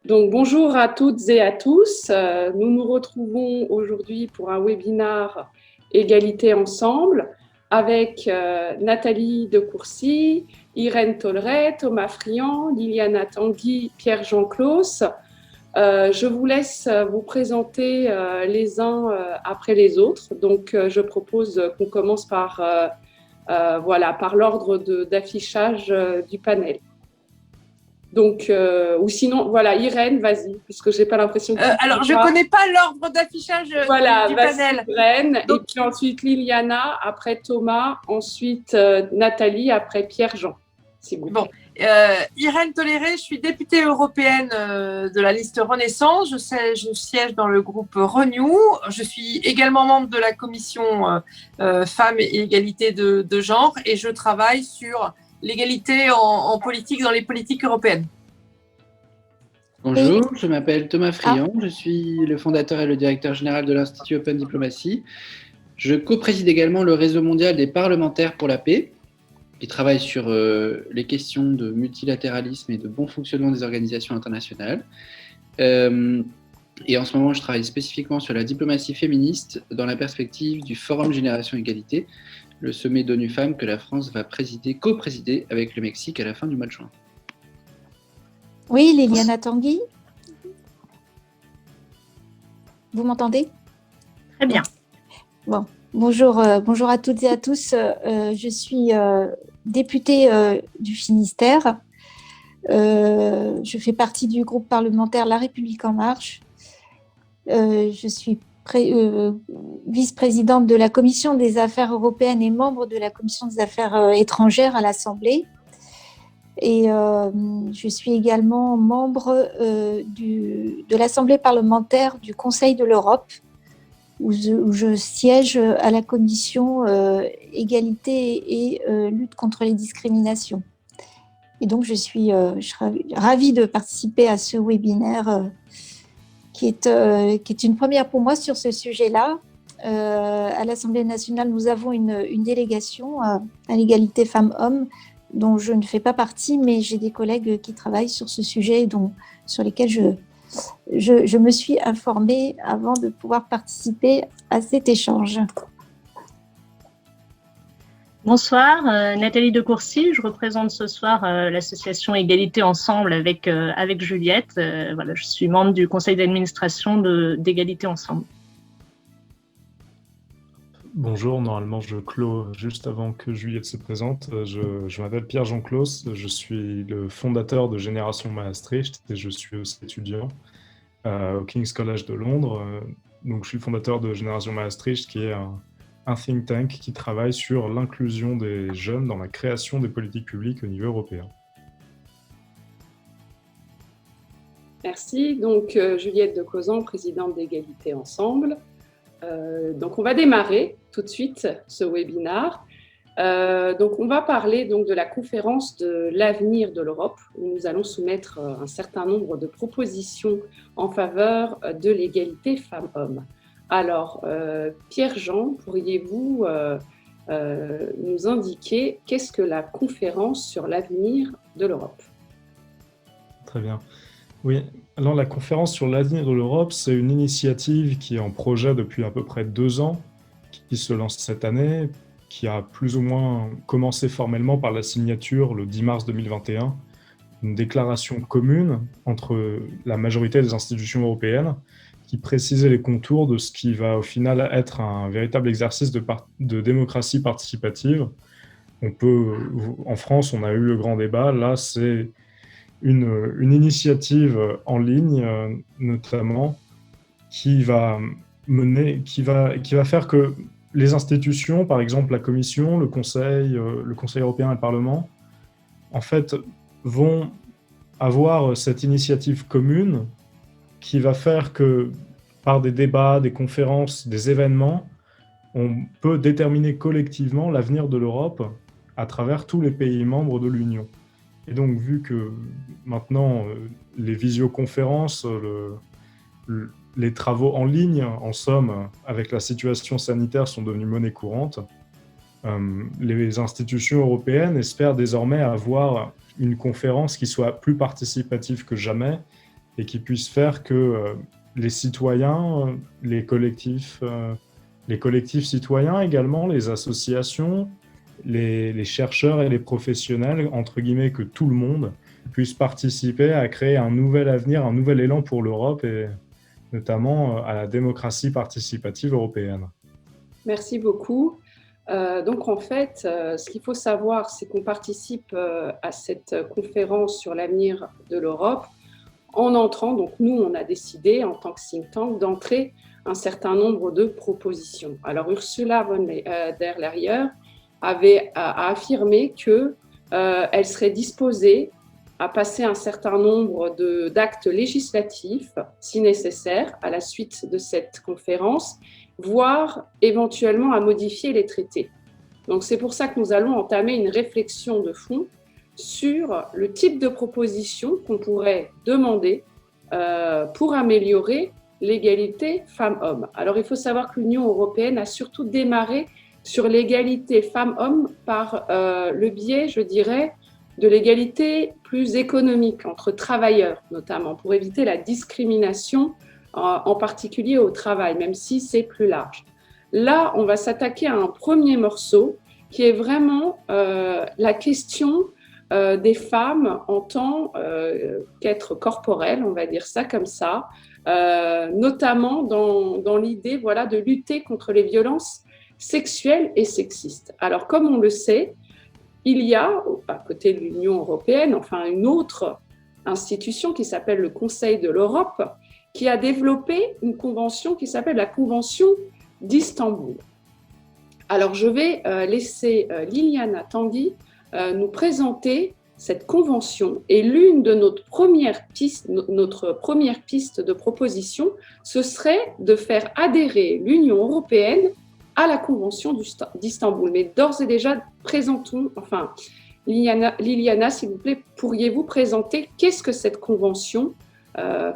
Donc, bonjour à toutes et à tous. Nous nous retrouvons aujourd'hui pour un webinaire Égalité ensemble avec Nathalie de Courcy, Irène Tolleret, Thomas Friand, Liliana Tanguy, Pierre-Jean Claus. Je vous laisse vous présenter les uns après les autres. Donc, je propose qu'on commence par l'ordre d'affichage du panel. Donc, ou sinon, voilà, Irène, vas-y, puisque j'ai pas l'impression que tu Alors, ne je ne connais pas l'ordre d'affichage Voilà, du vas-y, panel. Irène, et Donc, puis ensuite Liliana, après Thomas, ensuite Nathalie, après Pierre-Jean, s'il vous plaît. bon, Irène Tolleret, je suis députée européenne de la liste Renaissance. Je siège dans le groupe Renew. Je suis également membre de la commission Femmes et égalité de genre et je travaille sur l'égalité en politique dans les politiques européennes. Bonjour, je m'appelle Thomas Friand, je suis le fondateur et le directeur général de l'Institut Open Diplomacy. Je co-préside également le réseau mondial des parlementaires pour la paix, qui travaille sur les questions de multilatéralisme et de bon fonctionnement des organisations internationales. Et en ce moment, je travaille spécifiquement sur la diplomatie féministe dans la perspective du Forum Génération Égalité, le sommet d'ONU Femmes que la France va co-présider avec le Mexique à la fin du mois de juin. Oui, Liliana Tanguy. Vous m'entendez? Très bien. Bon, bonjour à toutes et à tous. Je suis députée du Finistère. Je fais partie du groupe parlementaire La République En Marche. Je suis vice-présidente de la Commission des Affaires européennes et membre de la Commission des Affaires étrangères à l'Assemblée. Et je suis également membre de l'Assemblée parlementaire du Conseil de l'Europe, où je siège à la commission égalité et lutte contre les discriminations. Et donc, je suis ravie de participer à ce webinaire qui est une première pour moi sur ce sujet-là. À l'Assemblée nationale, nous avons une délégation à l'égalité femmes-hommes dont je ne fais pas partie, mais j'ai des collègues qui travaillent sur ce sujet sur lesquels je me suis informée avant de pouvoir participer à cet échange. Bonsoir, Nathalie de Courcy. Je représente ce soir l'association Égalité Ensemble avec Juliette. Voilà, je suis membre du conseil d'administration d'Égalité Ensemble. Bonjour, normalement je clôt juste avant que Juliette se présente. Je m'appelle Pierre-Jean Claus, je suis le fondateur de Génération Maastricht et je suis aussi étudiant au King's College de Londres. Donc je suis le fondateur de Génération Maastricht qui est un think tank qui travaille sur l'inclusion des jeunes dans la création des politiques publiques au niveau européen. Merci. Donc, Juliette de Causan, présidente d'Égalité Ensemble. Donc, on va démarrer tout de suite ce webinaire. Donc, on va parler donc, de la conférence de l'avenir de l'Europe, où nous allons soumettre un certain nombre de propositions en faveur de l'égalité femmes-hommes. Alors, Pierre-Jean, pourriez-vous nous indiquer qu'est-ce que la conférence sur l'avenir de l'Europe? Très bien. Oui, alors la conférence sur l'avenir de l'Europe, c'est une initiative qui est en projet depuis à peu près 2 ans, qui se lance cette année, qui a plus ou moins commencé formellement par la signature le 10 mars 2021, une déclaration commune entre la majorité des institutions européennes qui précisait les contours de ce qui va au final être un véritable exercice de démocratie participative. En France, on a eu le grand débat, là c'est une initiative en ligne, notamment, qui va faire que les institutions, par exemple la Commission, le Conseil européen et le Parlement, en fait, vont avoir cette initiative commune qui va faire que, par des débats, des conférences, des événements, on peut déterminer collectivement l'avenir de l'Europe à travers tous les pays membres de l'Union. Et donc, vu que maintenant, les visioconférences, les travaux en ligne, en somme, avec la situation sanitaire, sont devenus monnaie courante, les institutions européennes espèrent désormais avoir une conférence qui soit plus participative que jamais et qui puisse faire que les citoyens, les collectifs citoyens également, les associations, les chercheurs et les professionnels, entre guillemets, que tout le monde puisse participer à créer un nouvel avenir, un nouvel élan pour l'Europe et notamment à la démocratie participative européenne. Merci beaucoup. Donc en fait, ce qu'il faut savoir, c'est qu'on participe à cette conférence sur l'avenir de l'Europe en entrant, donc nous, on a décidé en tant que think tank d'entrer un certain nombre de propositions. Alors Ursula von der Leyen a affirmé qu'elle serait disposée à passer un certain nombre d'actes législatifs, si nécessaire, à la suite de cette conférence, voire éventuellement à modifier les traités. Donc c'est pour ça que nous allons entamer une réflexion de fond sur le type de proposition qu'on pourrait demander pour améliorer l'égalité femmes-hommes. Alors il faut savoir que l'Union européenne a surtout démarré sur l'égalité femmes-hommes par le biais, je dirais, de l'égalité plus économique entre travailleurs, notamment, pour éviter la discrimination, en particulier au travail, même si c'est plus large. Là, on va s'attaquer à un premier morceau qui est vraiment la question des femmes en tant qu'être corporel, on va dire ça comme ça, notamment dans l'idée de lutter contre les violences sexuelles et sexistes. Alors, comme on le sait, il y a, à côté de l'Union européenne, enfin une autre institution qui s'appelle le Conseil de l'Europe, qui a développé une convention qui s'appelle la Convention d'Istanbul. Alors, je vais laisser Liliana Tanguy nous présenter cette convention. Et l'une de notre première piste de proposition, ce serait de faire adhérer l'Union européenne à la Convention d'Istanbul. Mais d'ores et déjà, Liliana, s'il vous plaît, pourriez-vous présenter qu'est-ce que cette convention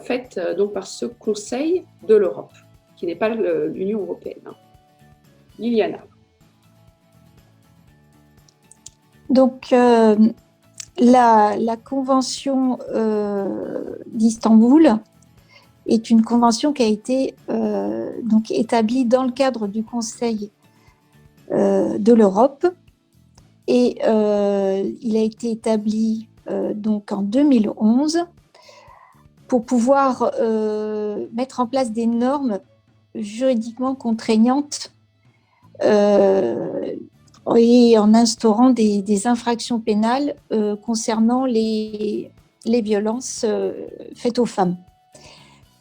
faite donc par ce Conseil de l'Europe, qui n'est pas l'Union européenne. Liliana. Donc, la Convention d'Istanbul est une convention qui a été donc établie dans le cadre du Conseil de l'Europe et il a été établi donc en 2011 pour pouvoir mettre en place des normes juridiquement contraignantes et en instaurant des infractions pénales concernant les violences faites aux femmes.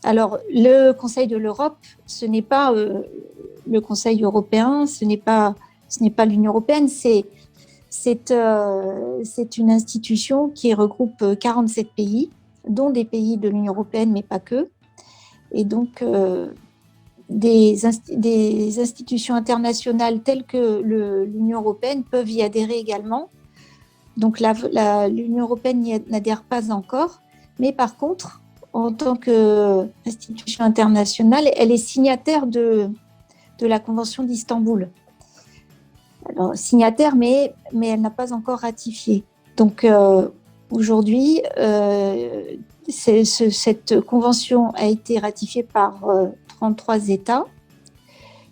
Alors, le Conseil de l'Europe, ce n'est pas le Conseil européen, ce n'est pas l'Union européenne, c'est une institution qui regroupe 47 pays, dont des pays de l'Union européenne, mais pas que. Et donc, des institutions internationales telles que l'Union européenne peuvent y adhérer également. Donc, l'Union européenne n'y n'adhère pas encore, mais par contre, en tant qu'institution internationale, elle est signataire de la Convention d'Istanbul. Alors, signataire, mais elle n'a pas encore ratifié. Donc, aujourd'hui, cette convention a été ratifiée par 33 États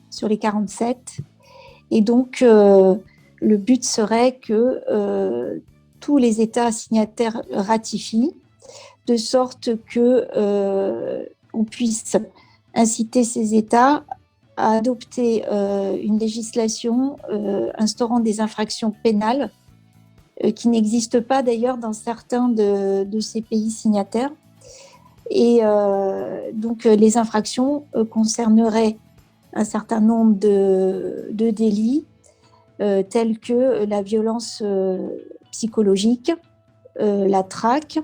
sur les 47. Et donc, le but serait que tous les États signataires ratifient, de sorte qu'on puisse inciter ces États à adopter une législation instaurant des infractions pénales qui n'existent pas d'ailleurs dans certains de ces pays signataires. Et donc les infractions concerneraient un certain nombre de délits tels que la violence psychologique, la traque,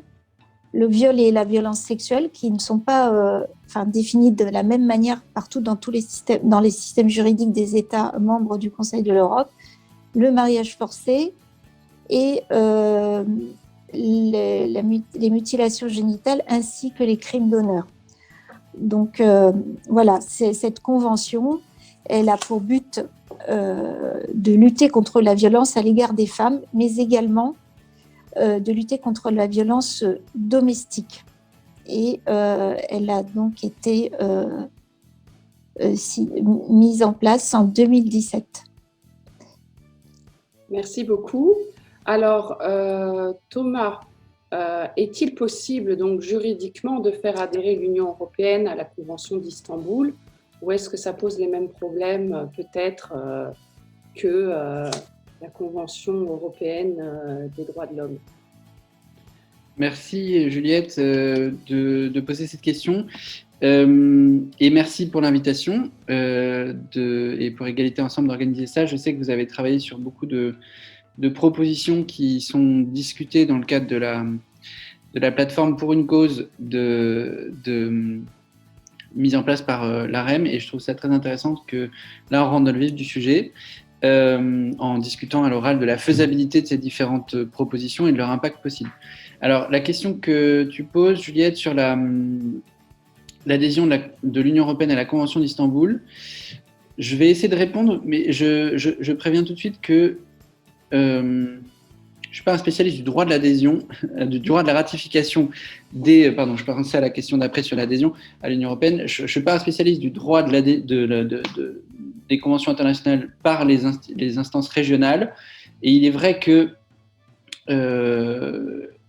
le viol et la violence sexuelle qui ne sont pas définis de la même manière partout dans les systèmes juridiques des États membres du Conseil de l'Europe, le mariage forcé et les mutilations génitales ainsi que les crimes d'honneur. Donc voilà, cette convention, elle a pour but de lutter contre la violence à l'égard des femmes, mais également de lutter contre la violence domestique et elle a donc été mise en place en 2017. Merci beaucoup. Alors, Thomas, est-il possible donc juridiquement de faire adhérer l'Union européenne à la Convention d'Istanbul, ou est-ce que ça pose les mêmes problèmes peut-être que la Convention européenne des droits de l'homme? Merci Juliette de poser cette question. Et merci pour l'invitation et pour Égalité Ensemble d'organiser ça. Je sais que vous avez travaillé sur beaucoup de propositions qui sont discutées dans le cadre de la plateforme pour une cause de mise en place par l'AREM, et je trouve ça très intéressant que là on rentre dans le vif du sujet en discutant à l'oral de la faisabilité de ces différentes propositions et de leur impact possible. Alors la question que tu poses, Juliette, sur l'adhésion de l'Union européenne à la Convention d'Istanbul, je vais essayer de répondre, mais je préviens tout de suite que je ne suis pas un spécialiste du droit de l'adhésion, du droit de la ratification je pensais à la question d'après sur l'adhésion à l'Union européenne. Je ne suis pas un spécialiste du droit des conventions internationales par les instances régionales. Et il est vrai que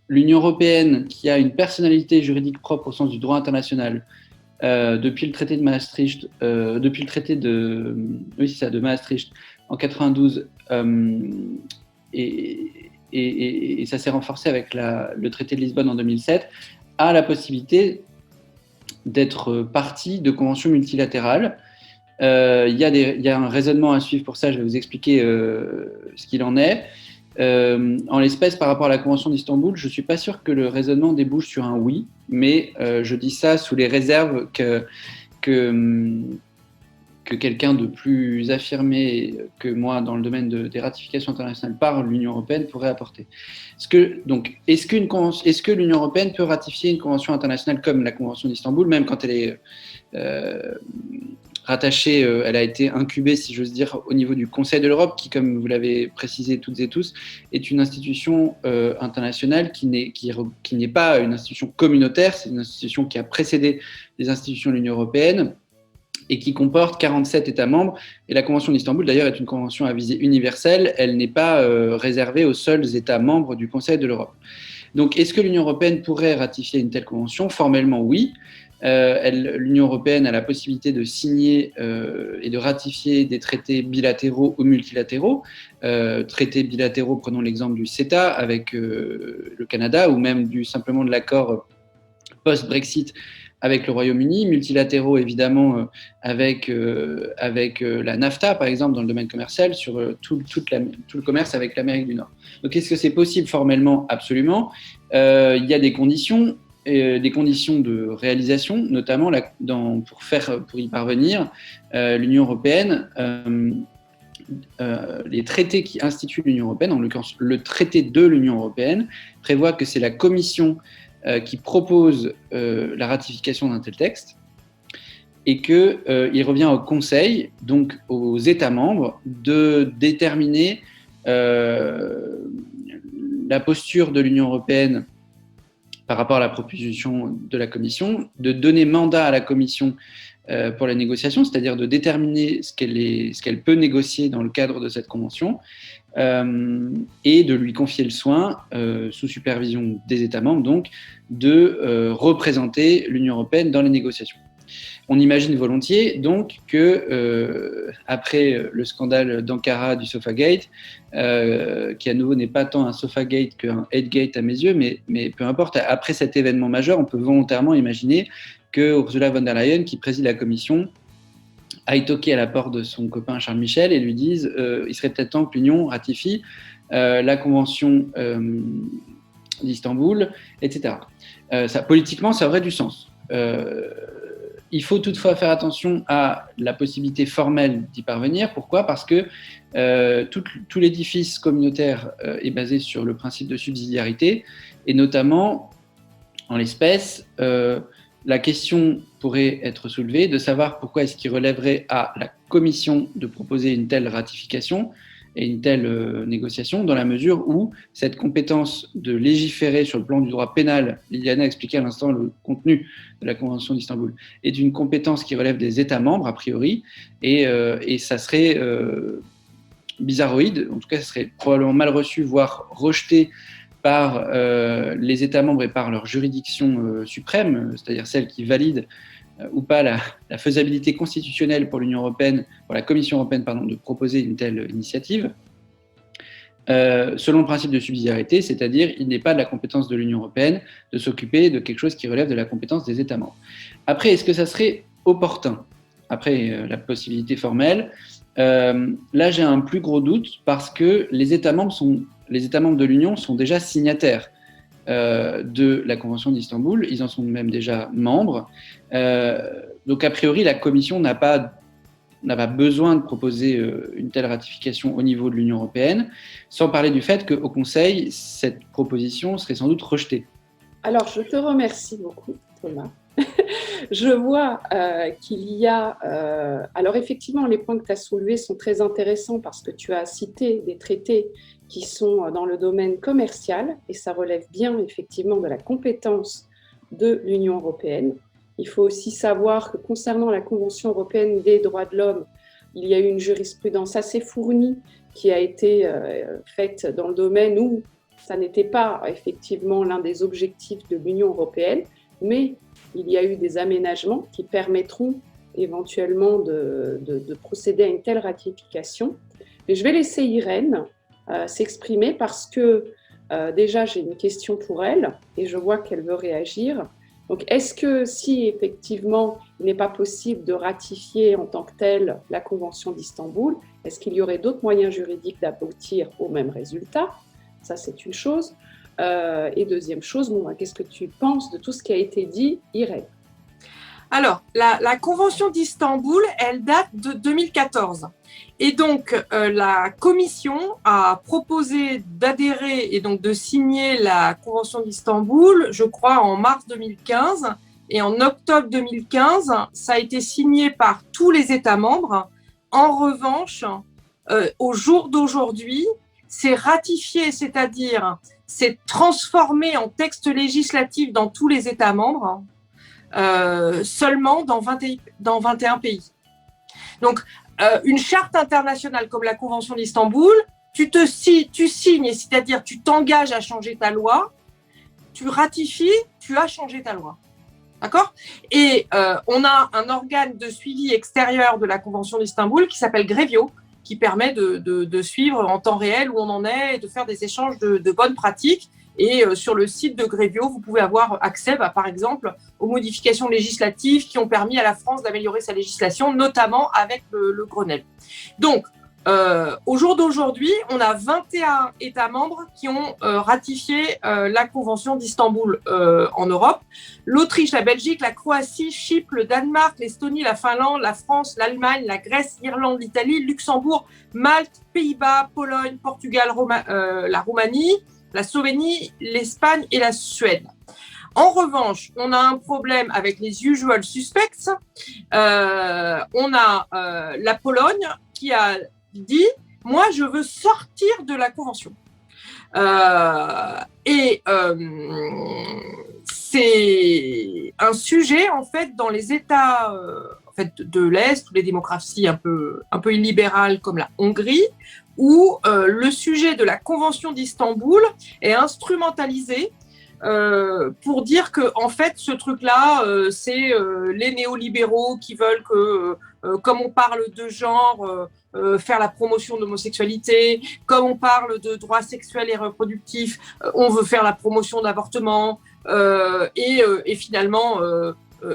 l'Union européenne, qui a une personnalité juridique propre au sens du droit international, depuis le traité de Maastricht, de Maastricht en 92, et ça s'est renforcé avec le traité de Lisbonne en 2007, a la possibilité d'être partie de conventions multilatérales. Il y a un raisonnement à suivre pour ça, je vais vous expliquer ce qu'il en est. En l'espèce, par rapport à la Convention d'Istanbul, je ne suis pas sûr que le raisonnement débouche sur un oui, mais je dis ça sous les réserves que quelqu'un de plus affirmé que moi dans le domaine des ratifications internationales par l'Union européenne pourrait apporter. Est-ce que l'Union européenne peut ratifier une convention internationale comme la Convention d'Istanbul, même quand elle est rattachée, elle a été incubée, si j'ose dire, au niveau du Conseil de l'Europe, qui, comme vous l'avez précisé toutes et tous, est une institution internationale qui n'est pas une institution communautaire, c'est une institution qui a précédé les institutions de l'Union européenne et qui comporte 47 États membres. Et la Convention d'Istanbul, d'ailleurs, est une convention à visée universelle. Elle n'est pas réservée aux seuls États membres du Conseil de l'Europe. Donc, est-ce que l'Union européenne pourrait ratifier une telle convention? Formellement, oui. L'Union européenne a la possibilité de signer et de ratifier des traités bilatéraux ou multilatéraux. Traités bilatéraux, prenons l'exemple du CETA avec le Canada, ou même simplement de l'accord post-Brexit avec le Royaume-Uni, multilatéraux évidemment avec la NAFTA, par exemple, dans le domaine commercial, sur tout le commerce avec l'Amérique du Nord. Donc, est-ce que c'est possible formellement? Absolument. Il y a des conditions de réalisation, notamment pour y parvenir, l'Union européenne, les traités qui instituent l'Union européenne, en l'occurrence le traité de l'Union européenne, prévoit que c'est la Commission qui propose la ratification d'un tel texte, et qu'il revient au Conseil, donc aux États membres, de déterminer la posture de l'Union européenne par rapport à la proposition de la Commission, de donner mandat à la Commission pour la négociation, c'est-à-dire de déterminer ce qu'elle peut négocier dans le cadre de cette convention, et de lui confier le soin, sous supervision des États membres, donc, de représenter l'Union européenne dans les négociations. On imagine volontiers donc que, après le scandale d'Ankara du Sofagate, qui à nouveau n'est pas tant un Sofagate qu'un Headgate à mes yeux, mais peu importe, après cet événement majeur, on peut volontairement imaginer que Ursula von der Leyen, qui préside la Commission, aille toquer à la porte de son copain Charles Michel et lui dise il serait peut-être temps que l'Union ratifie la Convention d'Istanbul, etc. Politiquement, ça aurait du sens. Il faut toutefois faire attention à la possibilité formelle d'y parvenir. Pourquoi? Parce que tout l'édifice communautaire est basé sur le principe de subsidiarité, et notamment, en l'espèce, la question pourrait être soulevée de savoir pourquoi est-ce qu'il relèverait à la Commission de proposer une telle ratification et une telle négociation, dans la mesure où cette compétence de légiférer sur le plan du droit pénal, Liliana a expliqué à l'instant le contenu de la Convention d'Istanbul, est une compétence qui relève des États membres, a priori, et ça serait bizarroïde, en tout cas, ça serait probablement mal reçu, voire rejeté par les États membres et par leur juridiction suprême, c'est-à-dire celle qui valide ou pas la faisabilité constitutionnelle pour l'Union européenne, pour la Commission européenne, pardon, de proposer une telle initiative, selon le principe de subsidiarité, c'est-à-dire il n'est pas de la compétence de l'Union européenne de s'occuper de quelque chose qui relève de la compétence des États membres. Après, est-ce que ça serait opportun? Après la possibilité formelle, là j'ai un plus gros doute parce que les États membres de l'Union sont déjà signataires de la Convention d'Istanbul, ils en sont même déjà membres. Donc a priori, la Commission n'a pas besoin de proposer une telle ratification au niveau de l'Union européenne, sans parler du fait qu'au Conseil, cette proposition serait sans doute rejetée. Alors, je te remercie beaucoup, Thomas. Je vois qu'il y a... alors effectivement, les points que tu as soulevés sont très intéressants parce que tu as cité des traités qui sont dans le domaine commercial et ça relève bien effectivement de la compétence de l'Union européenne. Il faut aussi savoir que concernant la Convention européenne des droits de l'homme, il y a eu une jurisprudence assez fournie qui a été faite dans le domaine où ça n'était pas effectivement l'un des objectifs de l'Union européenne, mais il y a eu des aménagements qui permettront éventuellement de procéder à une telle ratification. Et je vais laisser Irène s'exprimer parce que déjà j'ai une question pour elle et je vois qu'elle veut réagir. Donc est-ce que si effectivement il n'est pas possible de ratifier en tant que telle la Convention d'Istanbul, est-ce qu'il y aurait d'autres moyens juridiques d'aboutir au même résultat? Ça c'est une chose. Et deuxième chose, qu'est-ce que tu penses de tout ce qui a été dit, Irène? Alors, la Convention d'Istanbul, elle date de 2014. Et donc, la Commission a proposé d'adhérer et donc de signer la Convention d'Istanbul, je crois, en mars 2015. Et en octobre 2015, ça a été signé par tous les États membres. En revanche, au jour d'aujourd'hui, c'est ratifié, c'est-à-dire c'est transformé en texte législatif dans tous les États membres, seulement dans 21 pays. Donc, une charte internationale comme la Convention d'Istanbul, tu signes, c'est-à-dire tu t'engages à changer ta loi, tu ratifies, tu as changé ta loi. D'accord ? Et on a un organe de suivi extérieur de la Convention d'Istanbul qui s'appelle Grevio, qui permet de suivre en temps réel où on en est et de faire des échanges de bonnes pratiques. Et sur le site de Grevio, vous pouvez avoir accès, par exemple, aux modifications législatives qui ont permis à la France d'améliorer sa législation, notamment avec le Grenelle. Donc, au jour d'aujourd'hui, on a 21 États membres qui ont ratifié la Convention d'Istanbul en Europe. L'Autriche, la Belgique, la Croatie, Chypre, le Danemark, l'Estonie, la Finlande, la France, l'Allemagne, la Grèce, l'Irlande, l'Italie, Luxembourg, Malte, Pays-Bas, Pologne, Portugal, la Roumanie, la Slovénie, l'Espagne et la Suède. En revanche, on a un problème avec les usual suspects. On a la Pologne qui a dit « Moi, je veux sortir de la Convention ». C'est un sujet, en fait, dans les États de l'Est, ou les démocraties un peu illibérales comme la Hongrie, où le sujet de la Convention d'Istanbul est instrumentalisé pour dire que, en fait, ce truc-là, c'est les néolibéraux qui veulent que, comme on parle de genre, faire la promotion de l'homosexualité, comme on parle de droits sexuels et reproductifs, on veut faire la promotion d'avortement, et finalement,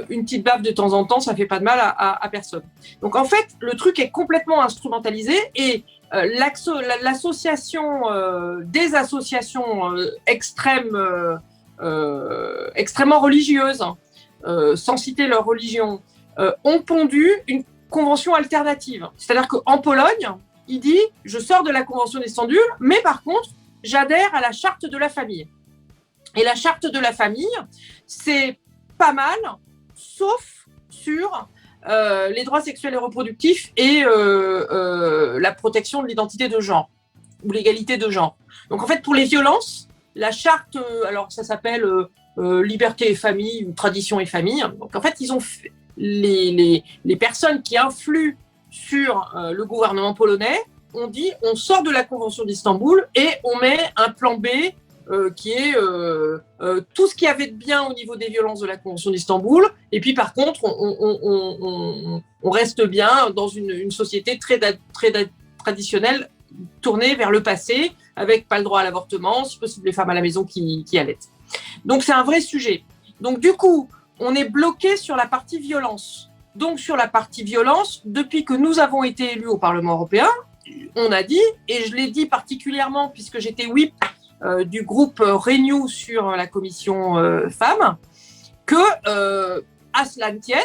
une petite baffe de temps en temps, ça fait pas de mal à personne. Donc, en fait, le truc est complètement instrumentalisé et l'association, des associations extrêmement religieuses, sans citer leur religion, ont pondu une convention alternative. C'est-à-dire qu'en Pologne, il dit « Je sors de la Convention d'Istanbul, mais par contre, j'adhère à la charte de la famille ». Et la charte de la famille, c'est pas mal, sauf sur les droits sexuels et reproductifs et la protection de l'identité de genre ou l'égalité de genre. Donc en fait, pour les violences, la charte, alors ça s'appelle liberté et famille ou tradition et famille. Donc en fait, ils ont les personnes qui influent sur le gouvernement polonais ont dit on sort de la Convention d'Istanbul et on met un plan B qui est tout ce qu'il y avait de bien au niveau des violences de la Convention d'Istanbul. Et puis par contre, on reste bien dans une société très traditionnelle tournée vers le passé, avec pas le droit à l'avortement, si possible les femmes à la maison qui allaitent. Donc c'est un vrai sujet. Donc du coup, on est bloqué sur la partie violence. Donc sur la partie violence, depuis que nous avons été élus au Parlement européen, on a dit, et je l'ai dit particulièrement puisque j'étais whip du groupe Renew sur la commission femmes, que à cela ne tienne,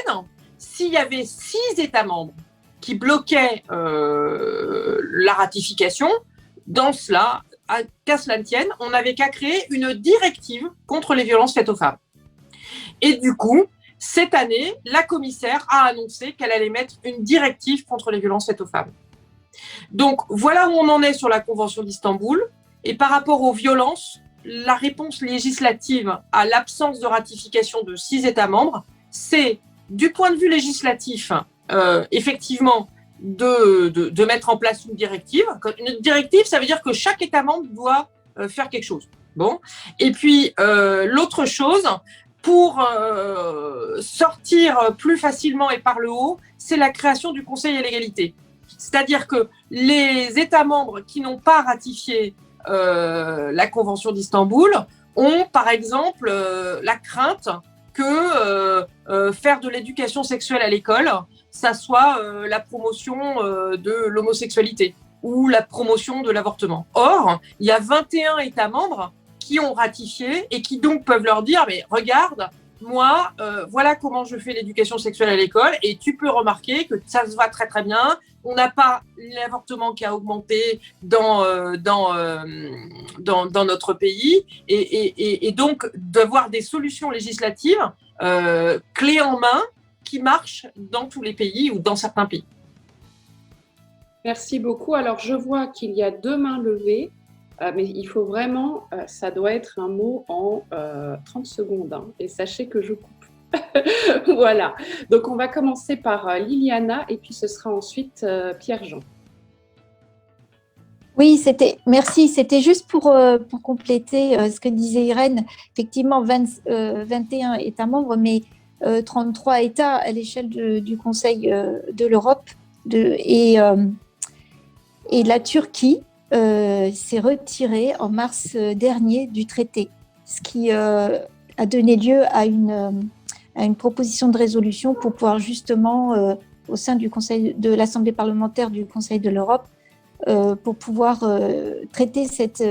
s'il y avait 6 États membres qui bloquaient la ratification, dans cela, qu'à cela ne tienne, on n'avait qu'à créer une directive contre les violences faites aux femmes. Et du coup, cette année, la commissaire a annoncé qu'elle allait mettre une directive contre les violences faites aux femmes. Donc, voilà où on en est sur la Convention d'Istanbul. Et par rapport aux violences, la réponse législative à l'absence de ratification de 6 États membres, c'est, du point de vue législatif, effectivement, de mettre en place une directive. Une directive, ça veut dire que chaque État membre doit faire quelque chose. Bon. Et puis, l'autre chose, pour sortir plus facilement et par le haut, c'est la création du Conseil à l'égalité. C'est-à-dire que les États membres qui n'ont pas ratifié la Convention d'Istanbul ont, par exemple, la crainte que faire de l'éducation sexuelle à l'école, ça soit la promotion de l'homosexualité ou la promotion de l'avortement. Or, il y a 21 États membres qui ont ratifié et qui donc peuvent leur dire « mais regarde, moi, voilà comment je fais l'éducation sexuelle à l'école et tu peux remarquer que ça se va très très bien. On n'a pas l'avortement qui a augmenté dans notre pays et donc d'avoir des solutions législatives clés en main qui marchent dans tous les pays ou dans certains pays. » Merci beaucoup. Alors, je vois qu'il y a 2 mains levées, mais il faut vraiment, ça doit être un mot en 30 secondes. Hein, et sachez que je coupe. Voilà. Donc, on va commencer par Liliana et puis ce sera ensuite Pierre-Jean. Oui, merci. C'était juste pour compléter ce que disait Irène. Effectivement, 21 États membres, mais 33 États à l'échelle du Conseil de l'Europe. Et la Turquie s'est retirée en mars dernier du traité, ce qui a donné lieu à une proposition de résolution pour pouvoir justement, au sein de l'Assemblée parlementaire du Conseil de l'Europe, pour pouvoir traiter cette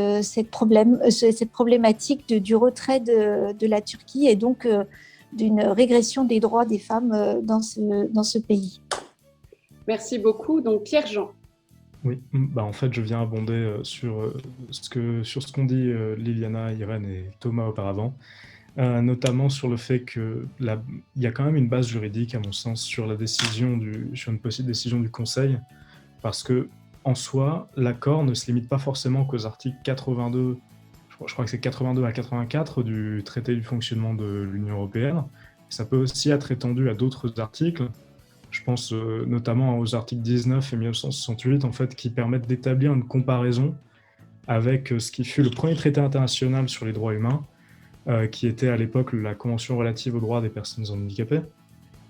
problématique du retrait de la Turquie et donc d'une régression des droits des femmes dans ce pays. Merci beaucoup. Donc Pierre-Jean. Oui, en fait, je viens abonder sur ce qu'ont dit Liliana, Irène et Thomas auparavant, notamment sur le fait qu'il y a quand même une base juridique, à mon sens, sur une possible décision du Conseil, parce que en soi, l'accord ne se limite pas forcément qu'aux articles 82, je crois que c'est 82 à 84 du traité du fonctionnement de l'Union européenne. Ça peut aussi être étendu à d'autres articles. Je pense notamment aux articles 19 et 1968, en fait, qui permettent d'établir une comparaison avec ce qui fut le premier traité international sur les droits humains, qui était à l'époque la Convention relative aux droits des personnes handicapées.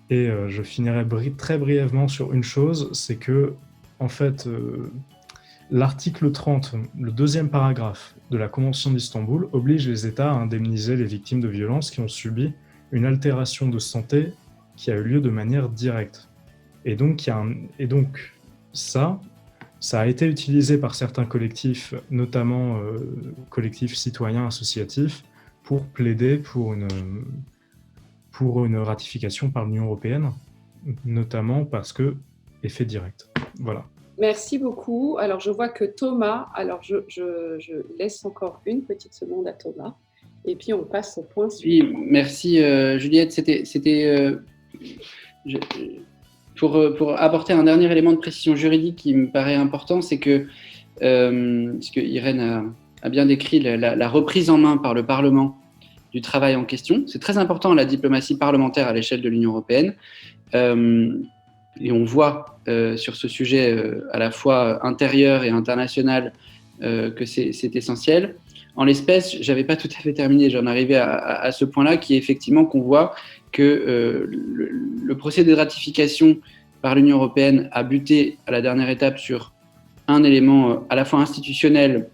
Et je finirai très brièvement sur une chose, c'est que, en fait, l'article 30, le 2e paragraphe de la Convention d'Istanbul, oblige les États à indemniser les victimes de violences qui ont subi une altération de santé qui a eu lieu de manière directe. Et donc ça a été utilisé par certains collectifs, notamment collectifs citoyens associatifs, pour plaider pour une ratification par l'Union européenne, notamment parce que effet direct. Voilà. Merci beaucoup. Alors, je vois que Thomas, alors je laisse encore une petite seconde à Thomas, et puis on passe au point suivant. Oui, merci Juliette. pour apporter un dernier élément de précision juridique qui me paraît important, c'est que, parce que Irène a bien décrit la reprise en main par le Parlement du travail en question. C'est très important, la diplomatie parlementaire à l'échelle de l'Union européenne. Et on voit sur ce sujet à la fois intérieur et international que c'est essentiel. En l'espèce, je n'avais pas tout à fait terminé, j'en arrivais à ce point-là, qui est effectivement qu'on voit que le procédé de ratification par l'Union européenne a buté à la dernière étape sur un élément à la fois institutionnel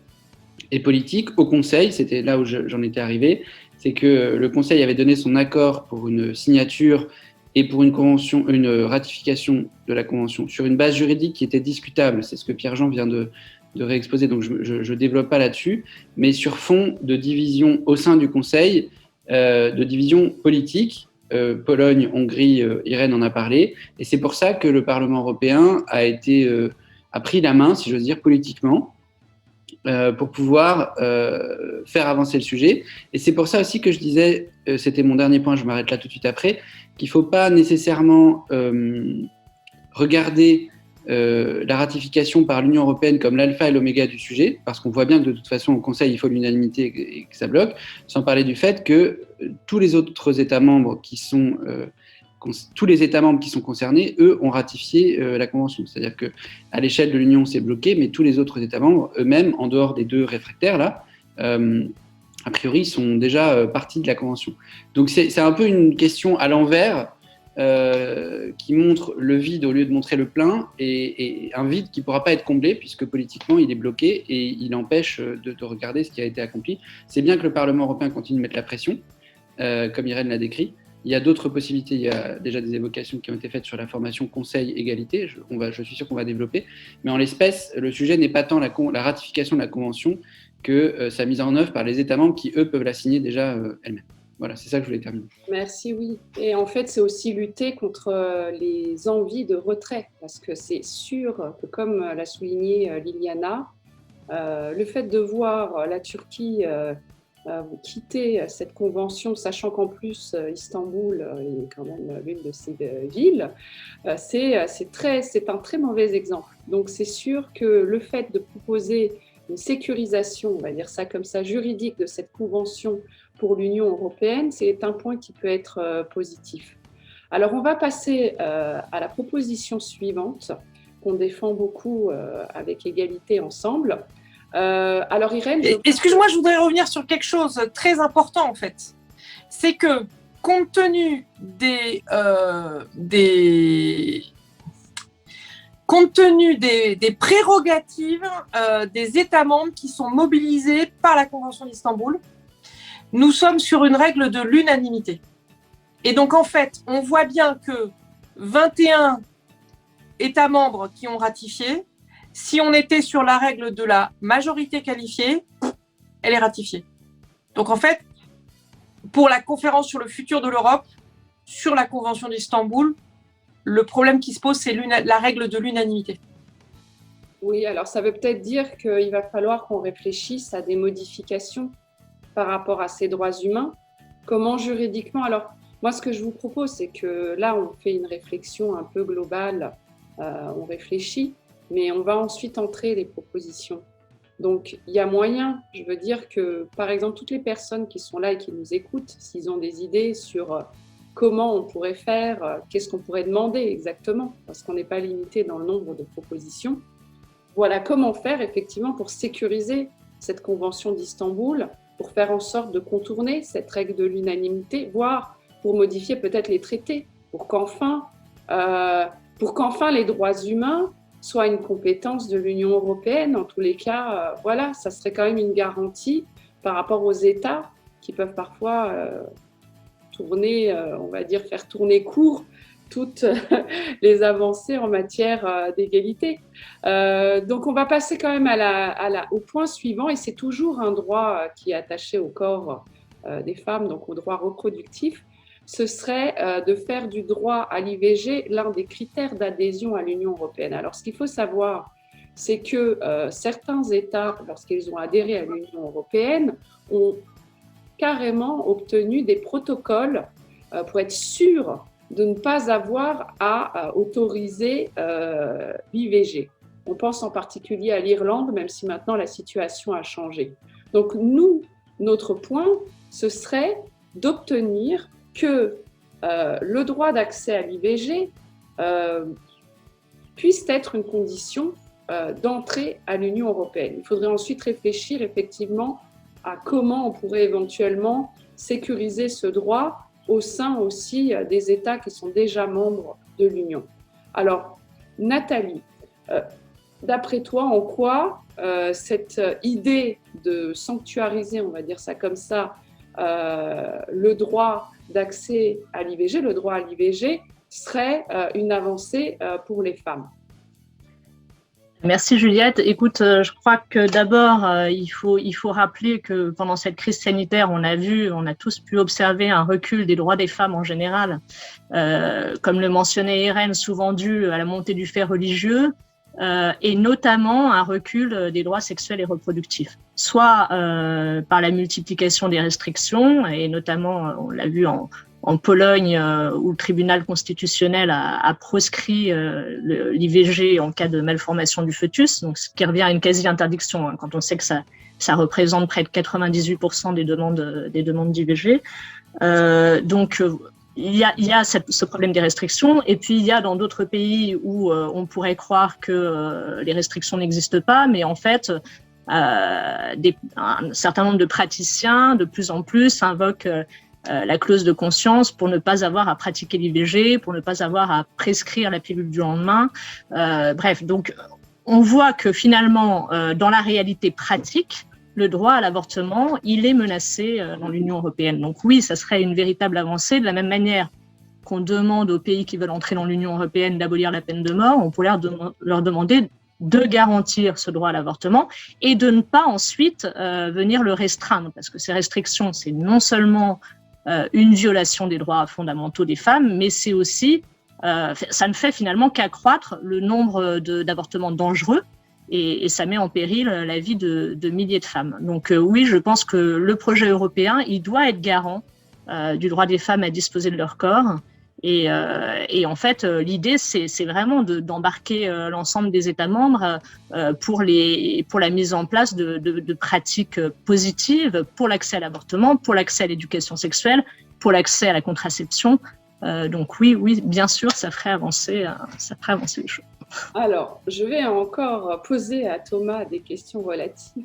et politique. Au Conseil, c'était là où j'en étais arrivé, c'est que le Conseil avait donné son accord pour une signature et pour une ratification de la Convention sur une base juridique qui était discutable. C'est ce que Pierre-Jean vient de réexposer, donc je ne développe pas là-dessus, mais sur fond de division au sein du Conseil, de division politique. Pologne, Hongrie, Irène en a parlé, et c'est pour ça que le Parlement européen a pris la main, si j'ose dire, politiquement, pour pouvoir faire avancer le sujet. Et c'est pour ça aussi que je disais, c'était mon dernier point, je m'arrête là tout de suite après, qu'il ne faut pas nécessairement regarder la ratification par l'Union européenne comme l'alpha et l'oméga du sujet, parce qu'on voit bien que de toute façon au Conseil il faut l'unanimité et que ça bloque, sans parler du fait que tous les autres États membres qui sont concernés, eux, ont ratifié la Convention. C'est-à-dire qu'à l'échelle de l'Union, c'est bloqué, mais tous les autres États membres, eux-mêmes, en dehors des 2 réfractaires, là, a priori, sont déjà partie de la Convention. Donc c'est un peu une question à l'envers, qui montre le vide au lieu de montrer le plein, et un vide qui ne pourra pas être comblé, puisque politiquement, il est bloqué, et il empêche de regarder ce qui a été accompli. C'est bien que le Parlement européen continue de mettre la pression, comme Irène l'a décrit. Il y a d'autres possibilités, il y a déjà des évocations qui ont été faites sur la formation conseil-égalité, je suis sûr qu'on va développer, mais en l'espèce, le sujet n'est pas tant la ratification de la Convention que sa mise en œuvre par les États membres qui, eux, peuvent la signer déjà elles-mêmes. Voilà, c'est ça que je voulais terminer. Merci, oui. Et en fait, c'est aussi lutter contre les envies de retrait, parce que c'est sûr que, comme l'a souligné Liliana, le fait de voir la Turquie quitter cette convention, sachant qu'en plus Istanbul est quand même l'une de ces villes, c'est un très mauvais exemple. Donc c'est sûr que le fait de proposer une sécurisation, on va dire ça comme ça, juridique de cette convention pour l'Union européenne, c'est un point qui peut être positif. Alors on va passer à la proposition suivante qu'on défend beaucoup avec Égalité Ensemble. Alors Irène, excuse-moi, je voudrais revenir sur quelque chose de très important en fait. C'est que compte tenu des prérogatives des États membres qui sont mobilisés par la Convention d'Istanbul, nous sommes sur une règle de l'unanimité. Et donc en fait, on voit bien que 21 États membres qui ont ratifié, si on était sur la règle de la majorité qualifiée, elle est ratifiée. Donc en fait, pour la conférence sur le futur de l'Europe, sur la Convention d'Istanbul, le problème qui se pose, c'est la règle de l'unanimité. Oui, alors ça veut peut-être dire qu'il va falloir qu'on réfléchisse à des modifications par rapport à ces droits humains. Comment juridiquement? Alors moi, ce que je vous propose, c'est que là, on fait une réflexion un peu globale, on réfléchit, mais on va ensuite entrer les propositions. Donc, il y a moyen, je veux dire que, par exemple, toutes les personnes qui sont là et qui nous écoutent, s'ils ont des idées sur comment on pourrait faire, qu'est-ce qu'on pourrait demander exactement, parce qu'on n'est pas limité dans le nombre de propositions. Voilà comment faire, effectivement, pour sécuriser cette convention d'Istanbul, pour faire en sorte de contourner cette règle de l'unanimité, voire pour modifier peut-être les traités, pour qu'enfin les droits humains soit une compétence de l'Union européenne. En tous les cas, voilà, ça serait quand même une garantie par rapport aux États qui peuvent parfois faire tourner court toutes les avancées en matière d'égalité. Donc on va passer quand même au point suivant, et c'est toujours un droit qui est attaché au corps des femmes, donc au droit reproductif. Ce serait de faire du droit à l'IVG l'un des critères d'adhésion à l'Union européenne. Alors, ce qu'il faut savoir, c'est que certains États, lorsqu'ils ont adhéré à l'Union européenne, ont carrément obtenu des protocoles pour être sûrs de ne pas avoir à autoriser l'IVG. On pense en particulier à l'Irlande, même si maintenant la situation a changé. Donc nous, notre point, ce serait d'obtenir que le droit d'accès à l'IVG puisse être une condition d'entrée à l'Union européenne. Il faudrait ensuite réfléchir effectivement à comment on pourrait éventuellement sécuriser ce droit au sein aussi des États qui sont déjà membres de l'Union. Alors, Nathalie, d'après toi, en quoi cette idée de sanctuariser, on va dire ça comme ça, le droit d'accès à l'IVG, le droit à l'IVG, serait une avancée pour les femmes? Merci Juliette. Écoute, je crois que d'abord, il faut rappeler que pendant cette crise sanitaire, on a tous pu observer un recul des droits des femmes en général, comme le mentionnait Irène, souvent dû à la montée du fait religieux, et notamment un recul des droits sexuels et reproductifs, soit par la multiplication des restrictions, et notamment, on l'a vu en Pologne, où le tribunal constitutionnel a proscrit l'IVG en cas de malformation du fœtus, donc ce qui revient à une quasi-interdiction, quand on sait que ça représente près de 98% des demandes d'IVG. Donc, il y a ce problème des restrictions, et puis il y a dans d'autres pays où on pourrait croire que les restrictions n'existent pas, mais en fait, un certain nombre de praticiens, de plus en plus, invoquent la clause de conscience pour ne pas avoir à pratiquer l'IVG, pour ne pas avoir à prescrire la pilule du lendemain. Bref, donc on voit que finalement, dans la réalité pratique, le droit à l'avortement, il est menacé dans l'Union européenne. Donc oui, ça serait une véritable avancée. De la même manière qu'on demande aux pays qui veulent entrer dans l'Union européenne d'abolir la peine de mort, on pourrait leur demander de garantir ce droit à l'avortement et de ne pas ensuite venir le restreindre, parce que ces restrictions, c'est non seulement une violation des droits fondamentaux des femmes, mais c'est aussi, ça ne fait finalement qu'accroître le nombre d'avortements dangereux, et ça met en péril la vie de milliers de femmes. Donc oui, je pense que le projet européen, il doit être garant du droit des femmes à disposer de leur corps. Et en fait, l'idée, c'est vraiment d'embarquer l'ensemble des États membres pour la mise en place de pratiques positives pour l'accès à l'avortement, pour l'accès à l'éducation sexuelle, pour l'accès à la contraception. Donc oui, bien sûr, ça ferait avancer les choses. Alors, je vais encore poser à Thomas des questions relatives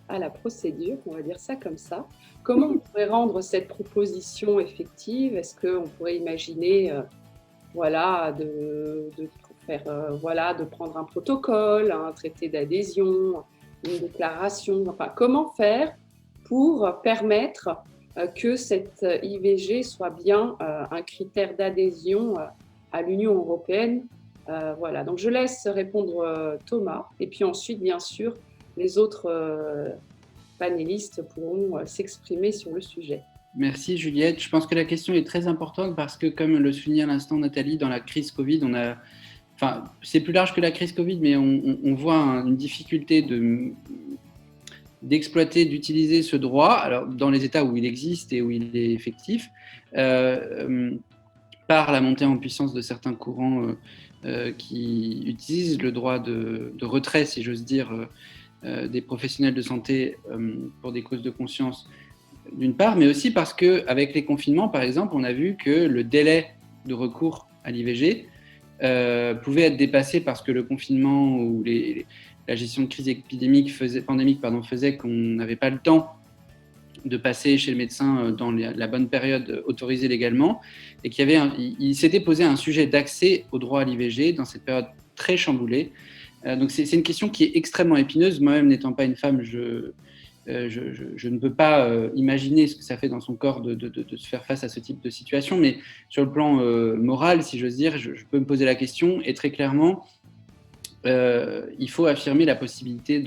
à la procédure, on va dire ça comme ça. Comment on pourrait rendre cette proposition effective? Est-ce qu'on pourrait imaginer de prendre un protocole, un traité d'adhésion, une déclaration? Enfin, comment faire pour permettre que cette IVG soit bien un critère d'adhésion à l'Union européenne? Voilà, donc je laisse répondre Thomas, et puis ensuite, bien sûr, les autres panélistes pourront s'exprimer sur le sujet. Merci Juliette. Je pense que la question est très importante parce que, comme le soulignait à l'instant Nathalie, dans la crise Covid, c'est plus large que la crise Covid, mais on voit une difficulté d'exploiter, d'utiliser ce droit, alors dans les États où il existe et où il est effectif, par la montée en puissance de certains courants qui utilisent le droit de retrait, si j'ose dire, des professionnels de santé pour des causes de conscience, d'une part, mais aussi parce qu'avec les confinements, par exemple, on a vu que le délai de recours à l'IVG pouvait être dépassé parce que le confinement ou la gestion de crise pandémique faisait qu'on n'avait pas le temps de passer chez le médecin dans la bonne période autorisée légalement, et il s'était posé un sujet d'accès au droit à l'IVG dans cette période très chamboulée. Donc c'est une question qui est extrêmement épineuse. Moi-même, n'étant pas une femme, je ne peux pas imaginer ce que ça fait dans son corps de se faire face à ce type de situation, mais sur le plan moral, si j'ose dire, je peux me poser la question, et très clairement, il faut affirmer la possibilité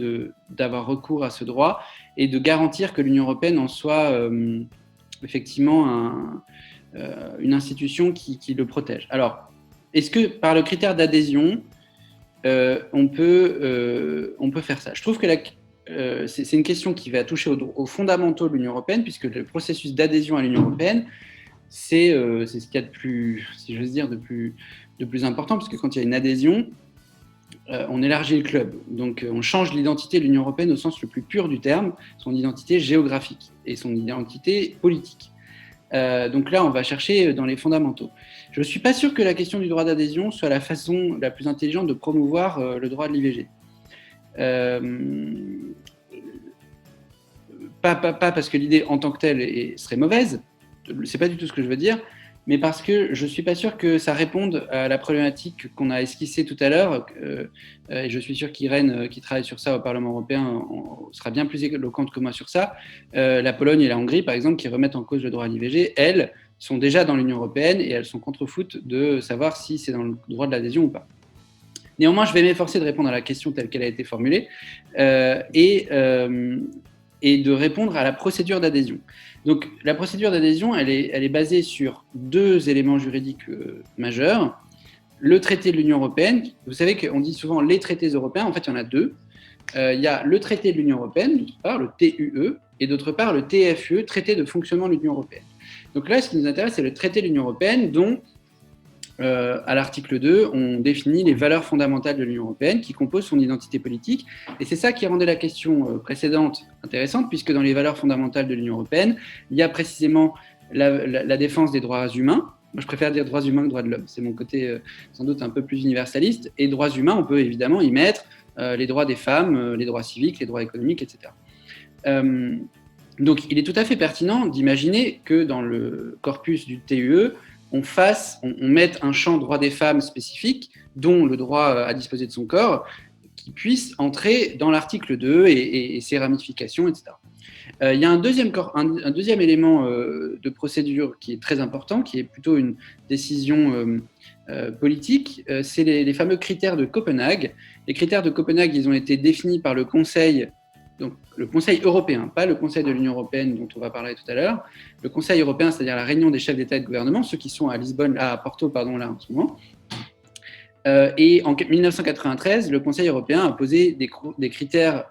d'avoir recours à ce droit et de garantir que l'Union européenne en soit effectivement une institution qui le protège. Alors, est-ce que par le critère d'adhésion, on peut faire ça? Je trouve que c'est une question qui va toucher aux fondamentaux de l'Union européenne, puisque le processus d'adhésion à l'Union européenne c'est ce qu'il y a de plus, si j'ose dire, de plus important, parce que quand il y a une adhésion, on élargit le club. Donc, on change l'identité de l'Union européenne au sens le plus pur du terme, son identité géographique et son identité politique. Donc là, on va chercher dans les fondamentaux. Je ne suis pas sûr que la question du droit d'adhésion soit la façon la plus intelligente de promouvoir le droit de l'IVG. Pas parce que l'idée en tant que telle serait mauvaise, c'est pas du tout ce que je veux dire, mais parce que je suis pas sûr que ça réponde à la problématique qu'on a esquissée tout à l'heure, et je suis sûr qu'Irène, qui travaille sur ça au Parlement européen, sera bien plus éloquente que moi sur ça. La Pologne et la Hongrie, par exemple, qui remettent en cause le droit à l'IVG, elles sont déjà dans l'Union européenne et elles sont contre-foot de savoir si c'est dans le droit de l'adhésion ou pas. Néanmoins, je vais m'efforcer de répondre à la question telle qu'elle a été formulée et de répondre à la procédure d'adhésion. Donc, la procédure d'adhésion, elle est basée sur deux éléments juridiques majeurs. Le traité de l'Union européenne, vous savez qu'on dit souvent les traités européens, en fait, il y en a deux. Il y a le traité de l'Union européenne, d'autre part, le TUE, et d'autre part, le TFUE, traité de fonctionnement de l'Union européenne. Donc là, ce qui nous intéresse, c'est le traité de l'Union européenne dont à l'article 2, on définit les valeurs fondamentales de l'Union européenne qui composent son identité politique. Et c'est ça qui rendait la question précédente intéressante, puisque dans les valeurs fondamentales de l'Union européenne, il y a précisément la défense des droits humains. Moi, je préfère dire droits humains que droits de l'homme. C'est mon côté sans doute un peu plus universaliste. Et droits humains, on peut évidemment y mettre les droits des femmes, les droits civiques, les droits économiques, etc. Donc, il est tout à fait pertinent d'imaginer que dans le corpus du TUE, on mette un champ droit des femmes spécifique, dont le droit à disposer de son corps, qui puisse entrer dans l'article 2 et ses ramifications, etc. Il y a un deuxième élément de procédure qui est très important, qui est plutôt une décision politique, c'est les fameux critères de Copenhague. Les critères de Copenhague, ils ont été définis par le Conseil. Donc, le Conseil européen, pas le Conseil de l'Union européenne dont on va parler tout à l'heure. Le Conseil européen, c'est-à-dire la réunion des chefs d'État et de gouvernement, ceux qui sont à Porto, là en ce moment. Et en 1993, le Conseil européen a posé des critères,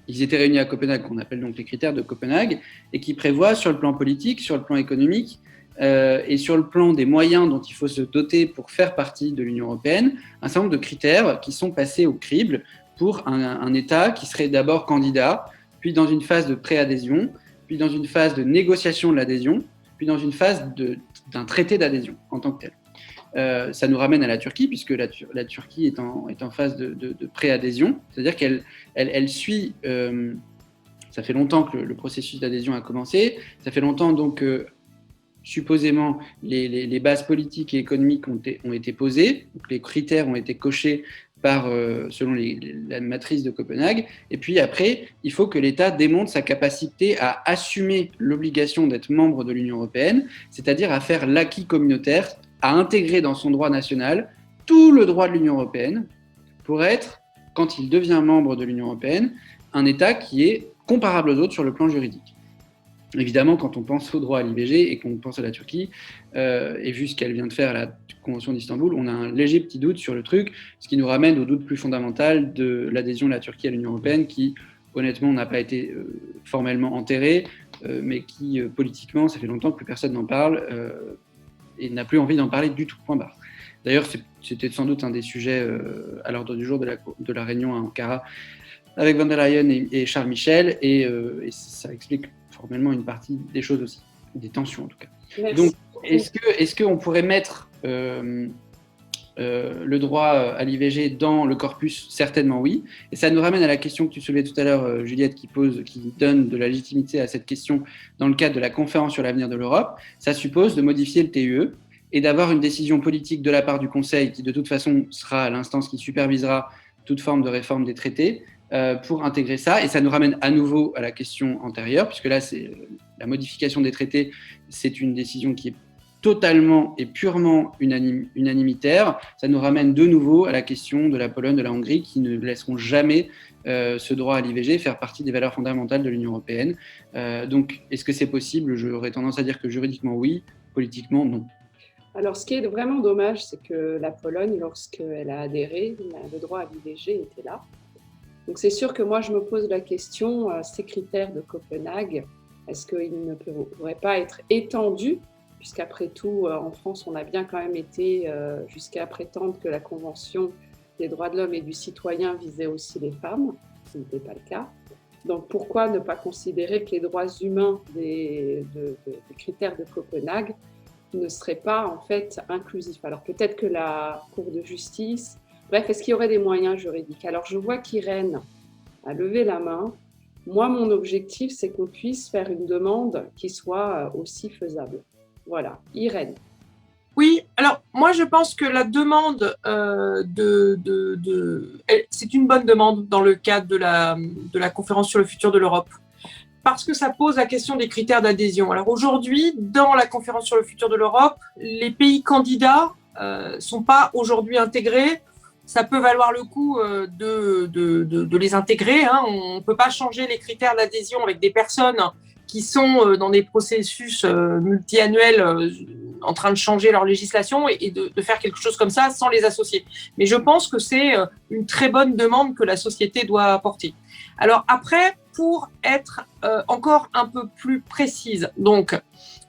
ils étaient réunis à Copenhague, qu'on appelle donc les critères de Copenhague, et qui prévoient sur le plan politique, sur le plan économique, et sur le plan des moyens dont il faut se doter pour faire partie de l'Union européenne, un certain nombre de critères qui sont passés au crible pour un État qui serait d'abord candidat, puis dans une phase de préadhésion, puis dans une phase de négociation de l'adhésion, puis dans une phase d'un traité d'adhésion en tant que tel. Ça nous ramène à la Turquie, puisque la Turquie est en phase de préadhésion, c'est-à-dire qu'elle suit, ça fait longtemps que le processus d'adhésion a commencé, ça fait longtemps donc que supposément les bases politiques et économiques ont été posées, donc les critères ont été cochés selon la matrice de Copenhague. Et puis après, il faut que l'État démontre sa capacité à assumer l'obligation d'être membre de l'Union européenne, c'est-à-dire à faire l'acquis communautaire, à intégrer dans son droit national tout le droit de l'Union européenne pour être, quand il devient membre de l'Union européenne, un État qui est comparable aux autres sur le plan juridique. Évidemment, quand on pense au droit à l'IVG et qu'on pense à la Turquie, et vu ce qu'elle vient de faire à la Convention d'Istanbul, on a un léger petit doute sur le truc, ce qui nous ramène au doute plus fondamental de l'adhésion de la Turquie à l'Union européenne, qui, honnêtement, n'a pas été formellement enterrée, mais qui, politiquement, ça fait longtemps que plus personne n'en parle et n'a plus envie d'en parler du tout, point barre. D'ailleurs, c'était sans doute un des sujets à l'ordre du jour de la réunion à Ankara avec von der Leyen et Charles Michel, et ça explique formellement une partie des choses aussi, des tensions en tout cas. Merci. Donc, est-ce qu'on pourrait mettre le droit à l'IVG dans le corpus? Certainement oui. Et ça nous ramène à la question que tu soulevais tout à l'heure, Juliette, qui donne de la légitimité à cette question dans le cadre de la conférence sur l'avenir de l'Europe. Ça suppose de modifier le TUE et d'avoir une décision politique de la part du Conseil, qui de toute façon sera l'instance qui supervisera toute forme de réforme des traités, pour intégrer ça. Et ça nous ramène à nouveau à la question antérieure, puisque là, c'est la modification des traités, c'est une décision qui est totalement et purement unanimitaire. Ça nous ramène de nouveau à la question de la Pologne, de la Hongrie, qui ne laisseront jamais ce droit à l'IVG faire partie des valeurs fondamentales de l'Union européenne. Donc, est-ce que c'est possible? J'aurais tendance à dire que juridiquement, oui. Politiquement, non. Alors, ce qui est vraiment dommage, c'est que la Pologne, lorsqu'elle a adhéré, le droit à l'IVG était là. Donc, c'est sûr que moi, je me pose la question, ces critères de Copenhague, est-ce qu'ils ne pourraient pas être étendus, puisqu'après tout, en France, on a bien quand même été jusqu'à prétendre que la Convention des droits de l'homme et du citoyen visait aussi les femmes, ce qui n'était pas le cas. Donc pourquoi ne pas considérer que les droits humains des critères de Copenhague ne seraient pas en fait inclusifs? Alors peut-être que la Cour de justice, bref, est-ce qu'il y aurait des moyens juridiques? Alors je vois qu'Irène a levé la main. Moi, mon objectif, c'est qu'on puisse faire une demande qui soit aussi faisable. Voilà, Irène. Oui, alors moi je pense que la demande c'est une bonne demande dans le cadre de la conférence sur le futur de l'Europe, parce que ça pose la question des critères d'adhésion. Alors aujourd'hui, dans la conférence sur le futur de l'Europe, les pays candidats sont pas aujourd'hui intégrés. Ça peut valoir le coup de les intégrer, hein. On ne peut pas changer les critères d'adhésion avec des personnes qui sont dans des processus multi-annuels en train de changer leur législation et de faire quelque chose comme ça sans les associer. Mais je pense que c'est une très bonne demande que la société doit apporter. Alors après, pour être encore un peu plus précise, donc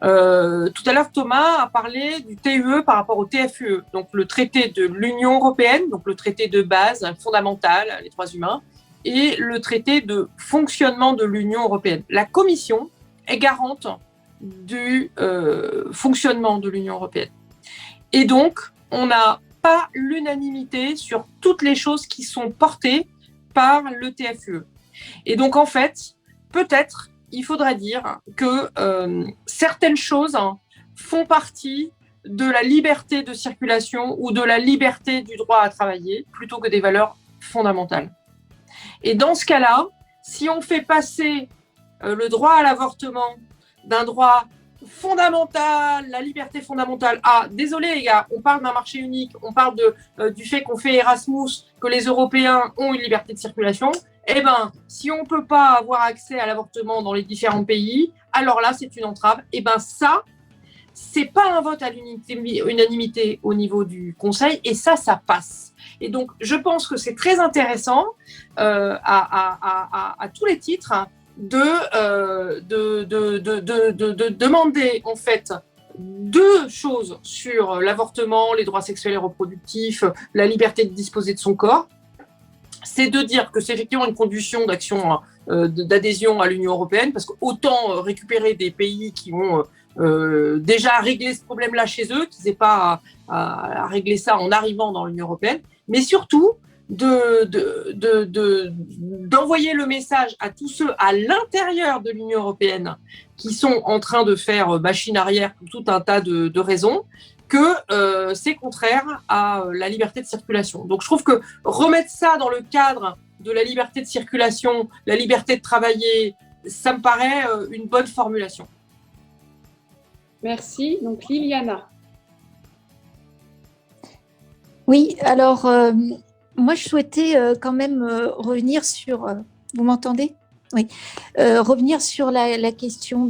tout à l'heure Thomas a parlé du TUE par rapport au TFUE, donc le traité de l'Union européenne, donc le traité de base fondamental, les droits humains, et le traité de fonctionnement de l'Union européenne. La Commission est garante du fonctionnement de l'Union européenne. Et donc, on n'a pas l'unanimité sur toutes les choses qui sont portées par le TFUE. Et donc, en fait, peut-être, il faudrait dire que certaines choses font partie de la liberté de circulation ou de la liberté du droit à travailler, plutôt que des valeurs fondamentales. Et dans ce cas-là, si on fait passer le droit à l'avortement d'un droit fondamental, la liberté fondamentale, désolé les gars, on parle d'un marché unique, on parle du fait qu'on fait Erasmus, que les Européens ont une liberté de circulation, eh bien, si on ne peut pas avoir accès à l'avortement dans les différents pays, alors là, c'est une entrave. Eh bien, ça, c'est pas un vote à l'unanimité au niveau du Conseil, et ça passe. Et donc, je pense que c'est très intéressant à tous les titres de demander en fait deux choses sur l'avortement, les droits sexuels et reproductifs, la liberté de disposer de son corps. C'est de dire que c'est effectivement une condition d'action d'adhésion à l'Union européenne, parce qu'autant récupérer des pays qui ont déjà réglé ce problème-là chez eux, qu'ils n'aient pas à régler ça en arrivant dans l'Union européenne, mais surtout d'envoyer le message à tous ceux à l'intérieur de l'Union européenne qui sont en train de faire machine arrière pour tout un tas de raisons, que c'est contraire à la liberté de circulation. Donc je trouve que remettre ça dans le cadre de la liberté de circulation, la liberté de travailler, ça me paraît une bonne formulation. Merci. Donc Liliana. Oui, alors moi je souhaitais quand même revenir sur... vous m'entendez? Oui. Revenir sur la question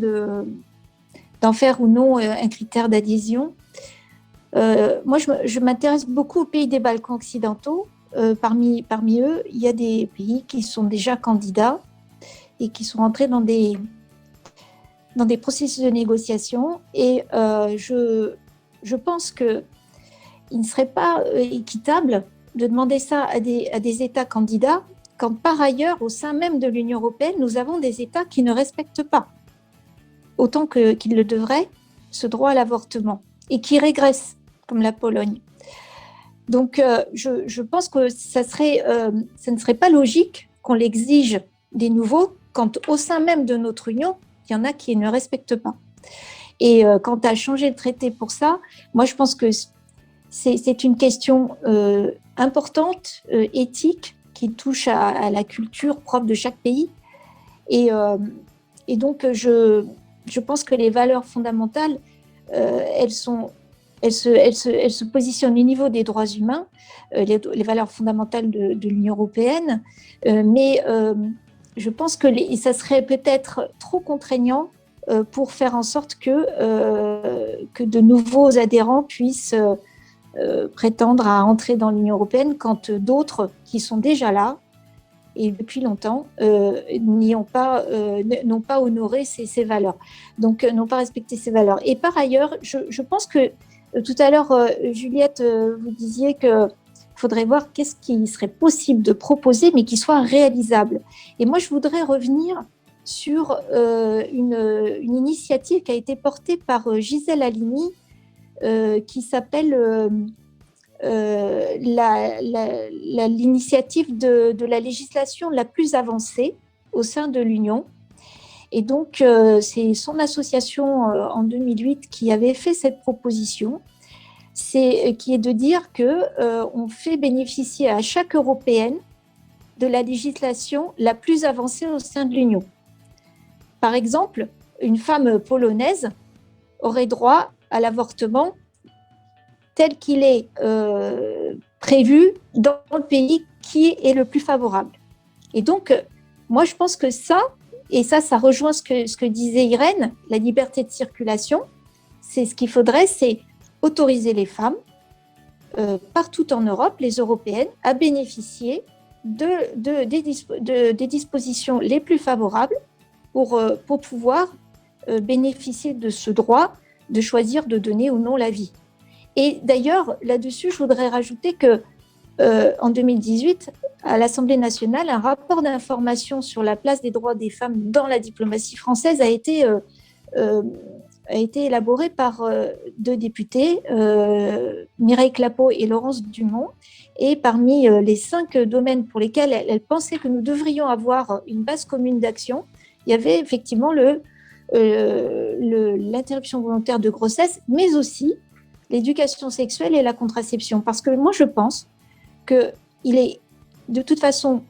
d'en faire ou non un critère d'adhésion. Moi, je m'intéresse beaucoup aux pays des Balkans occidentaux. Parmi eux, il y a des pays qui sont déjà candidats et qui sont entrés dans des processus de négociation. Et je pense qu'il ne serait pas équitable de demander ça à des États candidats quand par ailleurs, au sein même de l'Union européenne, nous avons des États qui ne respectent pas, autant qu'ils le devraient, ce droit à l'avortement et qui régressent, comme la Pologne. Donc, je pense que ça ne serait pas logique qu'on l'exige des nouveaux quand au sein même de notre Union, il y en a qui ne respectent pas. Et quant à changer le traité pour ça, moi je pense que c'est une question importante, éthique, qui touche à la culture propre de chaque pays. Et donc, je pense que les valeurs fondamentales, elles se positionnent au niveau des droits humains, les valeurs fondamentales de l'Union européenne, mais je pense que ça serait peut-être trop contraignant pour faire en sorte que de nouveaux adhérents puissent prétendre à entrer dans l'Union européenne quand d'autres qui sont déjà là et depuis longtemps n'ont pas honoré ces valeurs, donc n'ont pas respecté ces valeurs. Et par ailleurs, je pense que tout à l'heure, Juliette, vous disiez qu'il faudrait voir qu'est-ce qui serait possible de proposer, mais qui soit réalisable. Et moi, je voudrais revenir sur une initiative qui a été portée par Gisèle Halimi, qui s'appelle l'initiative de la législation la plus avancée au sein de l'Union. Et donc, c'est son association en 2008 qui avait fait cette proposition, qui est de dire qu'on fait bénéficier à chaque Européenne de la législation la plus avancée au sein de l'Union. Par exemple, une femme polonaise aurait droit à l'avortement tel qu'il est prévu dans le pays qui est le plus favorable. Et donc, moi, je pense que ça rejoint ce que disait Irène, la liberté de circulation. C'est ce qu'il faudrait, c'est autoriser les femmes partout en Europe, les européennes, à bénéficier des dispositions les plus favorables pour pouvoir bénéficier de ce droit de choisir de donner ou non la vie. Et d'ailleurs, là-dessus, je voudrais rajouter qu'en 2018, à l'Assemblée nationale, un rapport d'information sur la place des droits des femmes dans la diplomatie française a été élaboré par deux députés, Mireille Clapeau et Laurence Dumont. Et parmi les 5 domaines pour lesquels elle pensait que nous devrions avoir une base commune d'action, il y avait effectivement l'interruption volontaire de grossesse, mais aussi l'éducation sexuelle et la contraception. Parce que moi, je pense qu'il est de toute façon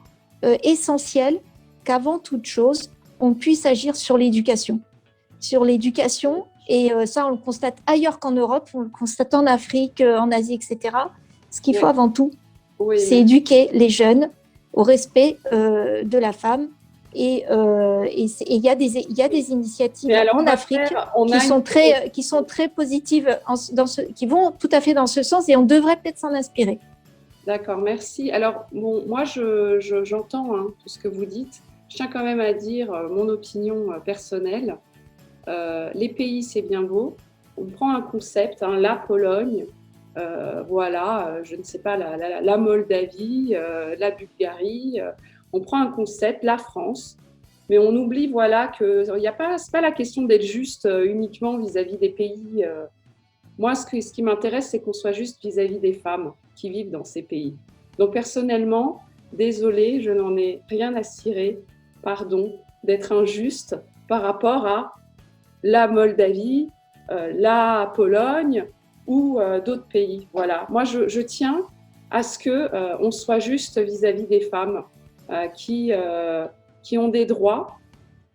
essentiel qu'avant toute chose, on puisse agir sur l'éducation. Et ça, on le constate ailleurs qu'en Europe, on le constate en Afrique, en Asie, etc. Ce qu'il faut avant tout, c'est éduquer les jeunes au respect de la femme. Et il y a des initiatives en Afrique qui sont très positives, qui vont tout à fait dans ce sens, et on devrait peut-être s'en inspirer. D'accord, merci. Alors, bon, moi, j'entends tout ce que vous dites. Je tiens quand même à dire mon opinion personnelle. Les pays, c'est bien beau. On prend un concept, la Pologne, je ne sais pas, la Moldavie, la Bulgarie. On prend un concept, la France, mais on oublie que c'est pas la question d'être juste uniquement vis-à-vis des pays. Moi, ce qui m'intéresse, c'est qu'on soit juste vis-à-vis des femmes qui vivent dans ces pays. Donc personnellement, désolée, je n'en ai rien à cirer, pardon, d'être injuste par rapport à la Moldavie, la Pologne ou d'autres pays. Voilà. Moi, je tiens à ce qu'on soit juste vis-à-vis des femmes qui ont des droits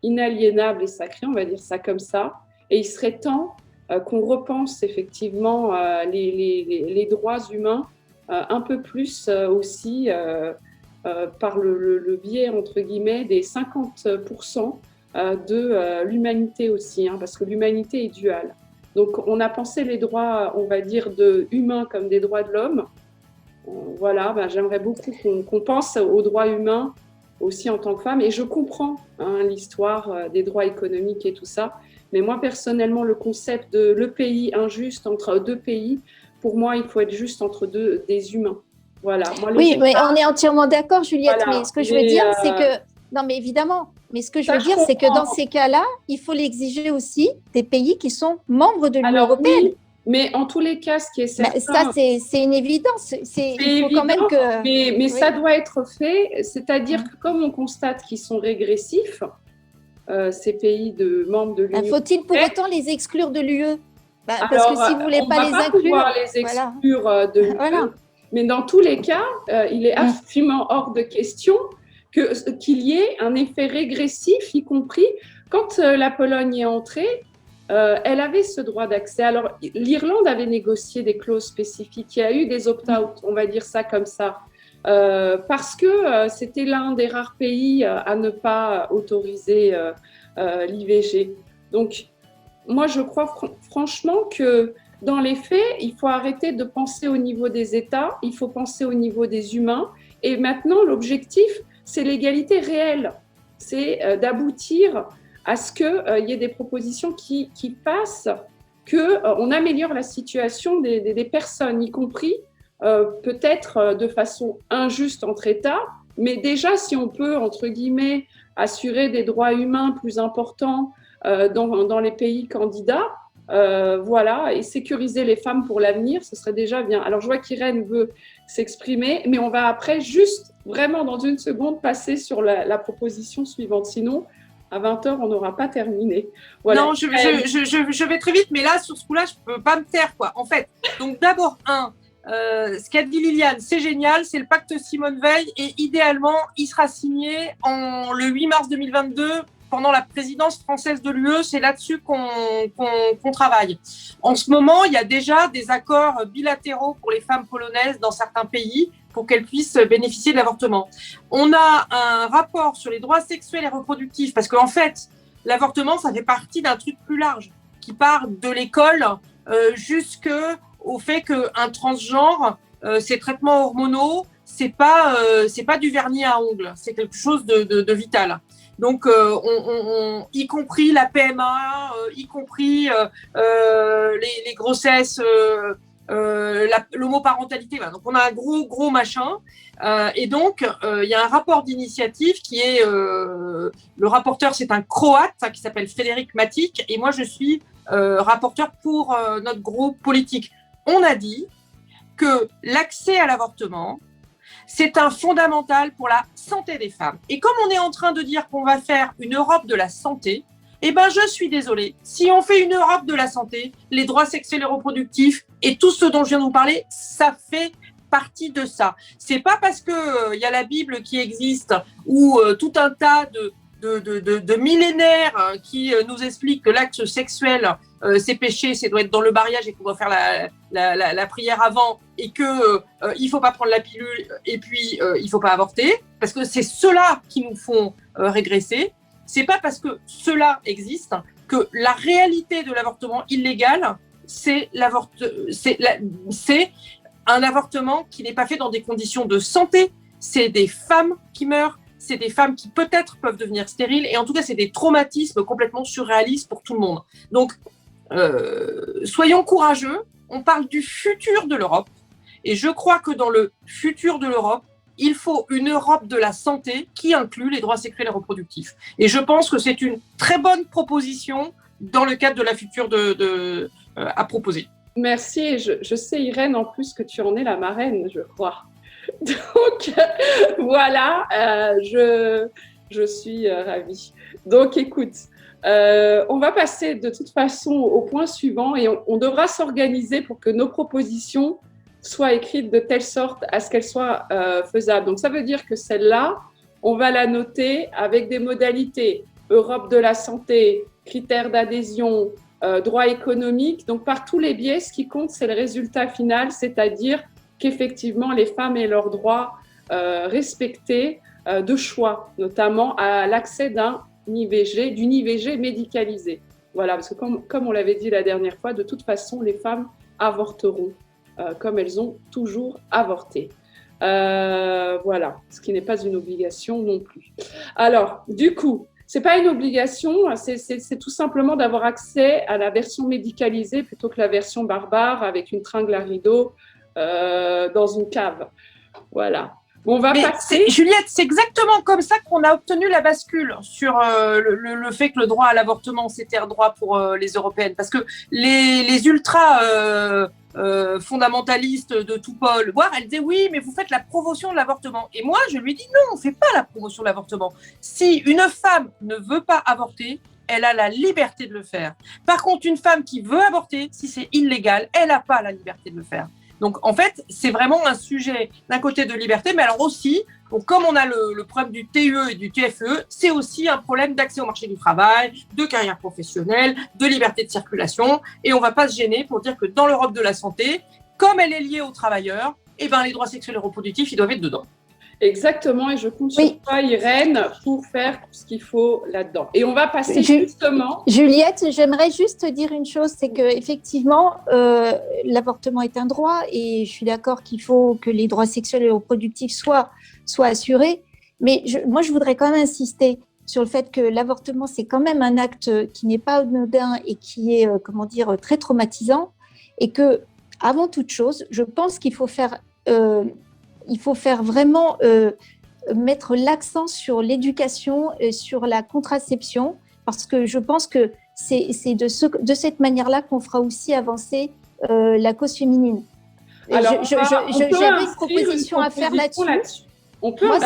inaliénables et sacrés, on va dire ça comme ça. Et il serait temps qu'on repense effectivement les droits humains un peu plus aussi par le biais, entre guillemets, des 50% de l'humanité aussi, parce que l'humanité est duale. Donc, on a pensé les droits, on va dire, humains comme des droits de l'homme. J'aimerais beaucoup qu'on pense aux droits humains aussi en tant que femme. Et je comprends l'histoire des droits économiques et tout ça. Mais moi, personnellement, le concept de le pays injuste entre deux pays, pour moi, il faut être juste entre des humains. Voilà. Oui, mais on est entièrement d'accord, Juliette. Voilà. Mais ce que je veux dire, c'est que... Non, mais évidemment. Mais ce que je veux dire, c'est que dans ces cas-là, il faut l'exiger aussi des pays qui sont membres de l'Union européenne. Oui, mais en tous les cas, ce qui est certain... Ça, c'est une évidence. Il faut quand même que... Mais ça doit être fait. C'est-à-dire que comme on constate qu'ils sont régressifs, ces pays membres de l'Union... Faut-il pour autant les exclure de l'UE ? Parce que si vous ne voulez pas les inclure... On ne va pas pouvoir les exclure de l'UE. Voilà. Mais dans tous les cas, il est absolument hors de question qu'il y ait un effet régressif, y compris quand la Pologne est entrée, elle avait ce droit d'accès. Alors, l'Irlande avait négocié des clauses spécifiques. Il y a eu des opt-out, on va dire ça comme ça, parce que c'était l'un des rares pays à ne pas autoriser l'IVG. Donc, moi, je crois franchement que dans les faits, il faut arrêter de penser au niveau des États, il faut penser au niveau des humains. Et maintenant, l'objectif, c'est l'égalité réelle. C'est d'aboutir à ce qu'il y ait des propositions qui fassent qu'on améliore la situation des personnes, y compris peut-être de façon injuste entre États, mais déjà si on peut, entre guillemets, assurer des droits humains plus importants dans les pays candidats, voilà, et sécuriser les femmes pour l'avenir, ce serait déjà bien. Alors je vois qu'Irène veut s'exprimer, mais on va après juste, vraiment dans une seconde, passer sur la proposition suivante. Sinon, à 20h, on n'aura pas terminé. Voilà. Non, je vais très vite, mais là, sur ce coup-là, je ne peux pas me taire, quoi. En fait, donc d'abord, ce qu'a dit Liliane, c'est génial, c'est le pacte Simone Veil, et idéalement, il sera signé le 8 mars 2022, pendant la présidence française de l'UE, c'est là-dessus qu'on travaille. En ce moment, il y a déjà des accords bilatéraux pour les femmes polonaises dans certains pays pour qu'elles puissent bénéficier de l'avortement. On a un rapport sur les droits sexuels et reproductifs parce qu'en fait, l'avortement, ça fait partie d'un truc plus large qui part de l'école jusqu'au fait qu'un transgenre, ces traitements hormonaux, c'est pas du vernis à ongles, c'est quelque chose de vital. Donc, y compris la PMA, y compris les grossesses, l'homoparentalité. Voilà. Donc, on a un gros machin. Et donc, il y a un rapport d'initiative qui est... le rapporteur, c'est un Croate qui s'appelle Frédéric Matic. Et moi, je suis rapporteur pour notre groupe politique. On a dit que l'accès à l'avortement, c'est un fondamental pour la santé des femmes. Et comme on est en train de dire qu'on va faire une Europe de la santé, eh ben je suis désolée, si on fait une Europe de la santé, les droits sexuels et reproductifs et tout ce dont je viens de vous parler, ça fait partie de ça. C'est pas parce que y a la Bible qui existe ou tout un tas de millénaires qui nous expliquent que l'acte sexuel c'est péché, c'est doit être dans le mariage et qu'on doit faire la prière avant et que il faut pas prendre la pilule et puis il faut pas avorter parce que c'est ceux-là qui nous font régresser. C'est pas parce que cela existe que la réalité de l'avortement illégal c'est un avortement qui n'est pas fait dans des conditions de santé. C'est des femmes qui meurent. C'est des femmes qui peut-être peuvent devenir stériles et en tout cas c'est des traumatismes complètement surréalistes pour tout le monde. Donc soyons courageux, on parle du futur de l'Europe et je crois que dans le futur de l'Europe, il faut une Europe de la santé qui inclut les droits sexuels et reproductifs. Et je pense que c'est une très bonne proposition dans le cadre de la future à proposer. Merci, je sais Irène en plus que tu en es la marraine, je crois. Donc voilà, je suis ravie. Donc écoute, on va passer de toute façon au point suivant et on devra s'organiser pour que nos propositions soient écrites de telle sorte à ce qu'elles soient faisables. Donc ça veut dire que celle-là, on va la noter avec des modalités Europe de la santé, critères d'adhésion, droit économique. Donc par tous les biais, ce qui compte, c'est le résultat final, c'est-à-dire qu'effectivement les femmes aient leurs droits respectés de choix, notamment à l'accès d'une IVG médicalisée. Voilà, parce que comme on l'avait dit la dernière fois, de toute façon, les femmes avorteront comme elles ont toujours avorté. Voilà, ce qui n'est pas une obligation non plus. Alors, du coup, ce n'est pas une obligation, c'est tout simplement d'avoir accès à la version médicalisée plutôt que la version barbare avec une tringle à rideau dans une cave. Voilà. Bon, on va passer. Juliette, c'est exactement comme ça qu'on a obtenu la bascule sur le fait que le droit à l'avortement, c'était un droit pour les Européennes. Parce que les ultra fondamentalistes de tout pôle, elle disait oui, mais vous faites la promotion de l'avortement. Et moi, je lui dis non, on ne fait pas la promotion de l'avortement. Si une femme ne veut pas avorter, elle a la liberté de le faire. Par contre, une femme qui veut avorter, si c'est illégal, elle n'a pas la liberté de le faire. Donc, en fait, c'est vraiment un sujet d'un côté de liberté, mais alors aussi, donc, comme on a le problème du TUE et du TFE, c'est aussi un problème d'accès au marché du travail, de carrière professionnelle, de liberté de circulation. Et on ne va pas se gêner pour dire que dans l'Europe de la santé, comme elle est liée aux travailleurs, les droits sexuels et reproductifs, ils doivent être dedans. Exactement, et je compte sur toi, Irène, pour faire tout ce qu'il faut là-dedans. Et on va passer justement... Juliette, j'aimerais juste dire une chose, c'est qu'effectivement, l'avortement est un droit, et je suis d'accord qu'il faut que les droits sexuels et reproductifs soient assurés. Mais moi, je voudrais quand même insister sur le fait que l'avortement, c'est quand même un acte qui n'est pas anodin et qui est, très traumatisant. Et que, avant toute chose, je pense qu'il faut faire vraiment mettre l'accent sur l'éducation, sur la contraception, parce que je pense que c'est de cette manière-là qu'on fera aussi avancer la cause féminine. Alors, j'avais une proposition à faire là-dessus.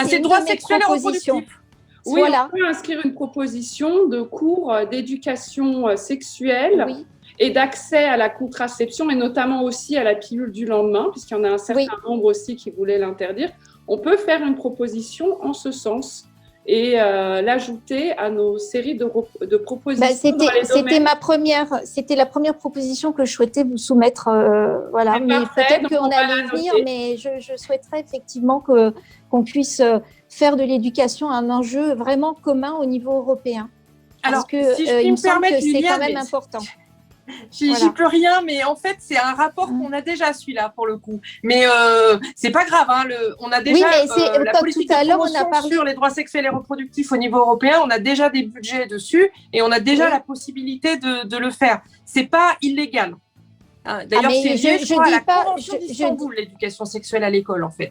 C'est droits sexuels et reproductifs. Oui, voilà. on peut inscrire une proposition de cours d'éducation sexuelle et d'accès à la contraception, et notamment aussi à la pilule du lendemain, puisqu'il y en a un certain nombre aussi qui voulaient l'interdire. On peut faire une proposition en ce sens et l'ajouter à nos séries de propositions. C'était la première proposition que je souhaitais vous soumettre. Voilà. Mais peut-être qu'on allait y venir, mais je souhaiterais effectivement qu'on puisse faire de l'éducation un enjeu vraiment commun au niveau européen. Parce que il me semble que c'est quand même important. J'y peux rien, mais en fait, c'est un rapport qu'on a déjà, celui-là, pour le coup. Mais c'est pas grave, hein, on a déjà la politique de promotion sur les droits sexuels et reproductifs au niveau européen, on a déjà des budgets dessus et on a déjà la possibilité de le faire. C'est pas illégal. D'ailleurs, c'est lié, je crois, à la Convention d'Istanbul, l'éducation sexuelle à l'école, en fait,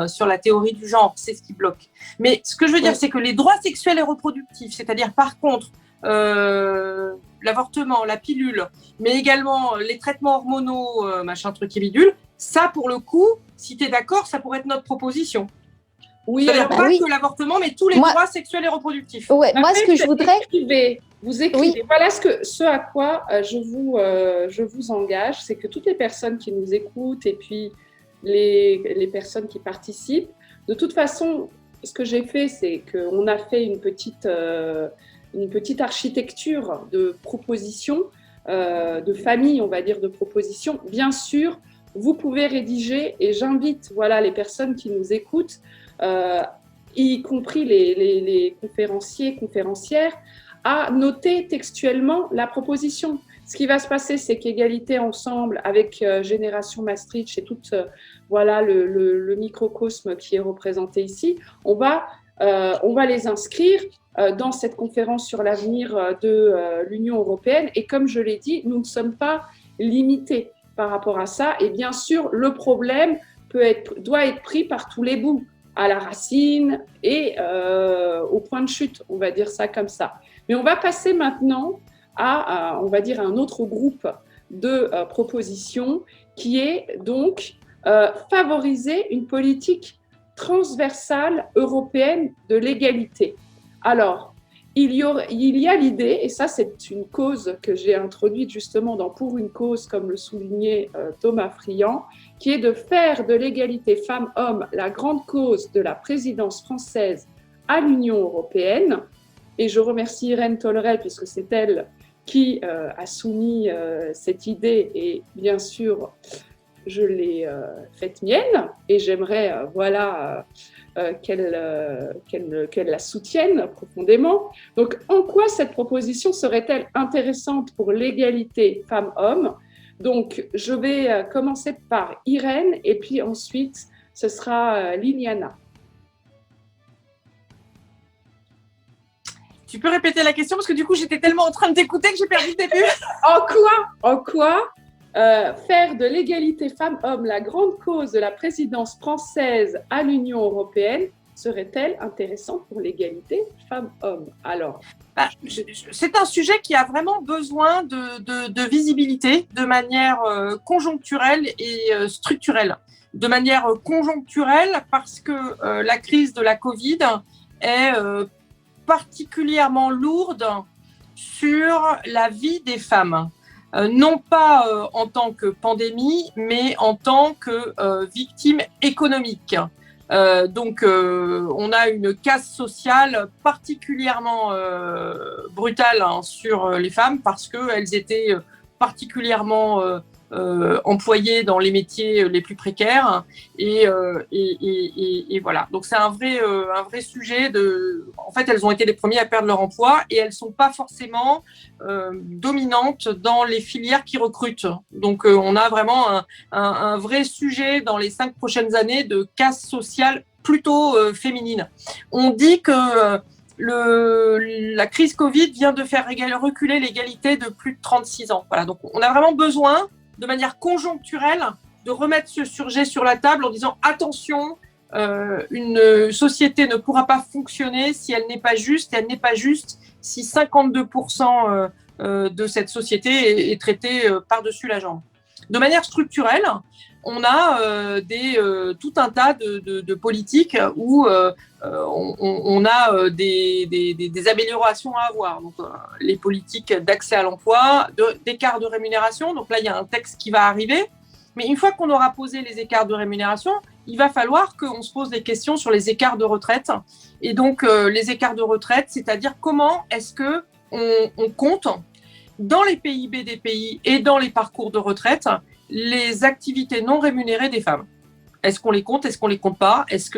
sur la théorie du genre, c'est ce qui bloque. Mais ce que je veux dire, c'est que les droits sexuels et reproductifs, c'est-à-dire, par contre, l'avortement, la pilule, mais également les traitements hormonaux, machin truc et bidule, ça, pour le coup, si tu es d'accord, ça pourrait être notre proposition. Oui, c'est-à-dire pas que l'avortement, mais tous les droits sexuels et reproductifs. Ouais, moi, ce que je voudrais... Vous écrivez. Voilà ce à quoi je vous engage, c'est que toutes les personnes qui nous écoutent et puis les personnes qui participent, de toute façon, ce que j'ai fait, c'est qu'on a fait une petite architecture de propositions, de famille, on va dire, de propositions. Bien sûr, vous pouvez rédiger, et j'invite les personnes qui nous écoutent, y compris les conférenciers, conférencières, à noter textuellement la proposition. Ce qui va se passer, c'est qu'Égalité Ensemble, avec Génération Maastricht et tout le microcosme qui est représenté ici, on va les inscrire dans cette conférence sur l'avenir de l'Union européenne. Et comme je l'ai dit, nous ne sommes pas limités par rapport à ça. Et bien sûr, le problème doit être pris par tous les bouts, à la racine et au point de chute, on va dire ça comme ça. Mais on va passer maintenant à, on va dire, un autre groupe de propositions qui est donc favoriser une politique transversale européenne de l'égalité. Alors, il y a l'idée, et ça c'est une cause que j'ai introduite justement dans Pour une cause, comme le soulignait Thomas Friand, qui est de faire de l'égalité femmes-hommes la grande cause de la présidence française à l'Union européenne. Et je remercie Irène Tollerel, puisque c'est elle qui a soumis cette idée, et bien sûr, je l'ai faite mienne, et j'aimerais qu'elle la soutienne profondément. Donc, en quoi cette proposition serait-elle intéressante pour l'égalité femmes-hommes ? Donc, je vais commencer par Irène, et puis ensuite, ce sera Liliana. Tu peux répéter la question, parce que du coup, j'étais tellement en train de t'écouter que j'ai perdu le début. En quoi faire de l'égalité femmes-hommes la grande cause de la présidence française à l'Union européenne serait-elle intéressante pour l'égalité femmes-hommes ? Alors, c'est un sujet qui a vraiment besoin de visibilité de manière conjoncturelle et structurelle. De manière conjoncturelle, parce que la crise de la Covid est particulièrement lourde sur la vie des femmes. Non pas en tant que pandémie, mais en tant que victime économique. Donc, on a une casse sociale particulièrement brutale sur les femmes, parce qu'elles étaient particulièrement employées dans les métiers les plus précaires. Et voilà. Donc, c'est un vrai sujet. En fait, elles ont été les premières à perdre leur emploi et elles ne sont pas forcément dominantes dans les filières qui recrutent. Donc, on a vraiment un vrai sujet dans les 5 prochaines années de casse sociale plutôt féminine. On dit que la crise Covid vient de faire reculer l'égalité de plus de 36 ans. Voilà, donc on a vraiment besoin, de manière conjoncturelle, de remettre ce sujet sur la table en disant attention, une société ne pourra pas fonctionner si elle n'est pas juste, et elle n'est pas juste si 52% de cette société est traitée par-dessus la jambe. De manière structurelle, on a tout un tas de politiques où on a des améliorations à avoir. Donc, les politiques d'accès à l'emploi, d'écart de rémunération. Donc là, il y a un texte qui va arriver. Mais une fois qu'on aura posé les écarts de rémunération, il va falloir qu'on se pose des questions sur les écarts de retraite. Et donc, les écarts de retraite, c'est-à-dire comment est-ce qu'on compte dans les PIB des pays et dans les parcours de retraite les activités non rémunérées des femmes. Est-ce qu'on les compte? Est-ce qu'on les compte pas? Est-ce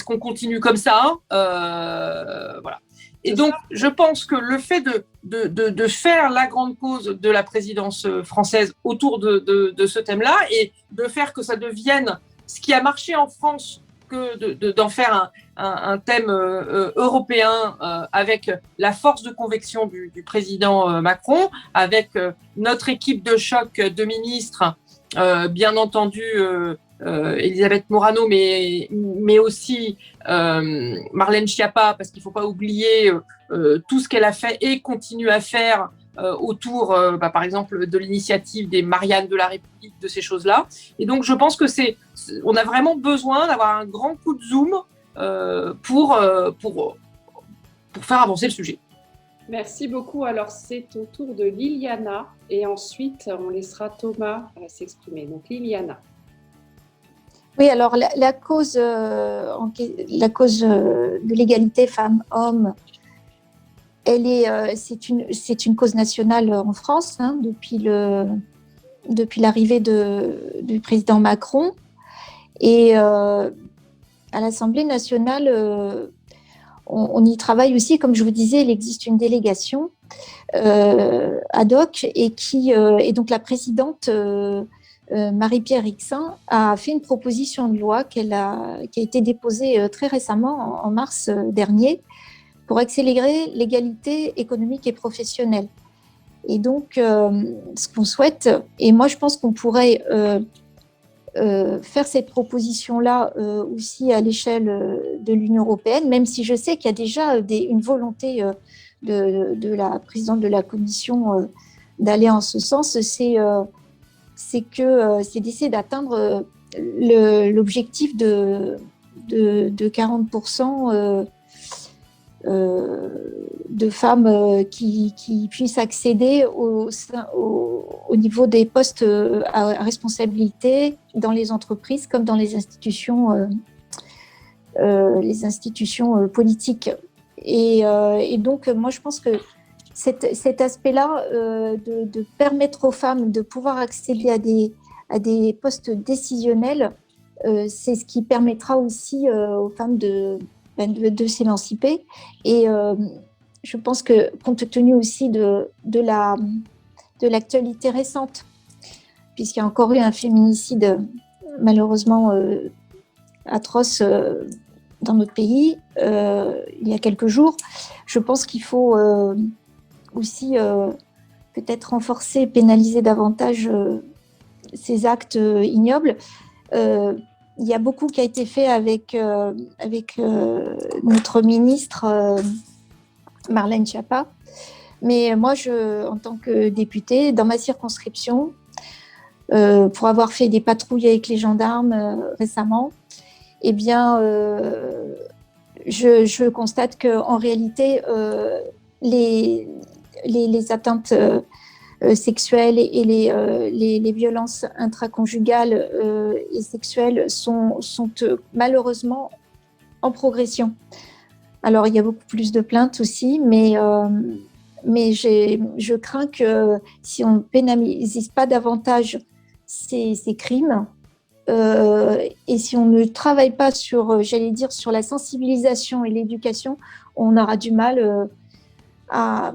qu'on continue comme ça? Voilà. Et donc, je pense que le fait de faire la grande cause de la présidence française autour de ce thème-là et de faire que ça devienne ce qui a marché en France, que d'en faire un thème européen avec la force de conviction du président Macron, avec notre équipe de choc de ministres, bien entendu Elisabeth Morano, mais aussi Marlène Schiappa, parce qu'il ne faut pas oublier tout ce qu'elle a fait et continue à faire autour, par exemple, de l'initiative des Marianne de la République, de ces choses-là. Et donc, je pense que on a vraiment besoin d'avoir un grand coup de zoom pour faire avancer le sujet. Merci beaucoup. Alors, c'est au tour de Liliana et ensuite, on laissera Thomas s'exprimer. Donc, Liliana. Oui, alors la cause de l'égalité femmes-hommes, c'est une cause nationale en France depuis l'arrivée du président Macron. Et à l'Assemblée nationale, on y travaille aussi. Comme je vous disais, il existe une délégation ad hoc et donc la présidente Marie-Pierre Rixain a fait une proposition de loi qui a été déposée très récemment, en mars dernier, pour accélérer l'égalité économique et professionnelle. Et donc, ce qu'on souhaite, et moi je pense qu'on pourrait faire cette proposition-là aussi à l'échelle de l'Union européenne, même si je sais qu'il y a déjà une volonté de la présidente de la Commission d'aller en ce sens, c'est d'essayer d'atteindre l'objectif de 40% de femmes qui puissent accéder au niveau des postes à responsabilité dans les entreprises comme dans les institutions politiques. Et donc, moi, je pense que cet aspect-là de permettre aux femmes de pouvoir accéder à des postes décisionnels, c'est ce qui permettra aussi aux femmes de s'émanciper. Et je pense que, compte tenu aussi de l'actualité récente, puisqu'il y a encore eu un féminicide malheureusement atroce dans notre pays il y a quelques jours, je pense qu'il faut aussi peut-être renforcer et pénaliser davantage ces actes ignobles. Il y a beaucoup qui a été fait avec notre ministre Marlène Schiappa. Mais moi, en tant que députée, dans ma circonscription, pour avoir fait des patrouilles avec les gendarmes récemment, eh bien, je constate qu'en réalité, les atteintes sexuelles et les violences intraconjugales et sexuelles sont malheureusement en progression. Alors, il y a beaucoup plus de plaintes aussi, mais je crains que si on ne pénalise pas davantage ces crimes, et si on ne travaille pas sur la sensibilisation et l'éducation, on aura du mal à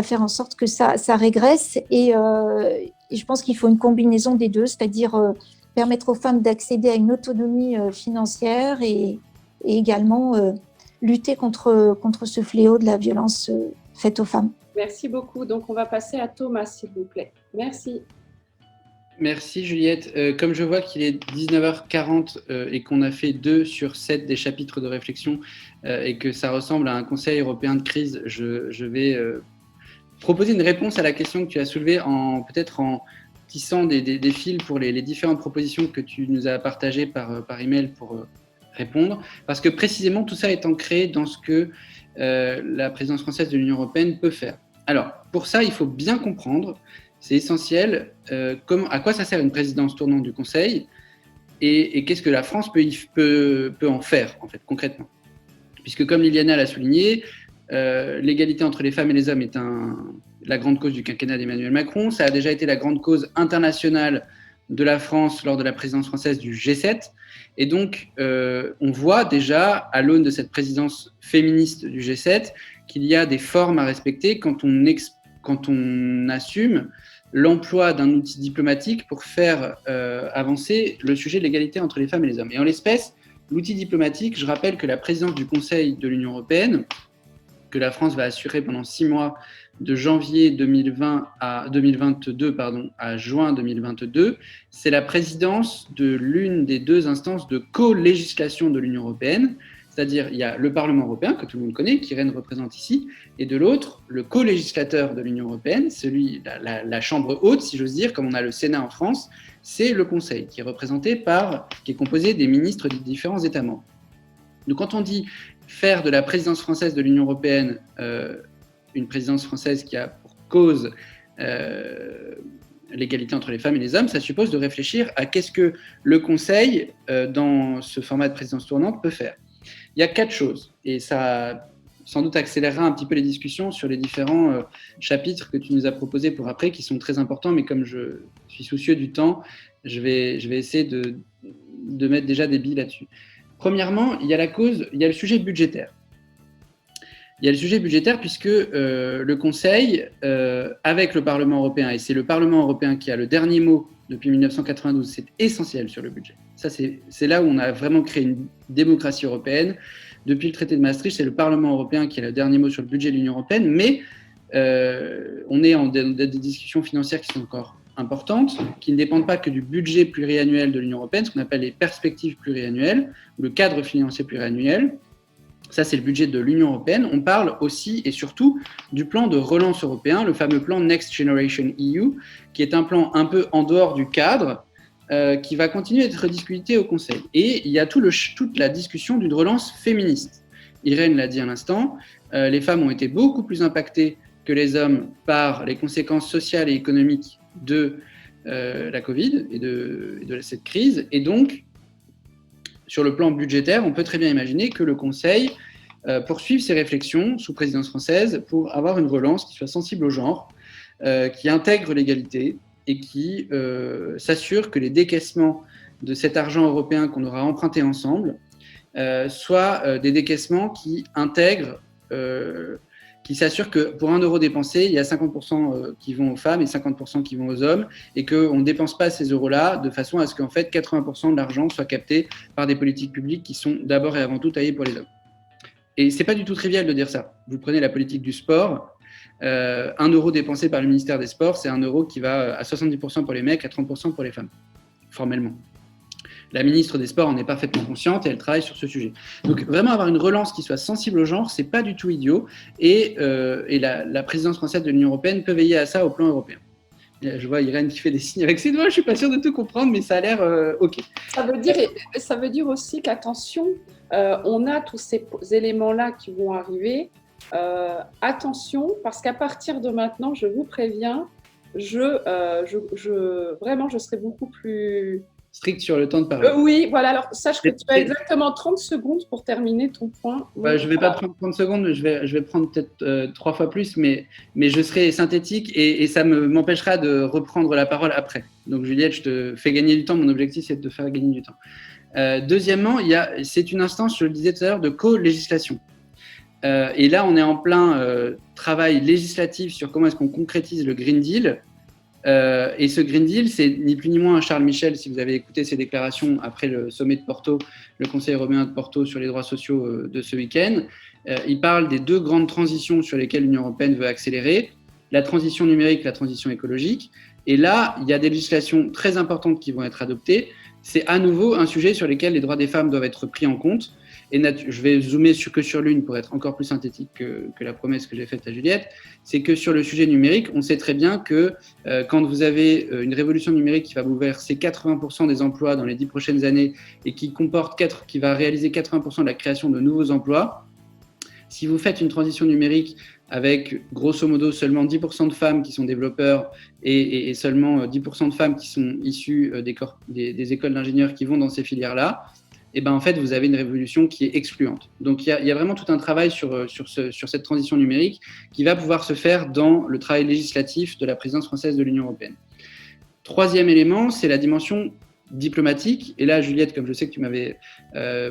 faire en sorte que ça régresse. Et je pense qu'il faut une combinaison des deux, c'est-à-dire permettre aux femmes d'accéder à une autonomie financière et également lutter contre ce fléau de la violence faite aux femmes. Merci beaucoup. Donc, on va passer à Thomas, s'il vous plaît. Merci. Merci Juliette. Comme je vois qu'il est 19h40 et qu'on a fait 2 sur 7 des chapitres de réflexion et que ça ressemble à un Conseil européen de crise, je vais proposer une réponse à la question que tu as soulevée peut-être en tissant des fils pour les différentes propositions que tu nous as partagées par email pour répondre. Parce que précisément tout ça est ancré dans ce que la présidence française de l'Union européenne peut faire. Alors pour ça, il faut bien comprendre. C'est essentiel. À quoi ça sert une présidence tournante du Conseil et qu'est-ce que la France peut en faire, en fait, concrètement. Puisque, comme Liliana l'a souligné, l'égalité entre les femmes et les hommes est la grande cause du quinquennat d'Emmanuel Macron. Ça a déjà été la grande cause internationale de la France lors de la présidence française du G7. Et donc, on voit déjà, à l'aune de cette présidence féministe du G7, qu'il y a des formes à respecter quand on assume l'emploi d'un outil diplomatique pour faire avancer le sujet de l'égalité entre les femmes et les hommes. Et en l'espèce, l'outil diplomatique, je rappelle que la présidence du Conseil de l'Union européenne, que la France va assurer pendant 6 mois, de janvier 2022 à juin 2022, c'est la présidence de l'une des 2 instances de co-législation de l'Union européenne. C'est-à-dire, il y a le Parlement européen, que tout le monde connaît, qu'Irène représente ici, et de l'autre, le co-législateur de l'Union européenne, la chambre haute, si j'ose dire, comme on a le Sénat en France, c'est le Conseil, qui est composé des ministres des différents États membres. Donc, quand on dit faire de la présidence française de l'Union européenne une présidence française qui a pour cause l'égalité entre les femmes et les hommes, ça suppose de réfléchir à qu'est-ce que le Conseil, dans ce format de présidence tournante, peut faire. Il y a 4 choses, et ça sans doute accélérera un petit peu les discussions sur les différents chapitres que tu nous as proposés pour après, qui sont très importants, mais comme je suis soucieux du temps, je vais essayer de mettre déjà des billes là-dessus. Premièrement, il y a le sujet budgétaire. Il y a le sujet budgétaire puisque le Conseil, avec le Parlement européen, et c'est le Parlement européen qui a le dernier mot depuis 1992, c'est essentiel sur le budget. Ça, c'est là où on a vraiment créé une démocratie européenne. Depuis le traité de Maastricht, c'est le Parlement européen qui a le dernier mot sur le budget de l'Union européenne, mais on est dans des discussions financières qui sont encore importantes, qui ne dépendent pas que du budget pluriannuel de l'Union européenne, ce qu'on appelle les perspectives pluriannuelles, ou le cadre financier pluriannuel. Ça, c'est le budget de l'Union européenne. On parle aussi et surtout du plan de relance européen, le fameux plan Next Generation EU, qui est un plan un peu en dehors du cadre, qui va continuer à être discuté au Conseil. Et il y a toute la discussion d'une relance féministe. Irène l'a dit à l'instant, les femmes ont été beaucoup plus impactées que les hommes par les conséquences sociales et économiques de la Covid et de cette crise. Et donc, sur le plan budgétaire, on peut très bien imaginer que le Conseil poursuive ses réflexions sous présidence française pour avoir une relance qui soit sensible au genre, qui intègre l'égalité et qui s'assure que les décaissements de cet argent européen qu'on aura emprunté ensemble soient des décaissements qui intègrent, qui s'assurent que pour 1 euro dépensé, il y a 50% qui vont aux femmes et 50% qui vont aux hommes, et qu'on ne dépense pas ces euros-là de façon à ce qu'en fait 80% de l'argent soit capté par des politiques publiques qui sont d'abord et avant tout taillées pour les hommes. Et c'est pas du tout trivial de dire ça. Vous prenez la politique du sport, 1 euro dépensé par le ministère des Sports, c'est 1 euro qui va à 70% pour les mecs, à 30% pour les femmes, formellement. La ministre des Sports en est parfaitement consciente et elle travaille sur ce sujet. Donc vraiment avoir une relance qui soit sensible au genre, c'est pas du tout idiot. Et la présidence française de l'Union européenne peut veiller à ça au plan européen. Je vois Irène qui fait des signes avec ses doigts, je suis pas sûre de tout comprendre, mais ça a l'air OK. Ça veut dire aussi qu'attention, on a tous ces éléments-là qui vont arriver. Attention, parce qu'à partir de maintenant, je vous préviens, vraiment, je serai beaucoup plus strict sur le temps de parole. Oui, voilà. Alors, sache que tu as exactement 30 secondes pour terminer ton point. Je ne vais pas prendre 30 secondes, je vais prendre peut-être 3 fois plus, mais je serai synthétique et ça m'empêchera de reprendre la parole après. Donc, Juliette, je te fais gagner du temps. Mon objectif, c'est de te faire gagner du temps. Deuxièmement, c'est une instance, je le disais tout à l'heure, de co-législation. Et là, on est en plein travail législatif sur comment est-ce qu'on concrétise le Green Deal. Et ce Green Deal, c'est ni plus ni moins un Charles Michel, si vous avez écouté ses déclarations après le sommet de Porto, le Conseil européen de Porto sur les droits sociaux de ce week-end. Il parle des 2 grandes transitions sur lesquelles l'Union européenne veut accélérer, la transition numérique, la transition écologique. Et là, il y a des législations très importantes qui vont être adoptées. C'est à nouveau un sujet sur lequel les droits des femmes doivent être pris en compte. Et je vais zoomer que sur l'une pour être encore plus synthétique que la promesse que j'ai faite à Juliette. C'est que sur le sujet numérique, on sait très bien que quand vous avez une révolution numérique qui va bouleverser 80% des emplois dans les 10 prochaines années et qui va réaliser 80% de la création de nouveaux emplois, si vous faites une transition numérique avec grosso modo seulement 10% de femmes qui sont développeurs et seulement 10% de femmes qui sont issues des écoles d'ingénieurs qui vont dans ces filières-là, et ben en fait, vous avez une révolution qui est excluante. Donc, il y a vraiment tout un travail sur cette transition numérique qui va pouvoir se faire dans le travail législatif de la présidence française de l'Union européenne. 3e élément, c'est la dimension diplomatique. Et là, Juliette, comme je sais que tu m'avais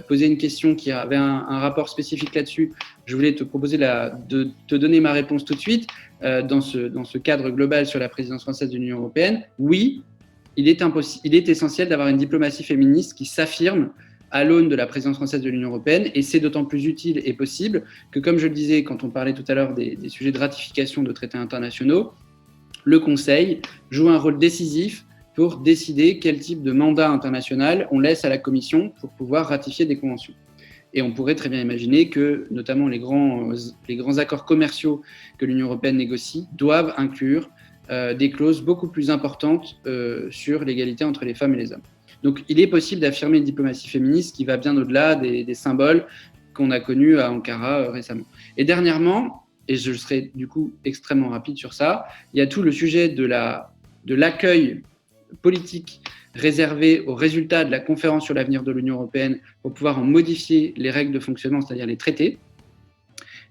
posé une question qui avait un rapport spécifique là-dessus, je voulais te proposer de te donner ma réponse tout de suite. Dans ce cadre global sur la présidence française de l'Union européenne, oui, il est essentiel d'avoir une diplomatie féministe qui s'affirme à l'aune de la présidence française de l'Union européenne, et c'est d'autant plus utile et possible que, comme je le disais quand on parlait tout à l'heure des sujets de ratification de traités internationaux, le Conseil joue un rôle décisif pour décider quel type de mandat international on laisse à la Commission pour pouvoir ratifier des conventions. Et on pourrait très bien imaginer que, notamment les grands accords commerciaux que l'Union européenne négocie doivent inclure des clauses beaucoup plus importantes sur l'égalité entre les femmes et les hommes. Donc, il est possible d'affirmer une diplomatie féministe qui va bien au-delà des symboles qu'on a connus à Ankara récemment. Et dernièrement, et je serai du coup extrêmement rapide sur ça, il y a tout le sujet de l'accueil politique réservé aux résultats de la conférence sur l'avenir de l'Union européenne pour pouvoir en modifier les règles de fonctionnement, c'est-à-dire les traités.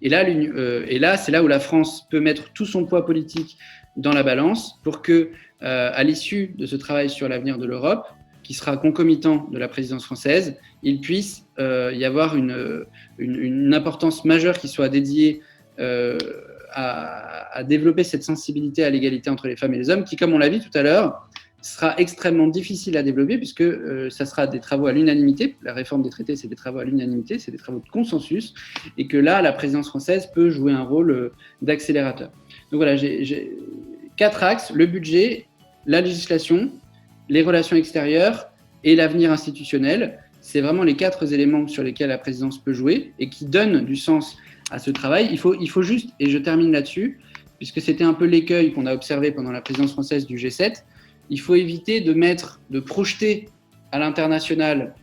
Et là, c'est là où la France peut mettre tout son poids politique dans la balance pour que, à l'issue de ce travail sur l'avenir de l'Europe, qui sera concomitant de la présidence française, il puisse y avoir une importance majeure qui soit dédiée à développer cette sensibilité à l'égalité entre les femmes et les hommes, qui, comme on l'a vu tout à l'heure, sera extrêmement difficile à développer puisque ça sera des travaux à l'unanimité. La réforme des traités, c'est des travaux à l'unanimité, c'est des travaux de consensus, et que là, la présidence française peut jouer un rôle d'accélérateur. Donc voilà, j'ai 4 axes: le budget, la législation, les relations extérieures et l'avenir institutionnel. C'est vraiment les 4 éléments sur lesquels la présidence peut jouer et qui donnent du sens à ce travail. Il faut juste, et je termine là-dessus, puisque c'était un peu l'écueil qu'on a observé pendant la présidence française du G7, il faut éviter de projeter à l'international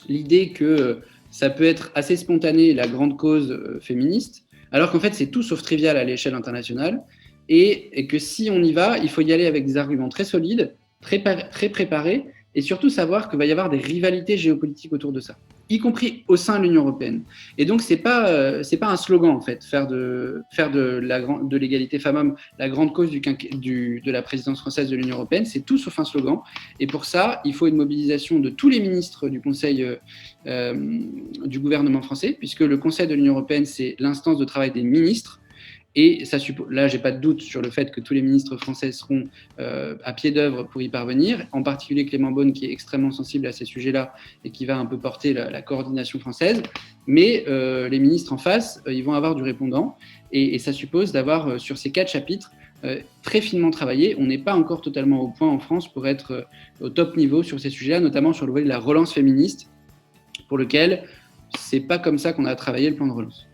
l'idée que ça peut être assez spontané la grande cause féministe, alors qu'en fait c'est tout sauf trivial à l'échelle internationale, et que si on y va, il faut y aller avec des arguments très solides, très préparés, et surtout savoir qu'il va y avoir des rivalités géopolitiques autour de ça, y compris au sein de l'Union européenne. Et donc c'est pas un slogan en fait, faire de l'égalité femmes-hommes la grande cause de la présidence française de l'Union européenne, c'est tout sauf un slogan. Et pour ça, il faut une mobilisation de tous les ministres du Conseil du gouvernement français, puisque le Conseil de l'Union européenne, c'est l'instance de travail des ministres. Et ça, là, j'ai pas de doute sur le fait que tous les ministres français seront à pied d'œuvre pour y parvenir, en particulier Clément Beaune, qui est extrêmement sensible à ces sujets-là et qui va un peu porter la coordination française. Mais les ministres en face, ils vont avoir du répondant, et ça suppose d'avoir, sur ces 4 chapitres, très finement travaillé. On n'est pas encore totalement au point en France pour être au top niveau sur ces sujets-là, notamment sur le volet de la relance féministe, pour lequel c'est pas comme ça qu'on a travaillé le plan de relance.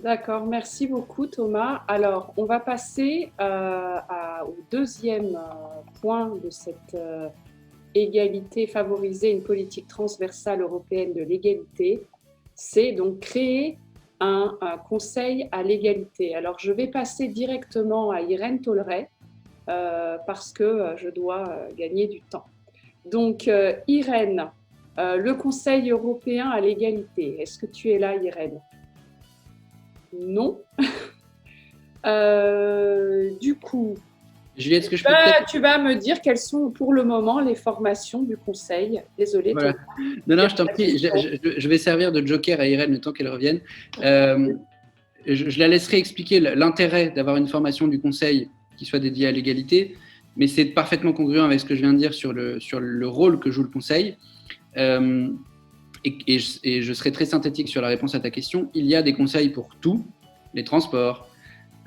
D'accord, merci beaucoup Thomas. Alors, on va passer au deuxième point de cette égalité, favoriser une politique transversale européenne de l'égalité. C'est donc créer un conseil à l'égalité. Alors, je vais passer directement à Irène Toleret parce que je dois gagner du temps. Donc, Irène, le Conseil européen à l'égalité. Est-ce que tu es là, Irène ? Non. Du coup, Juliette, est-ce que tu vas me dire quelles sont pour le moment les formations du Conseil. Désolée. Voilà. Non, je t'en prie, je vais servir de joker à Irène le temps qu'elle revienne. Je la laisserai expliquer l'intérêt d'avoir une formation du Conseil qui soit dédiée à l'égalité. mais c'est parfaitement congruent avec ce que je viens de dire sur le rôle que joue le Conseil. Et je serai très synthétique sur la réponse à ta question. Il y a des conseils pour tout, les transports,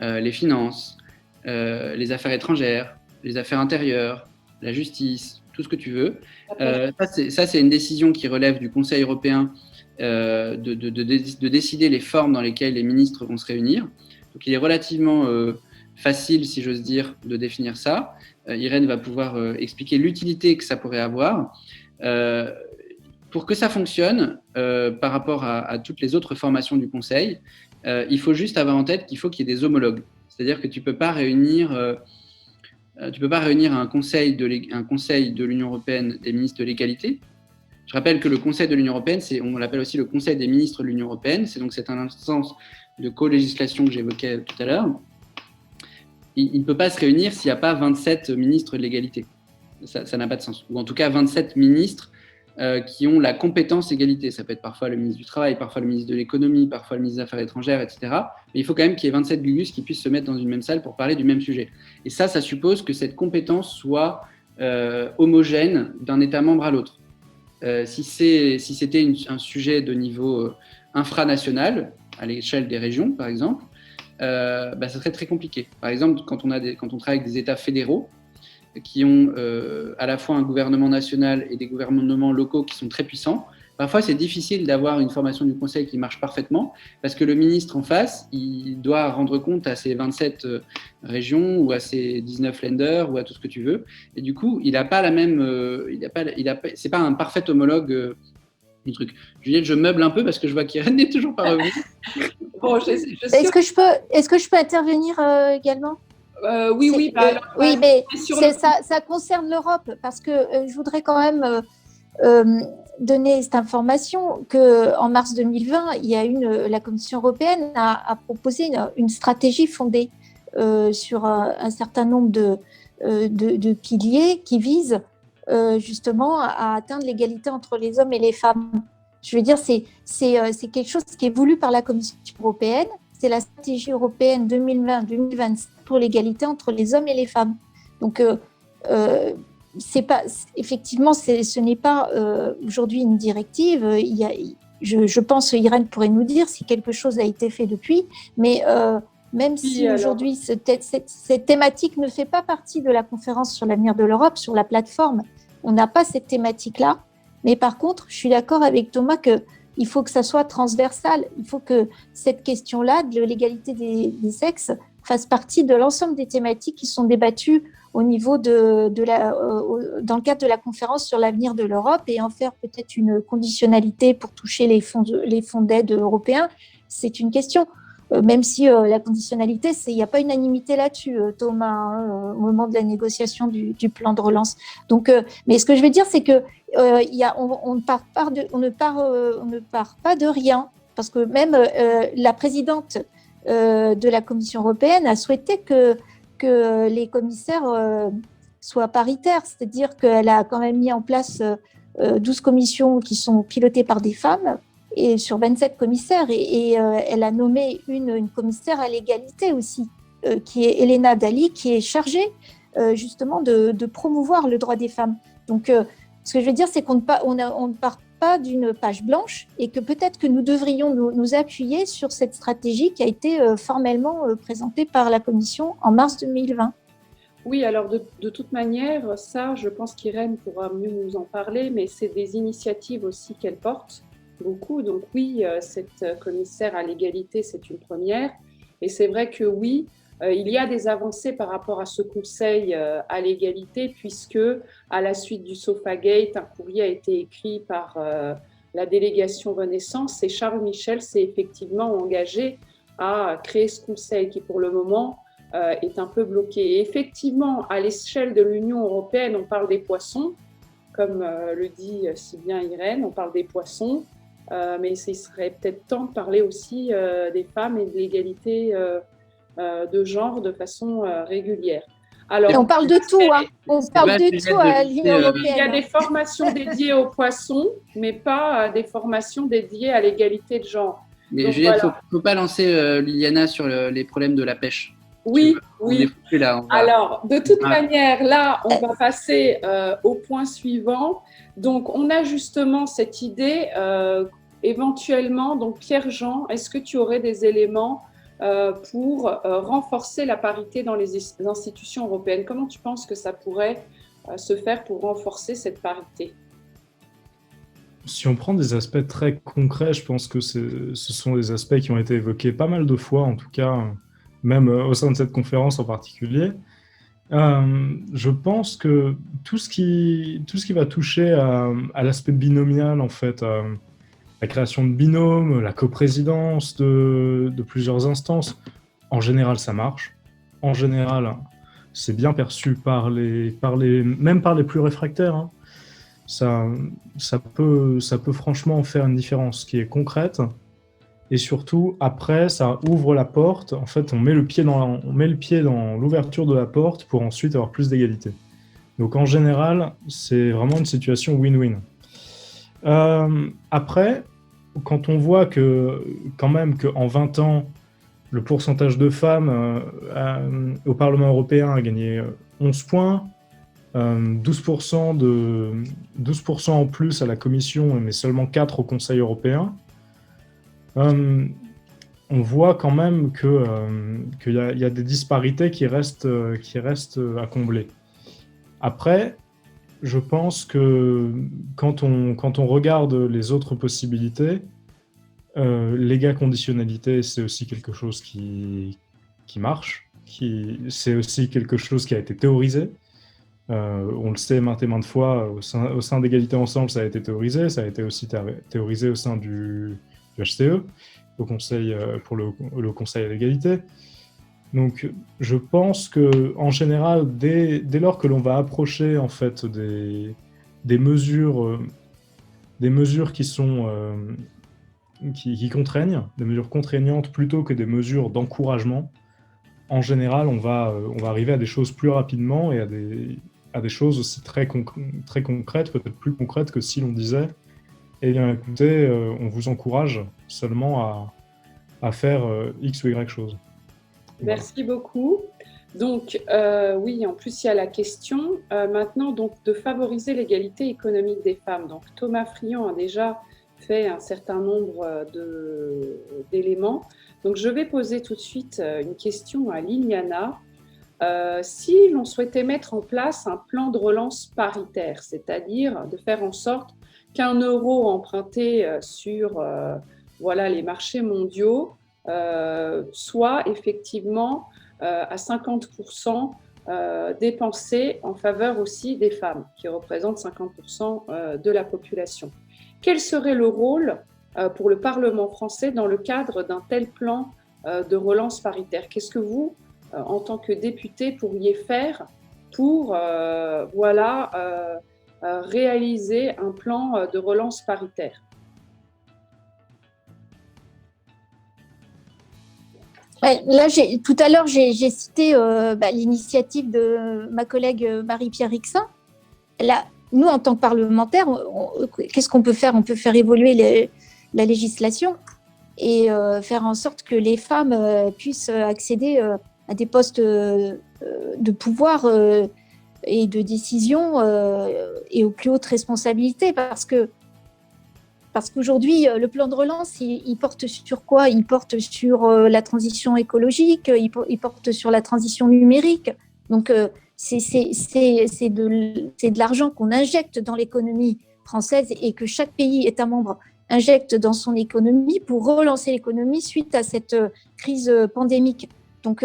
les finances, les affaires étrangères, les affaires intérieures, la justice, tout ce que tu veux. Ça, c'est une décision qui relève du Conseil européen de décider les formes dans lesquelles les ministres vont se réunir. Donc, il est relativement facile, si j'ose dire, de définir ça. Irène va pouvoir expliquer l'utilité que ça pourrait avoir. Pour que ça fonctionne, par rapport à toutes les autres formations du Conseil, il faut juste avoir en tête qu'il faut qu'il y ait des homologues. C'est-à-dire que tu ne peux pas réunir un conseil de l'Union européenne des ministres de l'égalité. Je rappelle que le Conseil de l'Union européenne, on l'appelle aussi le Conseil des ministres de l'Union européenne. C'est un instance de co-législation que j'évoquais tout à l'heure. Il ne peut pas se réunir s'il n'y a pas 27 ministres de l'égalité. Ça n'a pas de sens. Ou en tout cas 27 ministres qui ont la compétence égalité. Ça peut être parfois le ministre du Travail, parfois le ministre de l'Économie, parfois le ministre des Affaires étrangères, etc. Mais il faut quand même qu'il y ait 27 gugus qui puissent se mettre dans une même salle pour parler du même sujet. Et ça suppose que cette compétence soit homogène d'un État membre à l'autre. Si c'était un sujet de niveau infranational, à l'échelle des régions, par exemple, ça serait très compliqué. Par exemple, quand on travaille avec des États fédéraux, qui ont à la fois un gouvernement national et des gouvernements locaux qui sont très puissants, parfois c'est difficile d'avoir une formation du Conseil qui marche parfaitement parce que le ministre en face, il doit rendre compte à ses 27 régions ou à ses 19 lenders ou à tout ce que tu veux. Et du coup, il n'a pas la même... c'est pas un parfait homologue du truc. Juliette, je meuble un peu parce que je vois qu'Irène n'est toujours pas revenue. Bon, est-ce que je peux intervenir également ? Oui. Oui, mais ça concerne l'Europe parce que je voudrais quand même donner cette information qu'en mars 2020, la Commission européenne a proposé une stratégie fondée sur un certain nombre de piliers qui visent justement à atteindre l'égalité entre les hommes et les femmes. Je veux dire, c'est quelque chose qui est voulu par la Commission européenne. C'est la stratégie européenne 2020-2027 pour l'égalité entre les hommes et les femmes. Donc, effectivement, ce n'est pas aujourd'hui une directive. Je pense, Irène pourrait nous dire si quelque chose a été fait depuis, mais même si aujourd'hui cette thématique ne fait pas partie de la conférence sur l'avenir de l'Europe, sur la plateforme, on n'a pas cette thématique-là. Mais par contre, je suis d'accord avec Thomas qu'il faut que ça soit transversal. Il faut que cette question-là de l'égalité des sexes fasse partie de l'ensemble des thématiques qui sont débattues au niveau dans le cadre de la conférence sur l'avenir de l'Europe et en faire peut-être une conditionnalité pour toucher les fonds d'aide européens. C'est une question. Même si la conditionnalité, il n'y a pas unanimité là-dessus, Thomas, au moment de la négociation du plan de relance. Donc, mais ce que je veux dire, c'est que on ne part pas de rien, parce que même la présidente de la Commission européenne a souhaité que les commissaires soient paritaires, c'est-à-dire qu'elle a quand même mis en place 12 commissions qui sont pilotées par des femmes, et sur 27 commissaires, et elle a nommé une commissaire à l'égalité aussi, qui est Elena Dalli, qui est chargée justement de promouvoir le droit des femmes. Donc, ce que je veux dire, c'est qu'on ne part pas d'une page blanche, et que peut-être que nous devrions nous appuyer sur cette stratégie qui a été formellement présentée par la Commission en mars 2020. Oui, alors de toute manière, ça, je pense qu'Irène pourra mieux nous en parler, mais c'est des initiatives aussi qu'elle porte. Beaucoup. Donc oui, cette commissaire à l'égalité, c'est une première. Et c'est vrai que oui, il y a des avancées par rapport à ce conseil à l'égalité, puisque à la suite du Sofagate, un courrier a été écrit par la délégation Renaissance et Charles Michel s'est effectivement engagé à créer ce conseil qui, pour le moment, est un peu bloqué. Et effectivement, à l'échelle de l'Union européenne, on parle des poissons, comme le dit si bien Irène, on parle des poissons. Mais il serait peut-être temps de parler aussi des femmes et de l'égalité de genre de façon régulière. Alors, on parle de tout, hein. On parle de tout à l'Union européenne. Il y a des formations dédiées aux poissons, mais pas des formations dédiées à l'égalité de genre. Mais Juliette, il ne faut pas lancer Liliana sur les problèmes de la pêche. Oui, On oui. est foutu là. Alors, de toute Ah. manière, là, on va passer au point suivant. Donc, on a justement cette idée, éventuellement, donc Pierre-Jean, est-ce que tu aurais des éléments pour renforcer la parité dans les institutions européennes? Comment tu penses que ça pourrait se faire pour renforcer cette parité? Si on prend des aspects très concrets, je pense que ce sont des aspects qui ont été évoqués pas mal de fois, en tout cas, même au sein de cette conférence en particulier. Je pense que tout ce qui va toucher à l'aspect binomial, en fait, la création de binômes, la coprésidence de plusieurs instances, en général, ça marche. En général, c'est bien perçu même par les plus réfractaires, hein. Ça peut franchement faire une différence qui est concrète. Et surtout, après, ça ouvre la porte. En fait, on met le pied dans l'ouverture de la porte pour ensuite avoir plus d'égalité. Donc, en général, c'est vraiment une situation win-win. Après, quand on voit quand même qu'en 20 ans, le pourcentage de femmes au Parlement européen a gagné 11 points, 12% en plus à la Commission, mais seulement 4 au Conseil européen. On voit quand même qu'il y a des disparités qui restent à combler. Après, je pense que quand on regarde les autres possibilités, l'égaconditionnalité, c'est aussi quelque chose qui marche, c'est aussi quelque chose qui a été théorisé. On le sait maintes et maintes fois, au sein d'Égalité Ensemble, ça a été théorisé, ça a été aussi théorisé au sein du HCE, au Conseil, pour le Conseil à l'égalité. Donc, je pense qu'en général, dès lors que l'on va approcher en fait des mesures qui contraignent, des mesures contraignantes plutôt que des mesures d'encouragement, en général, on va arriver à des choses plus rapidement et à des choses aussi très concrètes, peut-être plus concrètes que si l'on disait « Eh bien, écoutez, on vous encourage seulement à faire X ou Y chose ». Merci beaucoup. Donc, oui, en plus, il y a la question maintenant donc, de favoriser l'égalité économique des femmes. Donc, Thomas Friand a déjà fait un certain nombre d'éléments. Donc, je vais poser tout de suite une question à Liliana. Si l'on souhaitait mettre en place un plan de relance paritaire, c'est-à-dire de faire en sorte qu'un euro emprunté sur les marchés mondiaux soit effectivement à 50% dépensé en faveur aussi des femmes, qui représentent 50% de la population. Quel serait le rôle pour le Parlement français dans le cadre d'un tel plan de relance paritaire? Qu'est-ce que vous, en tant que député, pourriez faire pour réaliser un plan de relance paritaire? Ouais, là, tout à l'heure, j'ai cité l'initiative de ma collègue Marie-Pierre Rixain. Là, nous, en tant que parlementaires, qu'est-ce qu'on peut faire? On peut faire évoluer la législation et faire en sorte que les femmes puissent accéder à des postes de pouvoir et de décision et aux plus hautes responsabilités. Parce qu'aujourd'hui, le plan de relance, il porte sur quoi? Il porte sur la transition écologique, il porte sur la transition numérique. Donc, c'est de l'argent qu'on injecte dans l'économie française et que chaque pays, État membre, injecte dans son économie pour relancer l'économie suite à cette crise pandémique. Donc,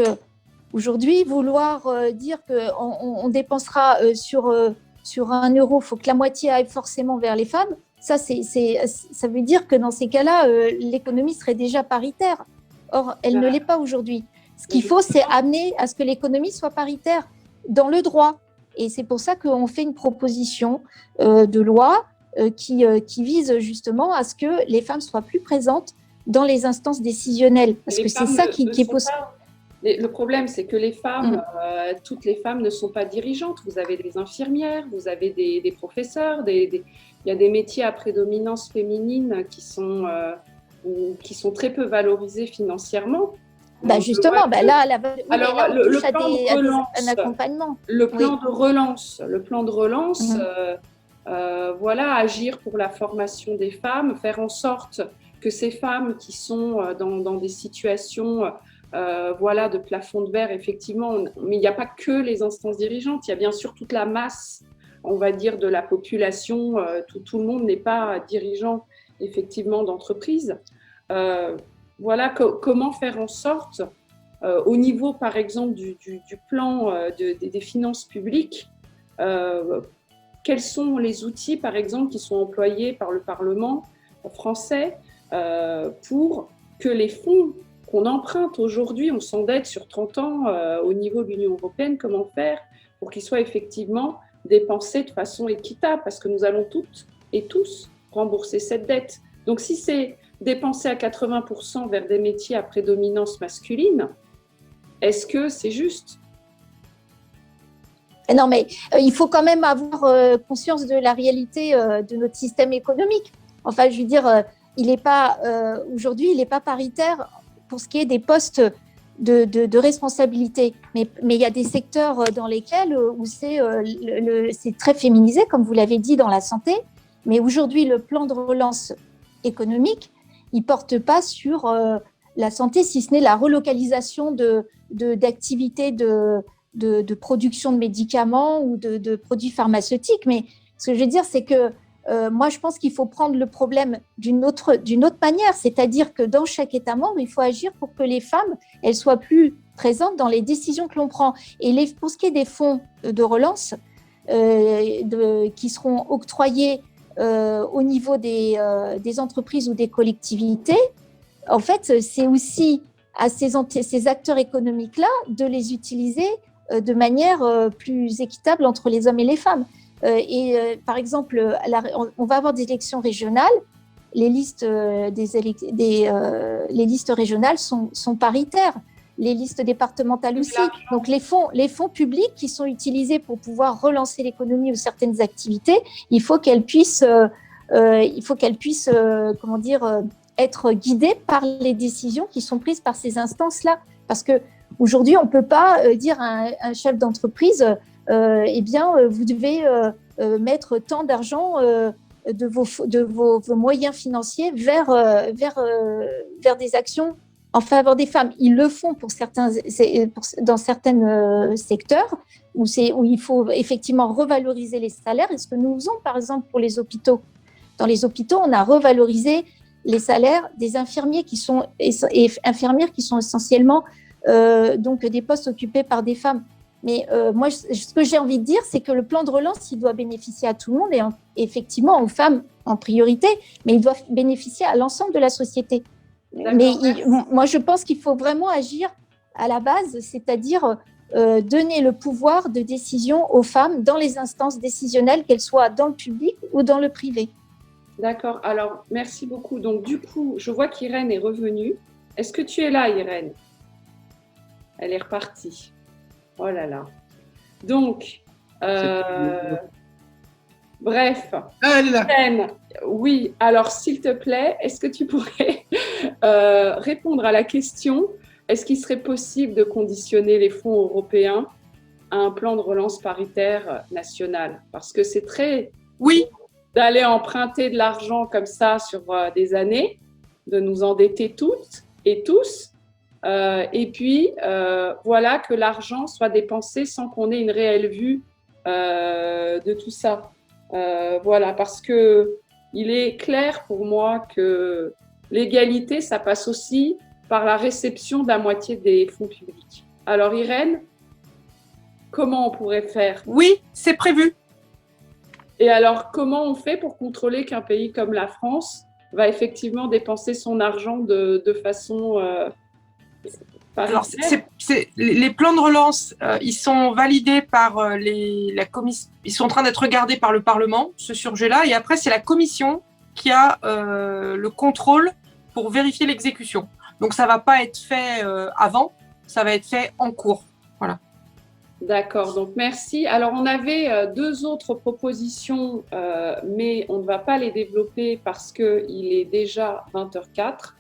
aujourd'hui, vouloir dire qu'on dépensera sur 1 euro, il faut que la moitié aille forcément vers les femmes, ça veut dire que dans ces cas-là, l'économie serait déjà paritaire. Or, elle ne l'est pas aujourd'hui. Ce qu'il faut, c'est amener à ce que l'économie soit paritaire dans le droit. Et c'est pour ça qu'on fait une proposition de loi qui vise justement à ce que les femmes soient plus présentes dans les instances décisionnelles. Parce que c'est ça qui est possible. Le problème, c'est que les femmes, toutes les femmes ne sont pas dirigeantes. Vous avez des infirmières, vous avez des professeurs, il y a des métiers à prédominance féminine qui sont très peu valorisés financièrement. Justement, là, alors, là, on touche le plan de relance, un accompagnement. Le plan de relance, Mhm. voilà, agir pour la formation des femmes, faire en sorte que ces femmes qui sont dans des situations voilà, de plafond de verre, effectivement, mais il n'y a pas que les instances dirigeantes, il y a bien sûr toute la masse, on va dire, de la population, tout le monde n'est pas dirigeant, effectivement, d'entreprise. Voilà, comment faire en sorte, au niveau, par exemple, du plan des finances publiques, quels sont les outils, par exemple, qui sont employés par le Parlement français pour que les fonds qu'on emprunte aujourd'hui, on s'endette sur 30 ans au niveau de l'Union européenne, comment faire pour qu'ils soient effectivement dépensés de façon équitable, parce que nous allons toutes et tous rembourser cette dette. Donc si c'est dépensé à 80% vers des métiers à prédominance masculine, est-ce que c'est juste ? Non, mais il faut quand même avoir conscience de la réalité de notre système économique. Enfin, je veux dire, aujourd'hui, il n'est pas paritaire pour ce qui est des postes de responsabilité. Mais il y a des secteurs dans lesquels où c'est très féminisé, comme vous l'avez dit, dans la santé. Mais aujourd'hui, le plan de relance économique, il ne porte pas sur la santé, si ce n'est la relocalisation d'activités de production de médicaments ou de produits pharmaceutiques. Mais ce que je veux dire, c'est que moi, je pense qu'il faut prendre le problème d'une autre manière, c'est-à-dire que dans chaque État membre, il faut agir pour que les femmes, elles soient plus présentes dans les décisions que l'on prend. Et pour ce qui est des fonds de relance qui seront octroyés au niveau des entreprises ou des collectivités, en fait, c'est aussi à ces acteurs économiques-là de les utiliser de manière plus équitable entre les hommes et les femmes. Par exemple, on va avoir des élections régionales. Les listes, les listes régionales sont paritaires. Les listes départementales aussi. Donc, les fonds publics qui sont utilisés pour pouvoir relancer l'économie ou certaines activités, il faut qu'elles puissent comment dire, être guidées par les décisions qui sont prises par ces instances-là. Parce qu'aujourd'hui, on ne peut pas dire à un chef d'entreprise eh bien, vous devez mettre tant d'argent de vos moyens financiers vers des actions en faveur des femmes. Ils le font dans certains secteurs où il faut effectivement revaloriser les salaires. Et ce que nous faisons, par exemple, pour les hôpitaux. Dans les hôpitaux, on a revalorisé les salaires des infirmiers et infirmières qui sont essentiellement donc des postes occupés par des femmes. Mais moi, ce que j'ai envie de dire, c'est que le plan de relance, il doit bénéficier à tout le monde et effectivement aux femmes en priorité, mais il doit bénéficier à l'ensemble de la société. Mais moi, je pense qu'il faut vraiment agir à la base, c'est-à-dire donner le pouvoir de décision aux femmes dans les instances décisionnelles, qu'elles soient dans le public ou dans le privé. D'accord. Alors, merci beaucoup. Donc, du coup, je vois qu'Irène est revenue. Est-ce que tu es là, Irène ? Elle est repartie. Oh là là. Donc, bref. Ah, elle est là. Irène, oui. Alors, s'il te plaît, est-ce que tu pourrais répondre à la question, est-ce qu'il serait possible de conditionner les fonds européens à un plan de relance paritaire national ? Parce que c'est très... Oui. D'aller emprunter de l'argent comme ça sur des années, de nous endetter toutes et tous, et puis voilà, que l'argent soit dépensé sans qu'on ait une réelle vue de tout ça. Voilà, parce que il est clair pour moi que l'égalité, ça passe aussi par la réception de la moitié des fonds publics. Alors Irène, comment on pourrait faire ? Oui, c'est prévu. Et alors, comment on fait pour contrôler qu'un pays comme la France va effectivement dépenser son argent de façon alors, les plans de relance, ils sont validés par la commission. Ils sont en train d'être regardés par le Parlement, ce sujet-là. Et après, c'est la Commission qui a le contrôle pour vérifier l'exécution. Donc, ça ne va pas être fait avant, ça va être fait en cours. Voilà. D'accord, donc merci. Alors, on avait deux autres propositions, mais on ne va pas les développer parce qu'il est déjà 20h04.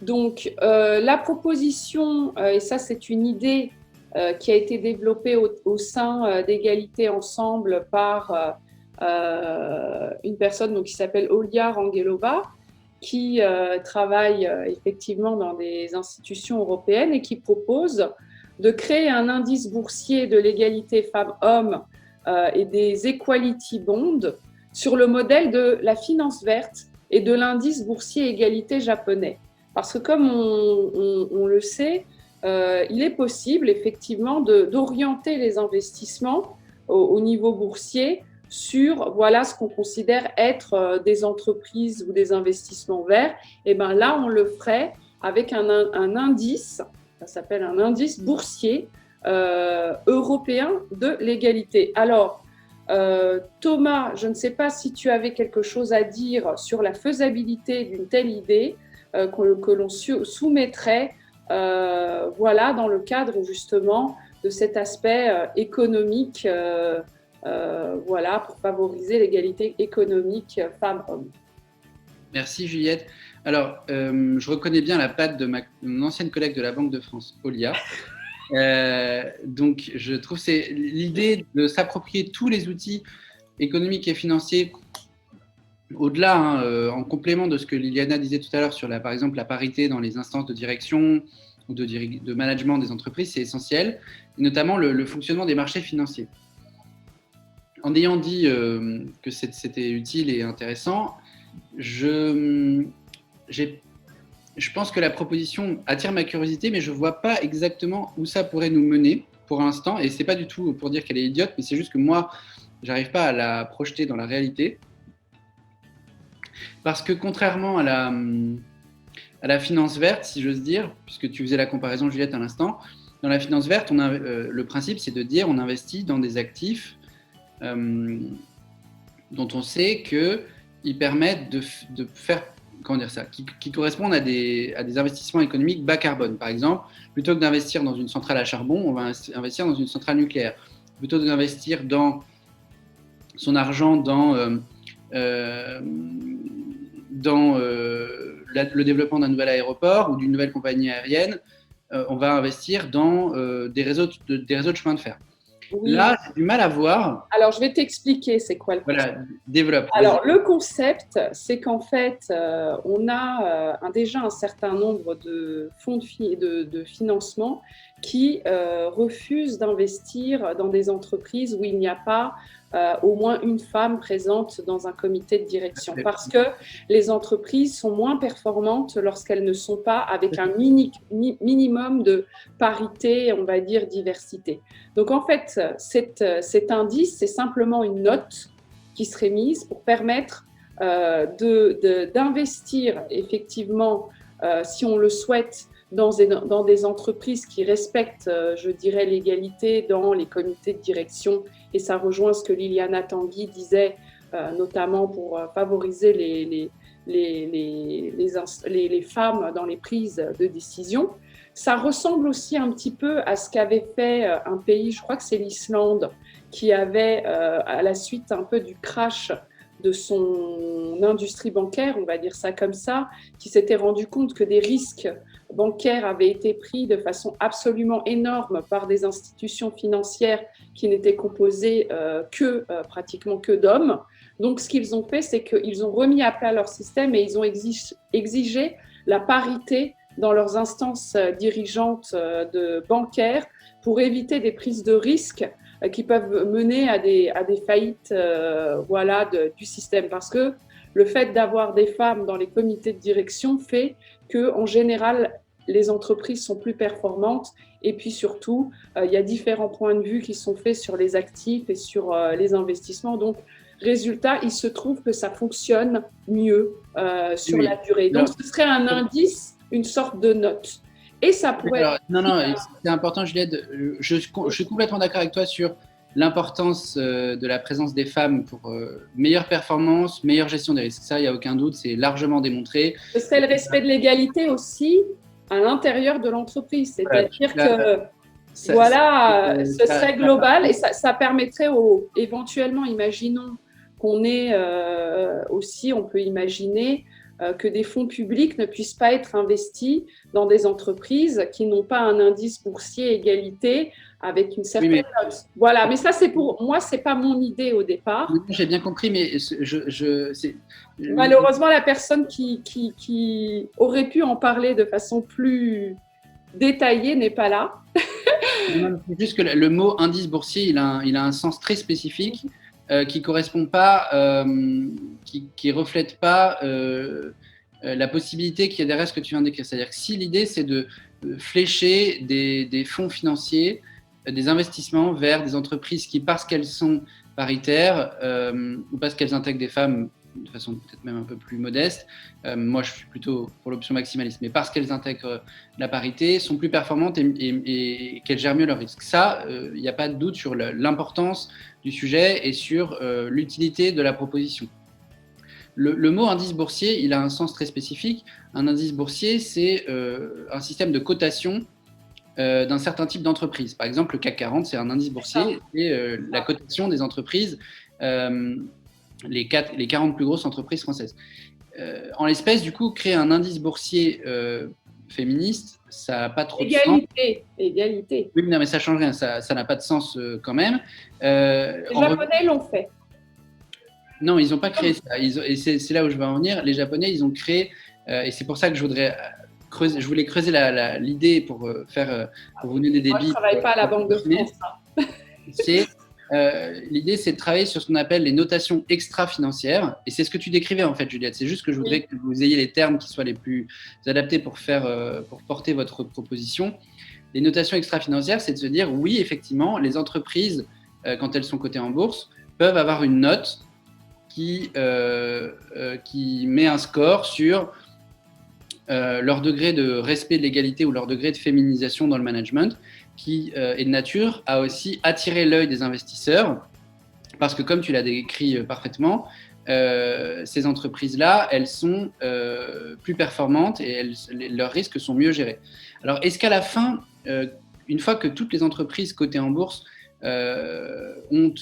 Donc, la proposition, et ça c'est une idée qui a été développée au sein d'Égalité Ensemble par une personne donc, qui s'appelle Olia Rangelova, qui travaille effectivement dans des institutions européennes et qui propose de créer un indice boursier de l'égalité femmes-hommes et des equality bonds sur le modèle de la finance verte et de l'indice boursier égalité japonais. Parce que comme on le sait, il est possible effectivement d'orienter les investissements au niveau boursier sur voilà, ce qu'on considère être des entreprises ou des investissements verts. Et bien là, on le ferait avec un indice, ça s'appelle un indice boursier européen de l'égalité. Alors, Thomas, je ne sais pas si tu avais quelque chose à dire sur la faisabilité d'une telle idée que l'on soumettrait voilà, dans le cadre justement de cet aspect économique voilà, pour favoriser l'égalité économique femmes-hommes. Merci Juliette. Alors, je reconnais bien la patte de mon ancienne collègue de la Banque de France, Olia. Donc, je trouve que c'est l'idée de s'approprier tous les outils économiques et financiers, au-delà, en complément de ce que Liliana disait tout à l'heure sur, par exemple, la parité dans les instances de direction ou de management des entreprises, c'est essentiel, et notamment le fonctionnement des marchés financiers. En ayant dit que c'était utile et intéressant, je pense que la proposition attire ma curiosité, mais je ne vois pas exactement où ça pourrait nous mener pour l'instant. Et ce n'est pas du tout pour dire qu'elle est idiote, mais c'est juste que moi, je n'arrive pas à la projeter dans la réalité. Parce que contrairement à la finance verte, si j'ose dire, puisque tu faisais la comparaison, Juliette, à l'instant, dans la finance verte, le principe, c'est de dire on investit dans des actifs dont on sait qu'ils permettent de faire, comment dire ça, qui correspondent à des investissements économiques bas carbone. Par exemple, plutôt que d'investir dans une centrale à charbon, on va investir dans une centrale nucléaire. Plutôt que d'investir son argent dans le développement d'un nouvel aéroport ou d'une nouvelle compagnie aérienne, on va investir dans des réseaux de chemin de fer. Oui. Là, j'ai du mal à voir. Alors, je vais t'expliquer c'est quoi le concept. Voilà, développe. Alors, le concept, c'est qu'en fait, on a déjà un certain nombre de fonds de financement qui refusent d'investir dans des entreprises où il n'y a pas au moins une femme présente dans un comité de direction, parce que les entreprises sont moins performantes lorsqu'elles ne sont pas avec un minimum de parité, on va dire diversité. Donc en fait, cet indice, c'est simplement une note qui serait mise pour permettre d'investir effectivement, si on le souhaite, dans des entreprises qui respectent, je dirais, l'égalité dans les comités de direction. Et ça rejoint ce que Liliana Tanguy disait, notamment pour favoriser les femmes dans les prises de décision. Ça ressemble aussi un petit peu à ce qu'avait fait un pays, je crois que c'est l'Islande, qui avait, à la suite un peu du crash de son industrie bancaire, on va dire ça comme ça, qui s'était rendu compte que des risques bancaires avaient été pris de façon absolument énorme par des institutions financières qui n'étaient composées pratiquement que d'hommes. Donc, ce qu'ils ont fait, c'est qu'ils ont remis à plat leur système et ils ont exigé la parité dans leurs instances dirigeantes bancaires pour éviter des prises de risques qui peuvent mener à des faillites voilà, du système. Parce que le fait d'avoir des femmes dans les comités de direction fait qu'en général, les entreprises sont plus performantes. Et puis surtout, il y a différents points de vue qui sont faits sur les actifs et sur les investissements. Donc, résultat, il se trouve que ça fonctionne mieux sur la durée. Donc, ce serait un indice, une sorte de note. Et ça pourrait... Alors, non, c'est important, Juliette. Je suis complètement d'accord avec toi sur l'importance de la présence des femmes pour meilleure performance, meilleure gestion des risques. Ça, il n'y a aucun doute, c'est largement démontré. C'est le respect de l'égalité aussi à l'intérieur de l'entreprise. C'est-à-dire que ce serait global et ça permettrait éventuellement, imaginons qu'on ait aussi, on peut imaginer que des fonds publics ne puissent pas être investis dans des entreprises qui n'ont pas un indice boursier égalité avec une certaine note. Voilà, mais ça, c'est pour moi, c'est pas mon idée au départ. J'ai bien compris, mais malheureusement, la personne qui aurait pu en parler de façon plus détaillée n'est pas là. C'est juste que le mot indice boursier, il a un sens très spécifique qui correspond pas, qui reflète pas la possibilité qu'il y a derrière ce que tu viens d'écrire. C'est-à-dire que si l'idée c'est de flécher des fonds financiers, des investissements vers des entreprises qui, parce qu'elles sont paritaires ou parce qu'elles intègrent des femmes de façon peut-être même un peu plus modeste, moi je suis plutôt pour l'option maximaliste, mais parce qu'elles intègrent la parité, sont plus performantes et qu'elles gèrent mieux leurs risques. Ça, il n'y a pas de doute sur l'importance du sujet et sur l'utilité de la proposition. Le mot indice boursier, il a un sens très spécifique. Un indice boursier, c'est un système de cotation d'un certain type d'entreprise. Par exemple, le CAC 40, c'est un indice boursier, c'est la cotation des entreprises, les 40 plus grosses entreprises françaises. En l'espèce, du coup, créer un indice boursier féministe, ça n'a pas trop de sens. Égalité. Oui, non, mais ça ne change rien, ça n'a pas de sens quand même. Les Japonais l'ont fait. Non, ils n'ont pas créé ça. Et c'est là où je veux en venir. Les Japonais, ils ont créé, et c'est pour ça que je voulais creuser l'idée pour vous donner des débits. Moi, je ne travaille pas à la Banque de France. L'idée, c'est de travailler sur ce qu'on appelle les notations extra-financières. Et c'est ce que tu décrivais, en fait, Juliette. C'est juste que je voudrais que vous ayez les termes qui soient les plus adaptés pour porter votre proposition. Les notations extra-financières, c'est de se dire, oui, effectivement, les entreprises, quand elles sont cotées en bourse, peuvent avoir une note qui met un score sur leur degré de respect de l'égalité ou leur degré de féminisation dans le management, qui est de nature à aussi attirer l'œil des investisseurs, parce que comme tu l'as décrit parfaitement, ces entreprises-là, elles sont plus performantes et leurs risques sont mieux gérés. Alors, est-ce qu'à la fin, une fois que toutes les entreprises cotées en bourse ont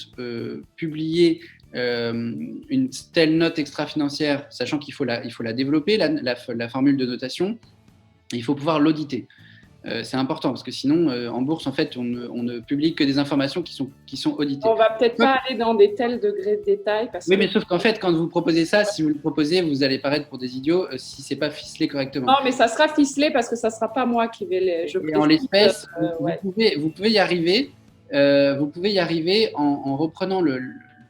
publié une telle note extra-financière, sachant qu'il faut la développer, la formule de notation, il faut pouvoir l'auditer. C'est important parce que sinon, en bourse, en fait, on ne publie que des informations qui sont auditées. On ne va peut-être pas aller dans des tels degrés de détail. Oui, mais sauf qu'en fait, quand vous proposez ça, si vous le proposez, vous allez paraître pour des idiots si ce n'est pas ficelé correctement. Non, mais ça sera ficelé parce que ça ne sera pas moi qui vais et en l'espèce, vous pouvez y arriver. Vous pouvez y arriver en reprenant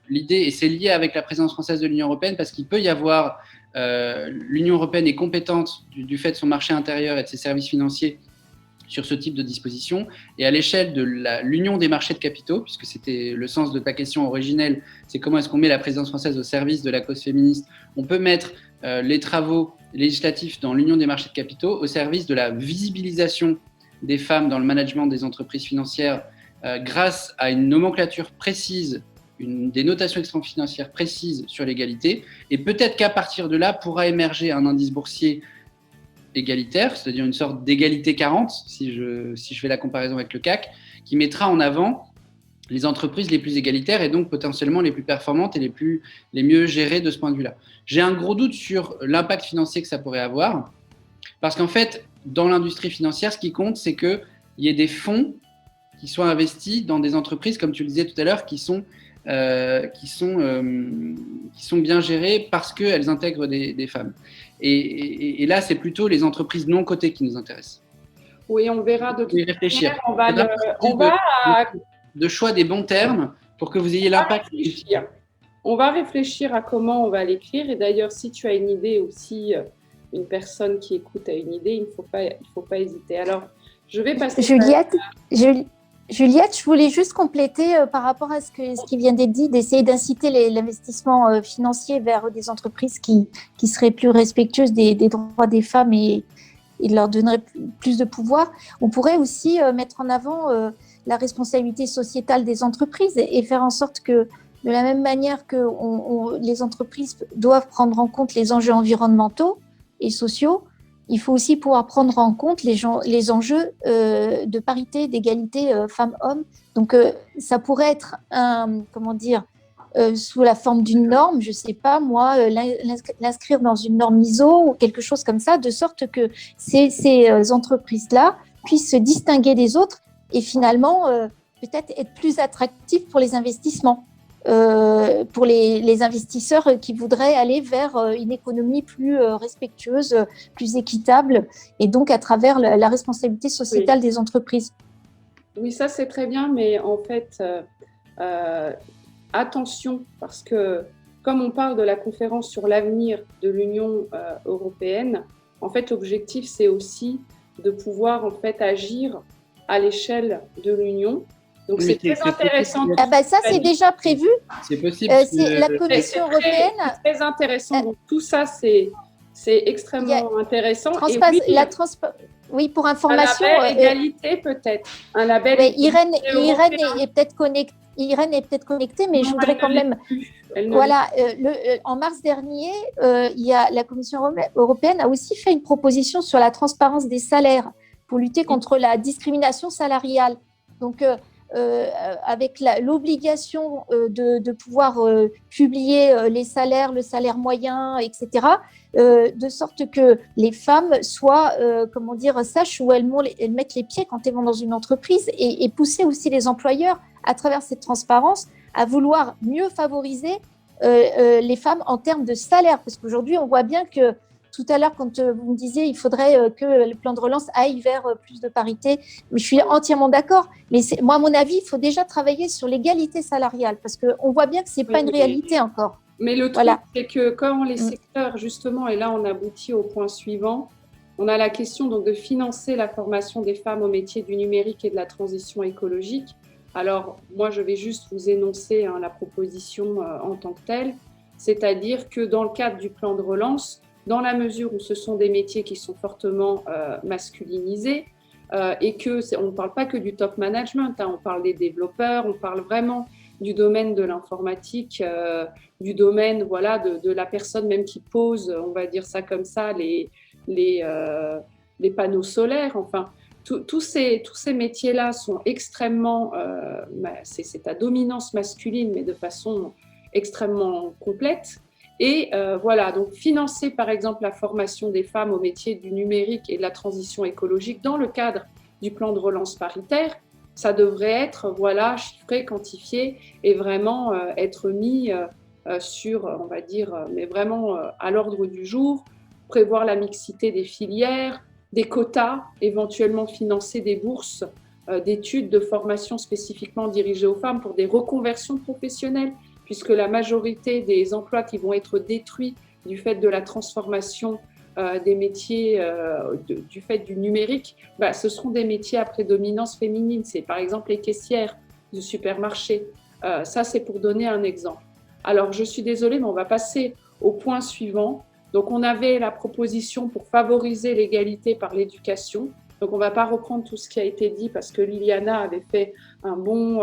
l'idée, et c'est lié avec la présidence française de l'Union européenne, parce qu'il peut y avoir, l'Union européenne est compétente du fait de son marché intérieur et de ses services financiers sur ce type de disposition, et à l'échelle de l'Union des marchés de capitaux, puisque c'était le sens de ta question originelle, c'est comment est-ce qu'on met la présidence française au service de la cause féministe, on peut mettre les travaux législatifs dans l'Union des marchés de capitaux au service de la visibilisation des femmes dans le management des entreprises financières grâce à une nomenclature précise, des notations extra-financières précises sur l'égalité, et peut-être qu'à partir de là pourra émerger un indice boursier égalitaire, c'est-à-dire une sorte d'égalité 40, si je fais la comparaison avec le CAC, qui mettra en avant les entreprises les plus égalitaires et donc potentiellement les plus performantes et les mieux gérées de ce point de vue-là. J'ai un gros doute sur l'impact financier que ça pourrait avoir, parce qu'en fait, dans l'industrie financière, ce qui compte, c'est qu'il y ait des fonds qui soient investis dans des entreprises, comme tu le disais tout à l'heure, qui sont bien gérées parce qu'elles intègrent des femmes. Et là, c'est plutôt les entreprises non cotées qui nous intéressent. Oui, on verra de toute manière. On va de choix des bons termes pour que vous ayez l'impact. On va réfléchir à comment on va l'écrire. Et d'ailleurs, si tu as une idée aussi, une personne qui écoute a une idée, il ne faut pas hésiter. Alors, je vais passer... Juliette, je voulais juste compléter par rapport à ce qui vient d'être dit, d'essayer d'inciter l'investissement financier vers des entreprises qui seraient plus respectueuses des droits des femmes et leur donneraient plus de pouvoir. On pourrait aussi mettre en avant la responsabilité sociétale des entreprises et faire en sorte que, de la même manière que les entreprises doivent prendre en compte les enjeux environnementaux et sociaux, il faut aussi pouvoir prendre en compte les enjeux de parité, d'égalité femmes-hommes. Donc, ça pourrait être sous la forme d'une norme, je ne sais pas moi, l'inscrire dans une norme ISO ou quelque chose comme ça, de sorte que ces entreprises-là puissent se distinguer des autres et finalement peut-être être plus attractives pour les investissements, pour les investisseurs qui voudraient aller vers une économie plus respectueuse, plus équitable, et donc à travers la responsabilité sociétale des entreprises. Oui, ça c'est très bien, mais en fait, attention, parce que comme on parle de la conférence sur l'avenir de l'Union européenne, en fait, l'objectif c'est aussi de pouvoir en fait agir à l'échelle de l'Union. Donc c'est très intéressant. Ah ben ça c'est déjà prévu. C'est possible. La Commission européenne. C'est très intéressant. Donc tout ça c'est extrêmement intéressant. Oui, pour information. Un label égalité peut-être. Un label. Mais Irène est peut-être connectée, mais je voudrais quand même. Voilà, en mars dernier, la Commission européenne a aussi fait une proposition sur la transparence des salaires pour lutter contre la discrimination salariale. Donc, avec l'obligation de pouvoir publier les salaires, le salaire moyen, etc., de sorte que les femmes soient, sachent où elles mettent les pieds quand elles vont dans une entreprise, et pousser aussi les employeurs à travers cette transparence à vouloir mieux favoriser les femmes en termes de salaire, parce qu'aujourd'hui on voit bien que tout à l'heure, quand vous me disiez il faudrait que le plan de relance aille vers plus de parité, mais je suis entièrement d'accord. Mais moi, à mon avis, il faut déjà travailler sur l'égalité salariale, parce qu'on voit bien que ce n'est pas une réalité encore. Mais le truc, c'est que quand les secteurs, justement, et là on aboutit au point suivant, on a la question donc de financer la formation des femmes au métier du numérique et de la transition écologique. Alors, moi, je vais juste vous énoncer la proposition en tant que telle, c'est-à-dire que dans le cadre du plan de relance, dans la mesure où ce sont des métiers qui sont fortement masculinisés et on ne parle pas que du top management, on parle des développeurs, on parle vraiment du domaine de l'informatique, du domaine de la personne même qui pose, on va dire ça comme ça, les panneaux solaires, enfin, tous ces métiers-là sont extrêmement, c'est à dominance masculine, mais de façon extrêmement complète. Et donc financer par exemple la formation des femmes au métier du numérique et de la transition écologique dans le cadre du plan de relance paritaire, ça devrait être chiffré, quantifié et vraiment être mis sur, on va dire, mais vraiment à l'ordre du jour, prévoir la mixité des filières, des quotas, éventuellement financer des bourses d'études de formation spécifiquement dirigées aux femmes pour des reconversions professionnelles, puisque la majorité des emplois qui vont être détruits du fait de la transformation des métiers, du fait du numérique, ce seront des métiers à prédominance féminine. C'est par exemple les caissières du supermarché. Ça, c'est pour donner un exemple. Alors, je suis désolée, mais on va passer au point suivant. Donc, on avait la proposition pour favoriser l'égalité par l'éducation. Donc, on ne va pas reprendre tout ce qui a été dit parce que Liliana avait fait un bon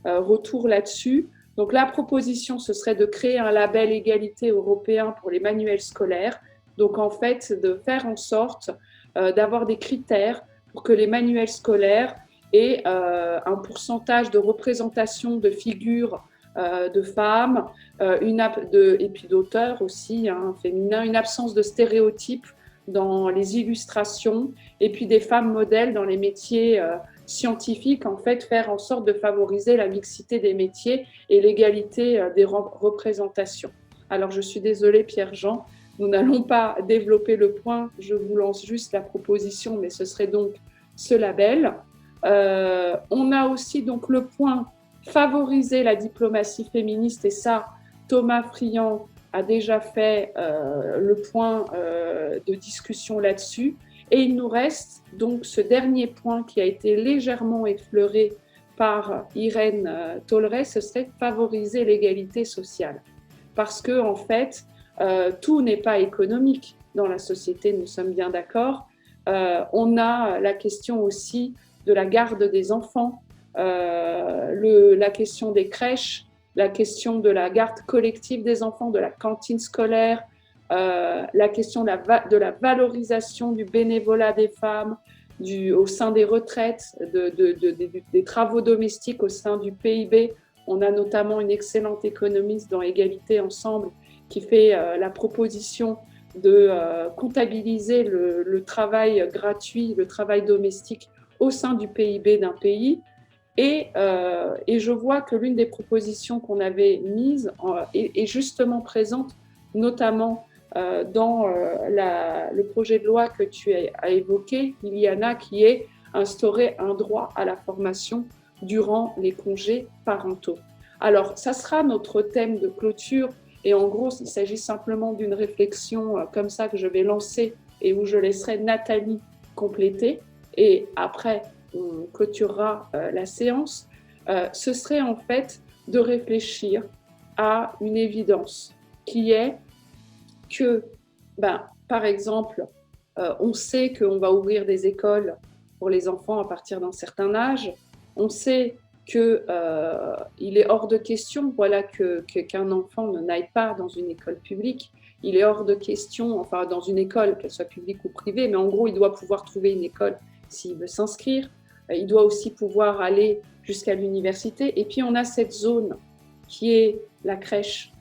retour là-dessus. Donc la proposition, ce serait de créer un label égalité européen pour les manuels scolaires. Donc en fait, de faire en sorte d'avoir des critères pour que les manuels scolaires aient un pourcentage de représentation de figures de femmes, et puis d'auteurs aussi, féminins, une absence de stéréotypes dans les illustrations, et puis des femmes modèles dans les métiers scientifiques, en fait, faire en sorte de favoriser la mixité des métiers et l'égalité des représentations. Alors, je suis désolée, Pierre-Jean, nous n'allons pas développer le point, je vous lance juste la proposition, mais ce serait donc ce label. On a aussi donc le point favoriser la diplomatie féministe, et ça, Thomas Friand a déjà fait le point de discussion là-dessus. Et il nous reste donc ce dernier point qui a été légèrement effleuré par Irène Tolleray, ce serait favoriser l'égalité sociale. Parce que, en fait, tout n'est pas économique dans la société, nous sommes bien d'accord. On a la question aussi de la garde des enfants, la question des crèches, la question de la garde collective des enfants, de la cantine scolaire, la question de la valorisation du bénévolat des femmes, au sein des retraites, des travaux domestiques au sein du PIB. On a notamment une excellente économiste dans Égalité Ensemble qui fait la proposition de comptabiliser le travail gratuit, le travail domestique au sein du PIB d'un pays. Et je vois que l'une des propositions qu'on avait mises est justement présente, notamment dans le projet de loi que tu as évoqué, Liliana, qui est instaurer un droit à la formation durant les congés parentaux. Alors, ça sera notre thème de clôture. Et en gros, il s'agit simplement d'une réflexion comme ça que je vais lancer et où je laisserai Nathalie compléter. Et après, on clôturera la séance. Ce serait en fait de réfléchir à une évidence qui est que, par exemple, on sait qu'on va ouvrir des écoles pour les enfants à partir d'un certain âge. On sait qu'il est hors de question qu'un enfant ne n'aille pas dans une école publique. Il est hors de question, enfin dans une école, qu'elle soit publique ou privée, mais en gros, il doit pouvoir trouver une école s'il veut s'inscrire. Il doit aussi pouvoir aller jusqu'à l'université. Et puis, on a cette zone qui est la crèche,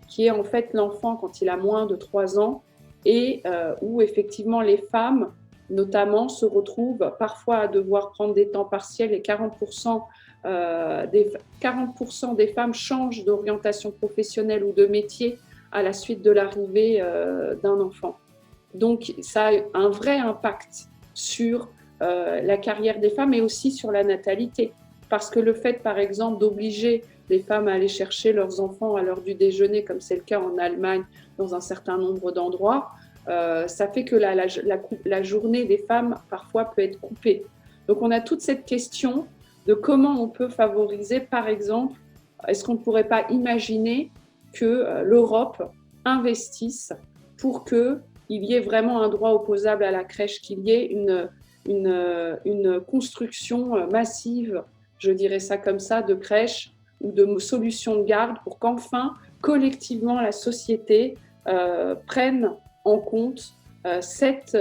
qui est en fait l'enfant quand il a moins de 3 ans et où effectivement les femmes, notamment, se retrouvent parfois à devoir prendre des temps partiels et 40% des femmes changent d'orientation professionnelle ou de métier à la suite de l'arrivée d'un enfant. Donc, ça a un vrai impact sur la carrière des femmes et aussi sur la natalité. Parce que le fait, par exemple, d'obliger les femmes à aller chercher leurs enfants à l'heure du déjeuner, comme c'est le cas en Allemagne, dans un certain nombre d'endroits, ça fait que la journée des femmes, parfois, peut être coupée. Donc, on a toute cette question de comment on peut favoriser, par exemple, est-ce qu'on ne pourrait pas imaginer que l'Europe investisse pour qu'il y ait vraiment un droit opposable à la crèche, qu'il y ait une construction massive, je dirais ça comme ça, de crèches ou de solutions de garde pour qu'enfin, collectivement, la société prenne en compte cette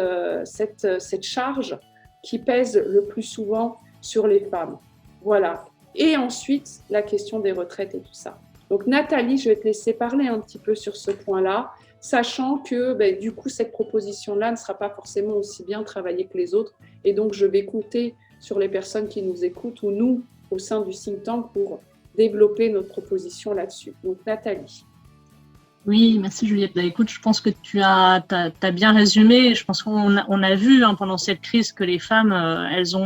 charge qui pèse le plus souvent sur les femmes. Voilà. Et ensuite, la question des retraites et tout ça. Donc Nathalie, je vais te laisser parler un petit peu sur ce point-là, sachant que du coup, cette proposition-là ne sera pas forcément aussi bien travaillée que les autres. Et donc, je vais compter sur les personnes qui nous écoutent ou nous, au sein du think tank, pour développer notre proposition là-dessus. Donc, Nathalie. Oui, merci Juliette. Écoute, je pense que tu as bien résumé. Je pense qu'on a vu pendant cette crise que les femmes, elles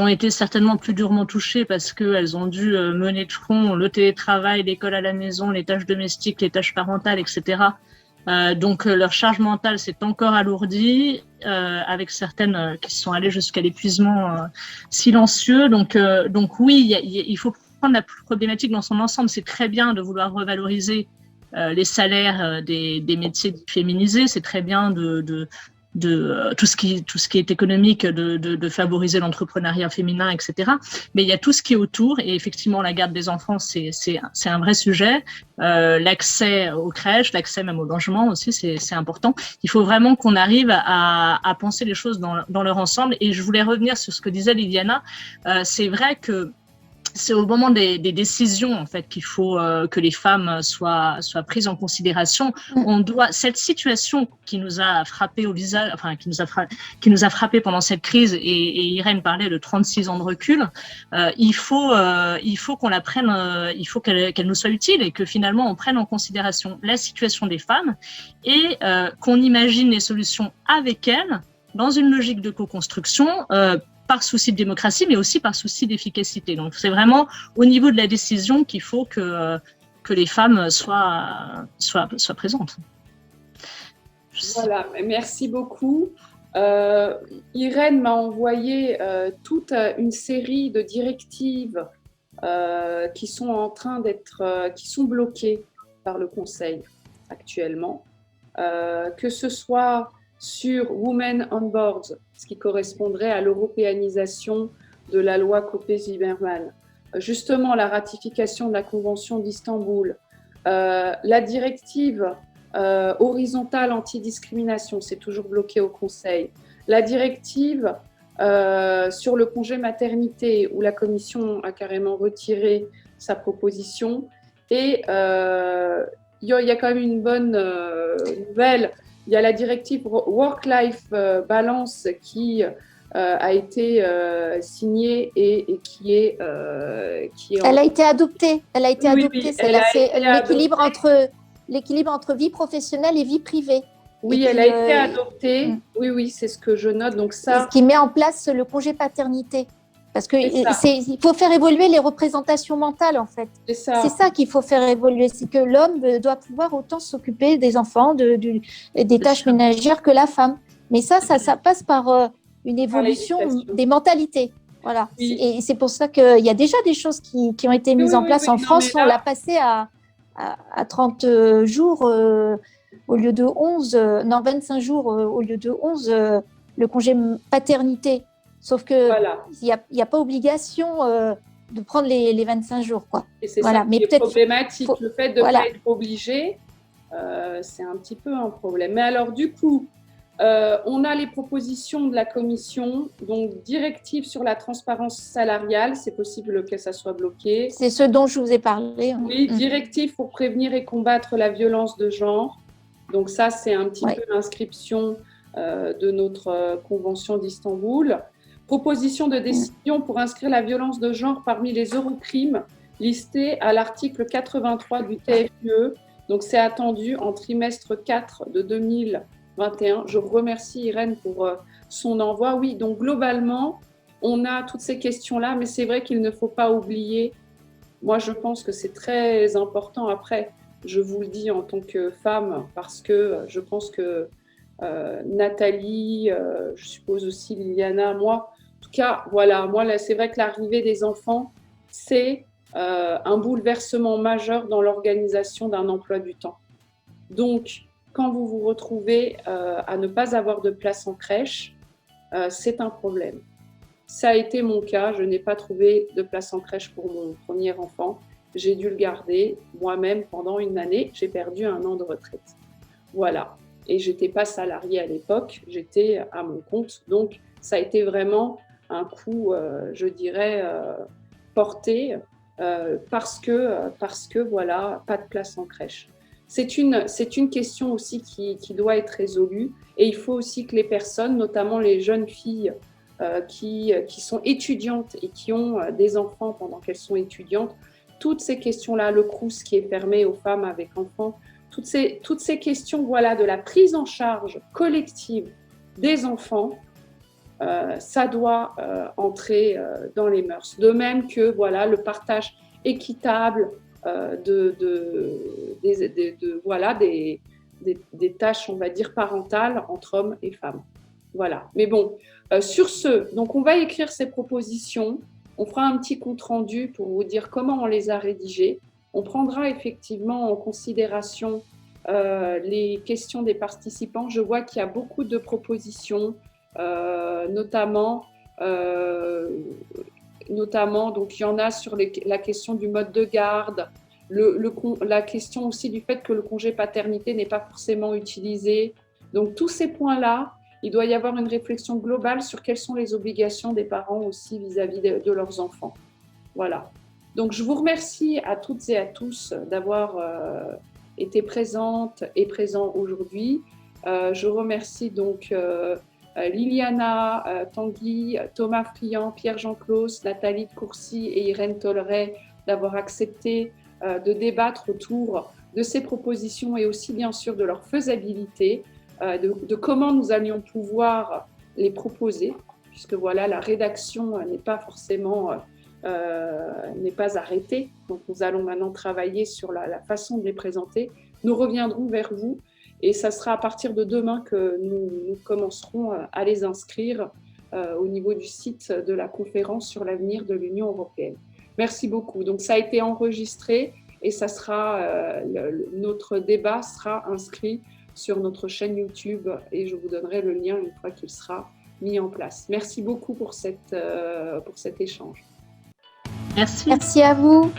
ont été certainement plus durement touchées parce qu'elles ont dû mener de front le télétravail, l'école à la maison, les tâches domestiques, les tâches parentales, etc. Donc leur charge mentale s'est encore alourdie, avec certaines qui sont allées jusqu'à l'épuisement silencieux. Donc oui, il faut prendre la problématique dans son ensemble. C'est très bien de vouloir revaloriser les salaires des métiers féminisés. C'est très bien de tout ce qui est économique, de favoriser l'entrepreneuriat féminin, etc. Mais il y a tout ce qui est autour, et effectivement la garde des enfants c'est un vrai sujet. L'accès aux crèches, l'accès même au logement aussi, c'est important. Il faut vraiment qu'on arrive à penser les choses dans leur ensemble. Et je voulais revenir sur ce que disait Liliana. C'est vrai que c'est au moment des décisions en fait qu'il faut que les femmes soient prises en considération. Cette situation qui nous a frappé au visage, enfin qui nous a frappé pendant cette crise, et Irène parlait de 36 ans de recul. Il faut qu'on la prenne, il faut qu'elle nous soit utile et que finalement on prenne en considération la situation des femmes et qu'on imagine les solutions avec elles dans une logique de co-construction. Par souci de démocratie, mais aussi par souci d'efficacité. Donc, c'est vraiment au niveau de la décision qu'il faut que les femmes soient présentes. Voilà, merci beaucoup. Irène m'a envoyé toute une série de directives qui sont en train qui sont bloquées par le Conseil actuellement, que ce soit sur Women on Board, ce qui correspondrait à l'européanisation de la loi Copé-Zimmermann, justement la ratification de la Convention d'Istanbul, la directive horizontale antidiscrimination, c'est toujours bloqué au Conseil, la directive sur le congé maternité, où la Commission a carrément retiré sa proposition. Et il y a quand même une bonne nouvelle. Il y a la directive Work-Life Balance qui a été signée et qui est Elle a été adoptée. Elle a été Oui, adoptée. oui, C'est elle a été l'équilibre entre vie professionnelle et vie privée. Oui, Et elle a été adoptée. Mm. Oui, c'est ce que je note. Donc Et ça, ce qui met en place le congé paternité. Parce que C'est ça. il faut faire évoluer les représentations mentales, en fait. c'est ça. C'est ça qu'il faut faire évoluer. C'est que l'homme doit pouvoir autant s'occuper des enfants, des tâches ménagères que la femme. Mais ça passe par une évolution l'éducation. des mentalités. Voilà. Oui. Et c'est pour ça qu'il y a déjà des choses qui ont été mises Oui, en oui, place oui, en non, France. mais là- On l'a passé à 30 jours au lieu de 11, 25 jours au lieu de 11, le congé paternité. Sauf que Voilà. il n'y a pas obligation de prendre les 25 jours, quoi. Et c'est Voilà, ça mais qui est peut-être problématique. faut- Le fait de ne voilà. pas être obligé, c'est un petit peu un problème. Mais alors, du coup, on a les propositions de la Commission, donc directive sur la transparence salariale, c'est possible que ça soit bloqué. C'est ce dont je vous ai parlé. Oui, directive pour prévenir et combattre la violence de genre. Donc ça, c'est un petit Ouais. peu l'inscription de notre convention d'Istanbul. Proposition de décision pour inscrire la violence de genre parmi les eurocrimes listés à l'article 83 du TFUE. Donc c'est attendu en trimestre 4 de 2021. Je vous remercie Irène pour son envoi. Oui, donc globalement, on a toutes ces questions-là, mais c'est vrai qu'il ne faut pas oublier. Moi, je pense que c'est très important. Après, je vous le dis en tant que femme, parce que je pense que Nathalie, je suppose aussi Liliana, moi, en tout cas, voilà, moi, là, c'est vrai que l'arrivée des enfants, c'est un bouleversement majeur dans l'organisation d'un emploi du temps. Donc, quand vous vous retrouvez à ne pas avoir de place en crèche, c'est un problème. Ça a été mon cas, je n'ai pas trouvé de place en crèche pour mon premier enfant. J'ai dû le garder moi-même pendant une année. J'ai perdu 1 an de retraite. Voilà. Et je n'étais pas salariée à l'époque, j'étais à mon compte. Donc, ça a été vraiment un coup, je dirais, porté parce que, voilà, pas de place en crèche. C'est une question aussi qui doit être résolue. Et il faut aussi que les personnes, notamment les jeunes filles, qui sont étudiantes et qui ont des enfants pendant qu'elles sont étudiantes, toutes ces questions-là, le Crous qui est fermé aux femmes avec enfants, toutes ces questions, voilà, de la prise en charge collective des enfants, ça doit entrer dans les mœurs. De même que, voilà, le partage équitable voilà, des tâches, on va dire, parentales entre hommes et femmes. Voilà. Mais bon, sur ce, donc on va écrire ces propositions. On fera un petit compte-rendu pour vous dire comment on les a rédigées. On prendra effectivement en considération les questions des participants. Je vois qu'il y a beaucoup de propositions, notamment, donc il y en a sur la question du mode de garde, la question aussi du fait que le congé paternité n'est pas forcément utilisé. Donc tous ces points-là, il doit y avoir une réflexion globale sur quelles sont les obligations des parents aussi vis-à-vis de leurs enfants. Voilà. Donc, je vous remercie à toutes et à tous d'avoir été présentes et présents aujourd'hui. Je remercie donc Liliana, Tanguy, Thomas Friand, Pierre-Jean Claus, Nathalie de Courcy et Irène Tolleret d'avoir accepté de débattre autour de ces propositions et aussi bien sûr de leur faisabilité. De comment nous allions pouvoir les proposer, puisque voilà, la rédaction n'est pas forcément n'est pas arrêtée. Donc nous allons maintenant travailler sur la façon de les présenter. Nous reviendrons vers vous et ça sera à partir de demain que nous commencerons à les inscrire au niveau du site de la conférence sur l'avenir de l'Union européenne. Merci beaucoup. Donc ça a été enregistré et ça sera notre débat sera inscrit sur notre chaîne YouTube et je vous donnerai le lien une fois qu'il sera mis en place. Merci beaucoup pour cet échange. Merci. Merci à vous.